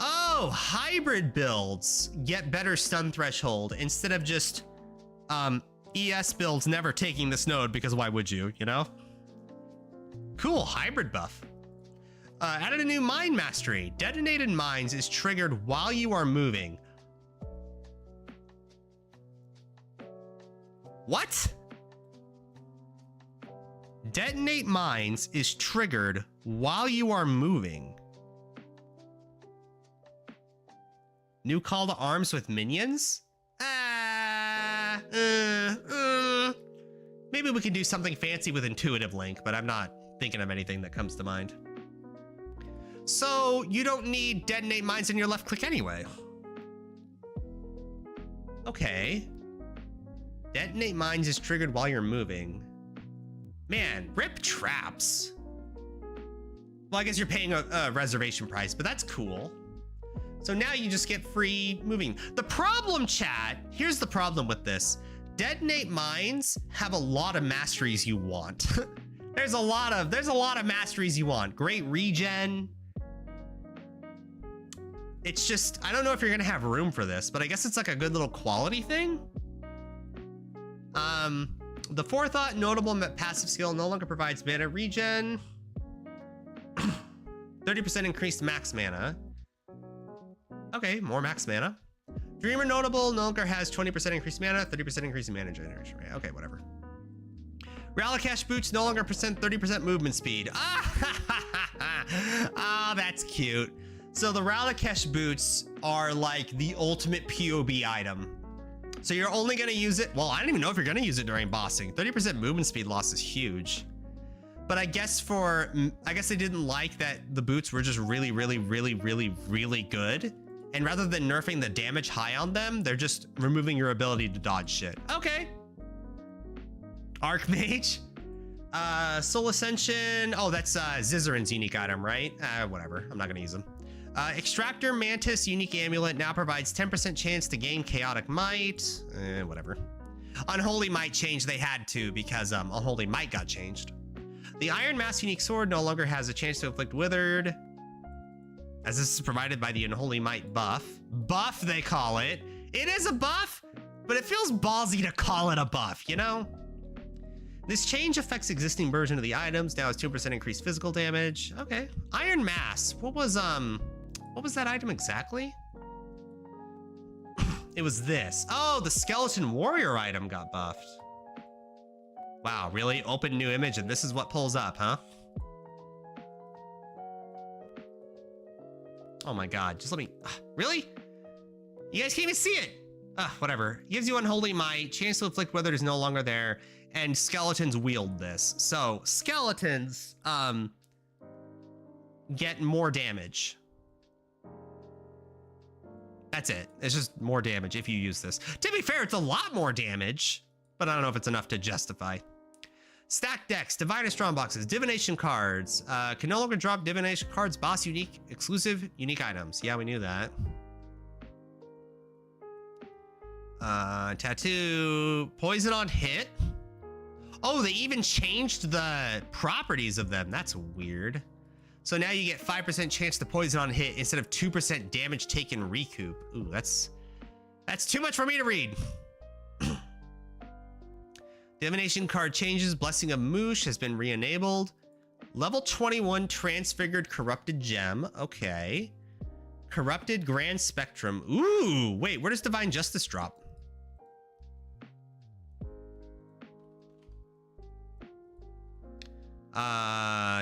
Oh, hybrid builds get better stun threshold instead of just ES builds never taking this node, because why would you, you know? Cool, hybrid buff. Added a new mine mastery. Detonated mines is triggered while you are moving. What? Detonate mines is triggered while you are moving. New call to arms with minions? Maybe we can do something fancy with intuitive link, but I'm not thinking of anything that comes to mind. So you don't need detonate mines in your left click anyway. Okay. Detonate mines is triggered while you're moving. Man, rip traps. Well, I guess you're paying a reservation price, but that's cool. So now you just get free moving. The problem, chat, here's the problem with this. Detonate mines have a lot of masteries you want. There's a lot of masteries you want. Great regen. It's just, I don't know if you're gonna have room for this, but I guess it's like a good little quality thing. The Forethought notable passive skill no longer provides mana regen. 30% increased max mana. Okay, more max mana. Dreamer notable no longer has 20% increased mana, 30% increase in mana generation. Right? Okay, whatever. Ralakash boots no longer present 30% movement speed. Ah, that's cute. So the Ralakash boots are like the ultimate POB item. So you're only gonna use it, well, I don't even know if you're gonna use it during bossing. 30% movement speed loss is huge. But I guess they didn't like that the boots were just really, really, really, really, really good. And rather than nerfing the damage high on them, they're just removing your ability to dodge shit. Okay. Archmage. Soul Ascension. Oh, that's Zizzarin's unique item, right? Whatever. I'm not gonna use them. Extractor Mantis unique amulet now provides 10% chance to gain chaotic might. Whatever. Unholy Might changed, they had to, because Unholy Might got changed. The Iron Mask unique sword no longer has a chance to inflict withered, as this is provided by the Unholy Might buff. Buff, they call it. It is a buff, but it feels ballsy to call it a buff, you know? This change affects existing version of the items. Now it's 2% increased physical damage. Okay. Iron Mask. What was that item exactly? It was this. Oh, the Skeleton Warrior item got buffed. Wow, really? Open new image and this is what pulls up, huh? Oh my god, just let me, really? You guys can't even see it. Whatever. Gives you Unholy Might, chance to inflict whether it is no longer there, and skeletons wield this. So skeletons get more damage. That's it. It's just more damage if you use this. To be fair, it's a lot more damage but I don't know if it's enough to justify. Stack decks, Diviner Strongboxes, Divination cards. Can no longer drop Divination cards, boss unique, exclusive, unique items. Yeah, we knew that. Tattoo, poison on hit. Oh, they even changed the properties of them. That's weird. So now you get 5% chance to poison on hit instead of 2% damage taken recoup. Ooh, that's too much for me to read. Divination card changes. Blessing of Moosh has been re-enabled. Level 21 Transfigured Corrupted Gem. Okay. Corrupted Grand Spectrum. Ooh, wait, where does Divine Justice drop?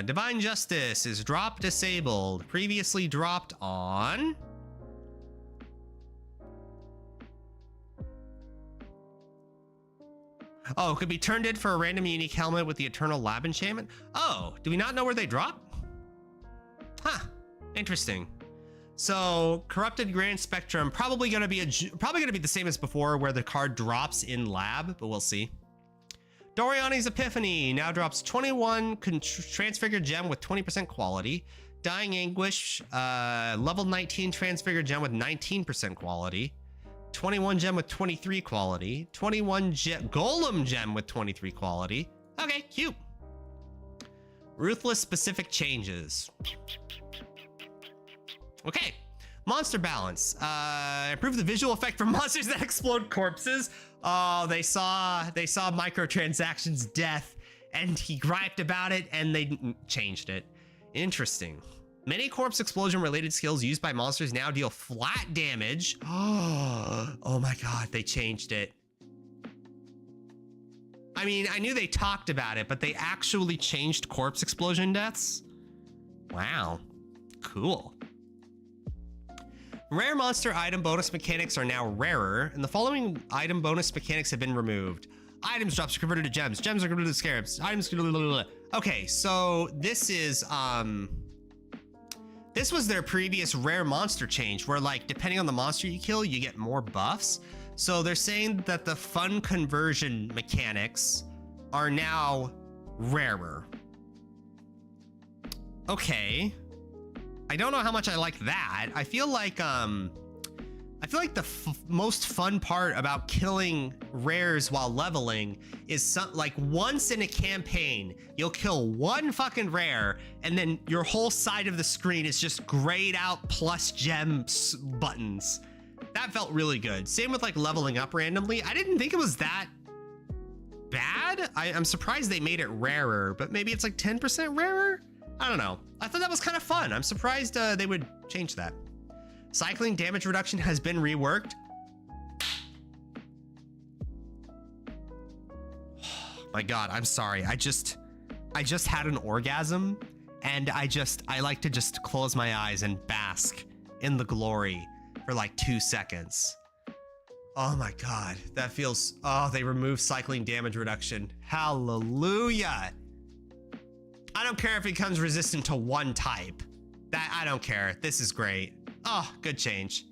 Divine Justice is drop disabled. Previously dropped on... Oh, it could be turned in for a random unique helmet with the Eternal Lab enchantment. Oh, do we not know where they drop? Huh, interesting. So Corrupted Grand Spectrum, probably gonna be the same as before, where the card drops in lab, but we'll see. Doriani's Epiphany now drops 21 Transfigured Gem with 20% quality. Dying Anguish, level 19 Transfigured Gem with 19% quality. 21 Gem with 23 quality. 21 Golem Gem with 23 quality. Okay, cute. Ruthless specific changes. Okay, monster balance. Improve the visual effect for monsters that explode corpses. Oh, they saw microtransactions death, and he griped about it, and they changed it. Interesting. Many corpse explosion related skills used by monsters now deal flat damage. Oh my god, they changed it. I mean, I knew they talked about it, but they actually changed corpse explosion deaths? Wow, cool. Rare monster item bonus mechanics are now rarer, and the following item bonus mechanics have been removed. Items drops are converted to gems. Gems are converted to scarabs. Items... Okay, so this is, this was their previous rare monster change, where, like, depending on the monster you kill, you get more buffs. So they're saying that the fun conversion mechanics are now rarer. Okay. I don't know how much I like that. I feel like the most fun part about killing rares while leveling is like once in a campaign, you'll kill one fucking rare and then your whole side of the screen is just grayed out plus gems buttons. That felt really good. Same with like leveling up randomly. I didn't think it was that bad. I'm surprised they made it rarer, but maybe it's like 10% rarer? I don't know. I thought that was kind of fun. I'm surprised they would change that. Cycling damage reduction has been reworked. My god, I'm sorry. I just had an orgasm, and I like to just close my eyes and bask in the glory for like 2 seconds. Oh my god, that feels... Oh, they removed cycling damage reduction. Hallelujah. I don't care if it becomes resistant to one type. I don't care. This is great. Oh, good change.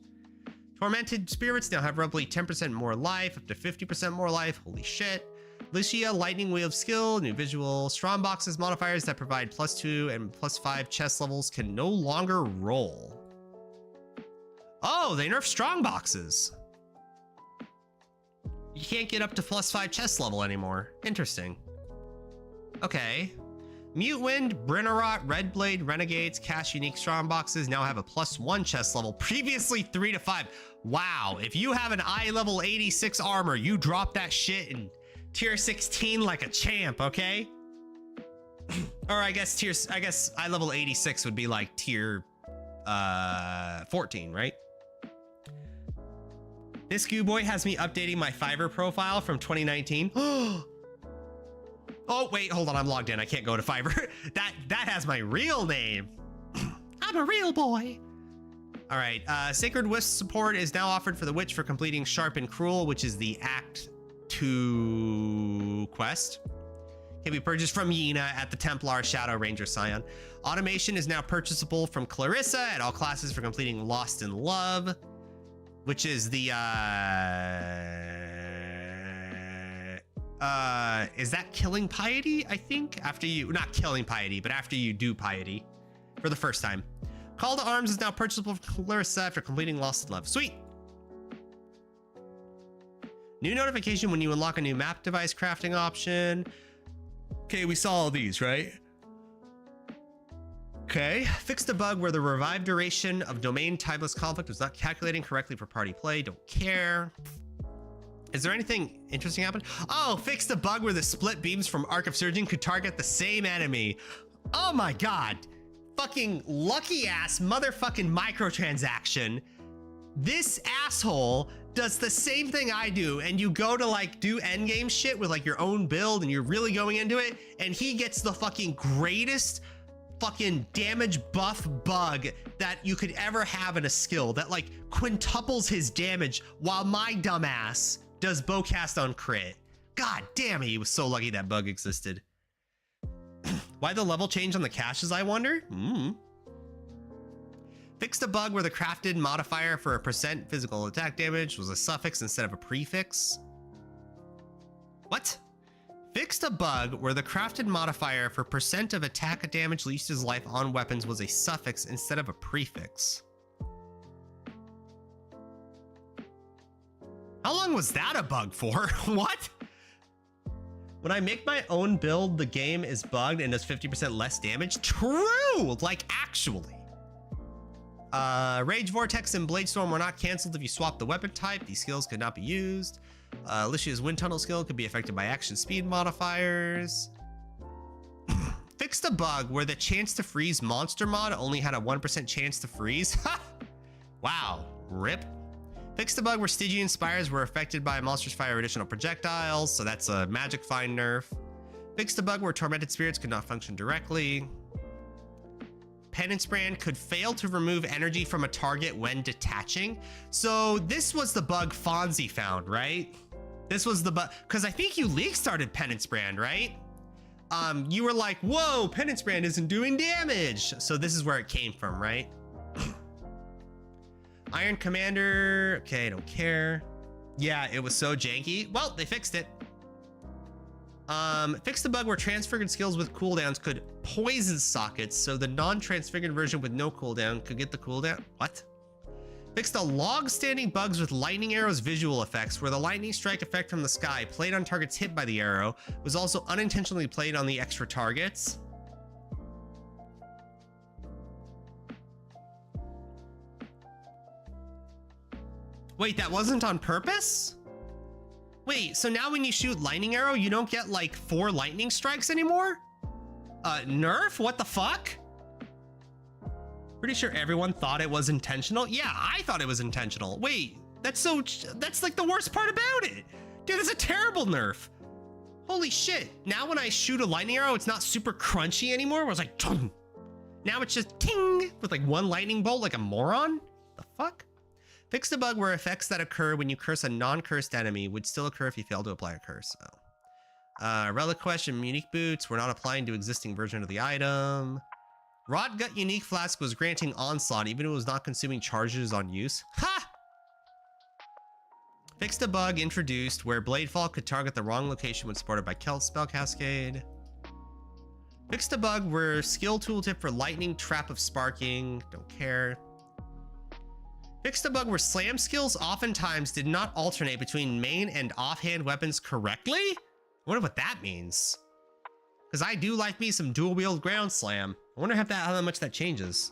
Tormented spirits now have roughly 10% more life, up to 50% more life. Holy shit. Lucia, Lightning Wheel of Skill, new visual. Strongboxes modifiers that provide +2 and +5 chest levels can no longer roll. Oh, they nerfed Strongboxes. You can't get up to +5 chest level anymore. Interesting. Okay. Mute Wind, Brynnerot, Red Blade, Renegades, Cash Unique Strongboxes now have a +1 chest level, previously 3 to 5. Wow, if you have an eye level 86 armor, you drop that shit in tier 16 like a champ, okay? Or I guess eye level 86 would be like tier 14, right? This Goo Boy has me updating my Fiverr profile from 2019. Oh, wait, hold on. I'm logged in. I can't go to Fiverr. That has my real name. I'm a real boy. All right. Sacred Wisp support is now offered for the Witch for completing Sharp and Cruel, which is the Act 2 quest. Can be purchased from Yena at the Templar Shadow Ranger Scion. Automation is now purchasable from Clarissa at all classes for completing Lost in Love, which is the Is that killing piety? I think after you, not killing piety, but after you do piety for the first time. Call to Arms is now purchasable for Clarissa after completing Lost in Love. Sweet. New notification when you unlock a new map device crafting option. Okay, we saw all these, right? Okay, fixed a bug where the revived duration of domain timeless conflict was not calculating correctly for party play. Don't care. Is there anything interesting happen? Oh, fixed a bug where the split beams from Arc of Surging could target the same enemy. Oh my God. Fucking lucky ass motherfucking microtransaction. This asshole does the same thing I do, and you go to like do endgame shit with like your own build and you're really going into it, and he gets the fucking greatest fucking damage buff bug that you could ever have in a skill that like quintuples his damage while my dumbass does bowcast on crit. God damn it, he was so lucky that bug existed. Why the level change on the caches, I wonder? Fixed a bug where the crafted modifier for a % physical attack damage was a suffix instead of a prefix. What? Fixed a bug where the crafted modifier for % of attack damage least his life on weapons was a suffix instead of a prefix. How long was that a bug for? What? When I make my own build, the game is bugged and does 50% less damage? True! Like, actually. Rage Vortex and Blade Storm were not canceled if you swap the weapon type. These skills could not be used. Alicia's Wind Tunnel skill could be affected by action speed modifiers. Fixed a bug where the chance to freeze monster mod only had a 1% chance to freeze. Wow, rip. Fixed a bug where Stygian Spires were affected by Monster's Fire additional projectiles, so that's a magic find nerf. Fixed a bug where Tormented Spirits could not function directly. Penance Brand could fail to remove energy from a target when detaching. So this was the bug Fonzie found, right? This was the bug, because I think you league started Penance Brand, right? You were like, whoa, Penance Brand isn't doing damage. So this is where it came from, right? Iron Commander, okay, don't care. Yeah, it was so janky. Well, they fixed it. Fixed the bug where transfigured skills with cooldowns could poison sockets, so the non-transfigured version with no cooldown could get the cooldown. What? Fixed the log-standing bugs with lightning arrows visual effects, where the lightning strike effect from the sky played on targets hit by the arrow was also unintentionally played on the extra targets. Wait, that wasn't on purpose? Wait, so now when you shoot lightning arrow, you don't get like 4 lightning strikes anymore? Nerf? What the fuck? Pretty sure everyone thought it was intentional. Yeah, I thought it was intentional. Wait, that's like the worst part about it. Dude, it's a terrible nerf. Holy shit. Now when I shoot a lightning arrow, it's not super crunchy anymore. Where it's like, Tung! Now it's just ting with like 1 lightning bolt like a moron. The fuck? Fixed a bug where effects that occur when you curse a non-cursed enemy would still occur if you fail to apply a curse. Relic Quest and Unique Boots were not applying to existing version of the item. Rot Gut Unique Flask was granting Onslaught even if it was not consuming charges on use. Ha! Fixed a bug introduced where Bladefall could target the wrong location when supported by Celt Spell Cascade. Fixed a bug where skill tooltip for Lightning Trap of Sparking. Don't care. Fixed a bug where slam skills oftentimes did not alternate between main and offhand weapons correctly? I wonder what that means. Because I do like me some dual wield ground slam. I wonder how much that changes.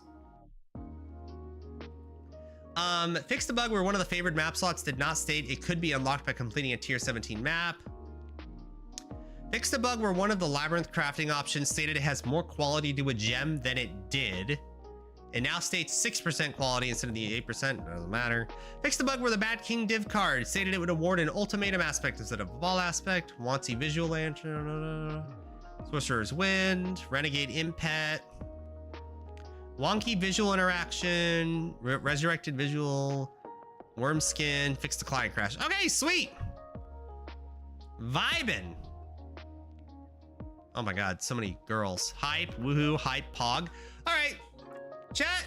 Fixed a bug where one of the favored map slots did not state it could be unlocked by completing a tier 17 map. Fixed a bug where one of the labyrinth crafting options stated it has more quality to a gem than it did. It now states 6% quality instead of the 8%, doesn't matter. Fixed the bug where the Bad King div card stated it would award an ultimatum aspect instead of a ball aspect. Wanty Visual Lantern, Sorcerer's Wind, Renegade Impet, Wonky Visual Interaction, Resurrected Visual, Wormskin, Fixed the Client Crash. Okay, sweet! Vibin'. Oh my god, so many girls. Hype, woohoo, hype, pog. All right. Chat,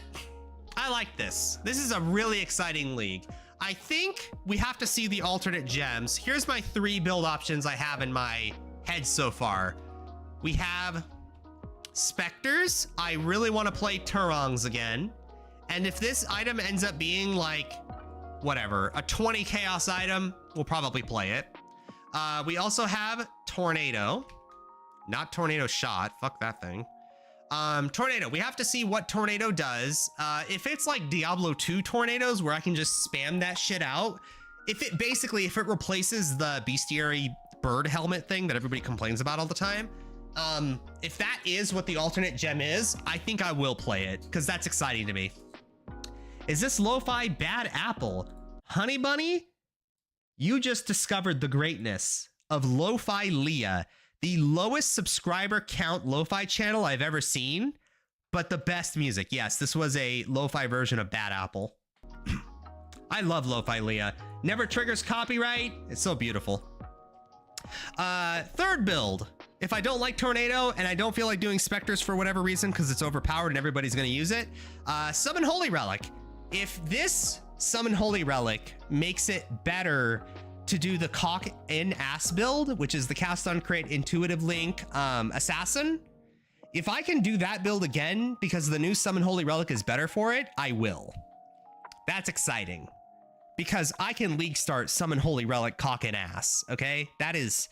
I like this. This is a really exciting league. I think we have to see the alternate gems. Here's my 3 build options I have in my head so far. We have Spectres. I really want to play Turongs again. And if this item ends up being like, whatever, a 20 chaos item, we'll probably play it. We also have Tornado. Not Tornado Shot. Fuck that thing. Tornado. We have to see what Tornado does. If it's like Diablo 2 tornadoes where I can just spam that shit out, if it replaces the bestiary bird helmet thing that everybody complains about all the time, if that is what the alternate gem is, I think I will play it because that's exciting to me. Is this lo-fi bad apple? Honey Bunny, you just discovered the greatness of Lo-Fi Leah, the lowest subscriber count lo-fi channel I've ever seen, but the best music. Yes, this was a lo-fi version of Bad Apple. I love Lo-Fi Leah. Never triggers copyright. It's so beautiful. Third build. If I don't like Tornado and I don't feel like doing Spectres for whatever reason because it's overpowered and everybody's going to use it, Summon Holy Relic. If this Summon Holy Relic makes it better to do the cock in ass build, which is the cast on crit intuitive link assassin, if I can do that build again because the new Summon Holy Relic is better for it, I will. That's exciting because I can league start Summon Holy Relic cock and ass. Okay, that is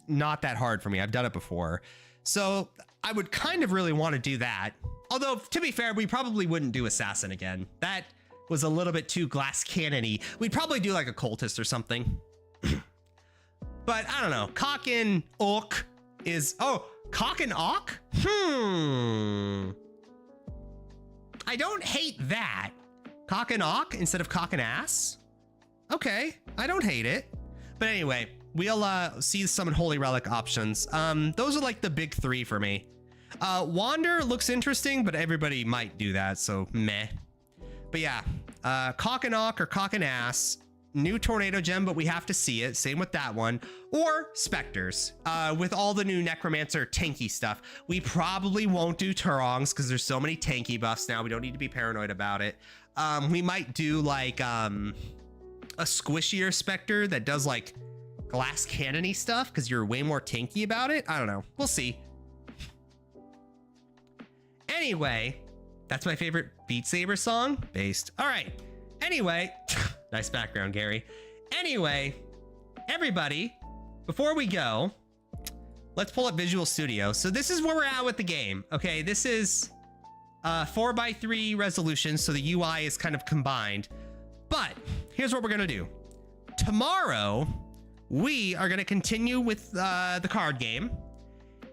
not that hard for me. I've done it before, so I would kind of really want to do that. Although to be fair, we probably wouldn't do assassin again. That was a little bit too glass cannon-y. We'd probably do like a cultist or something. But I don't know. Cock and Orc is... Oh, Cock and Orc? I don't hate that. Cock and Orc instead of cock and ass? Okay, I don't hate it. But anyway, we'll see the Summon Holy Relic options. Those are like the big 3 for me. Wander looks interesting, but everybody might do that, so meh. But yeah, cock and Orc or cock and ass, new Tornado gem, but we have to see it. Same with that one. Or Spectres, with all the new Necromancer tanky stuff. We probably won't do Turongs because there's so many tanky buffs now. We don't need to be paranoid about it. We might do like a squishier Spectre that does like glass cannon-y stuff because you're way more tanky about it. I don't know. We'll see. Anyway, that's my favorite Beat Saber song. Based. All right. Anyway, nice background, Gary. Anyway, everybody, before we go, let's pull up Visual Studio. So this is where we're at with the game. Okay, this is 4:3 resolution, so the UI is kind of combined. But here's what we're gonna do. Tomorrow, we are gonna continue with the card game,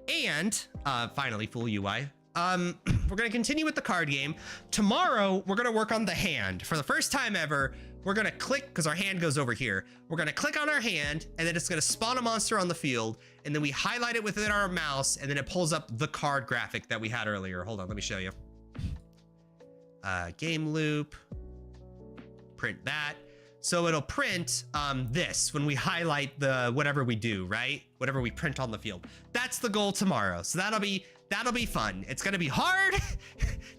and finally full UI. We're gonna continue with the card game. Tomorrow, we're gonna work on the hand. For the first time ever, we're gonna click, because our hand goes over here. We're gonna click on our hand, and then it's gonna spawn a monster on the field, and then we highlight it within our mouse, and then it pulls up the card graphic that we had earlier. Hold on, let me show you. Game loop, print that. So it'll print this when we highlight the whatever we do, right? Whatever we print on the field. That's the goal tomorrow. So that'll be fun. It's gonna be hard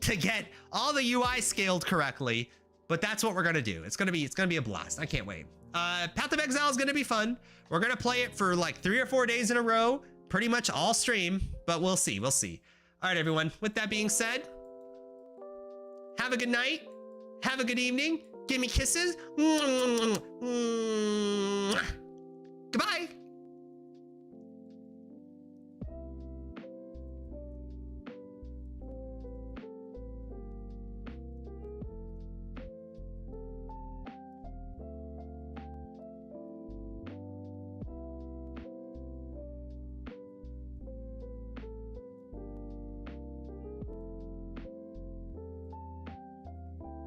to get all the UI scaled correctly, but that's what we're gonna do. It's gonna be a blast. I can't wait. Path of Exile is gonna be fun. We're gonna play it for like 3 or 4 days in a row, pretty much all stream, but we'll see. All right, everyone. With that being said, have a good night. Have a good evening. Give me kisses.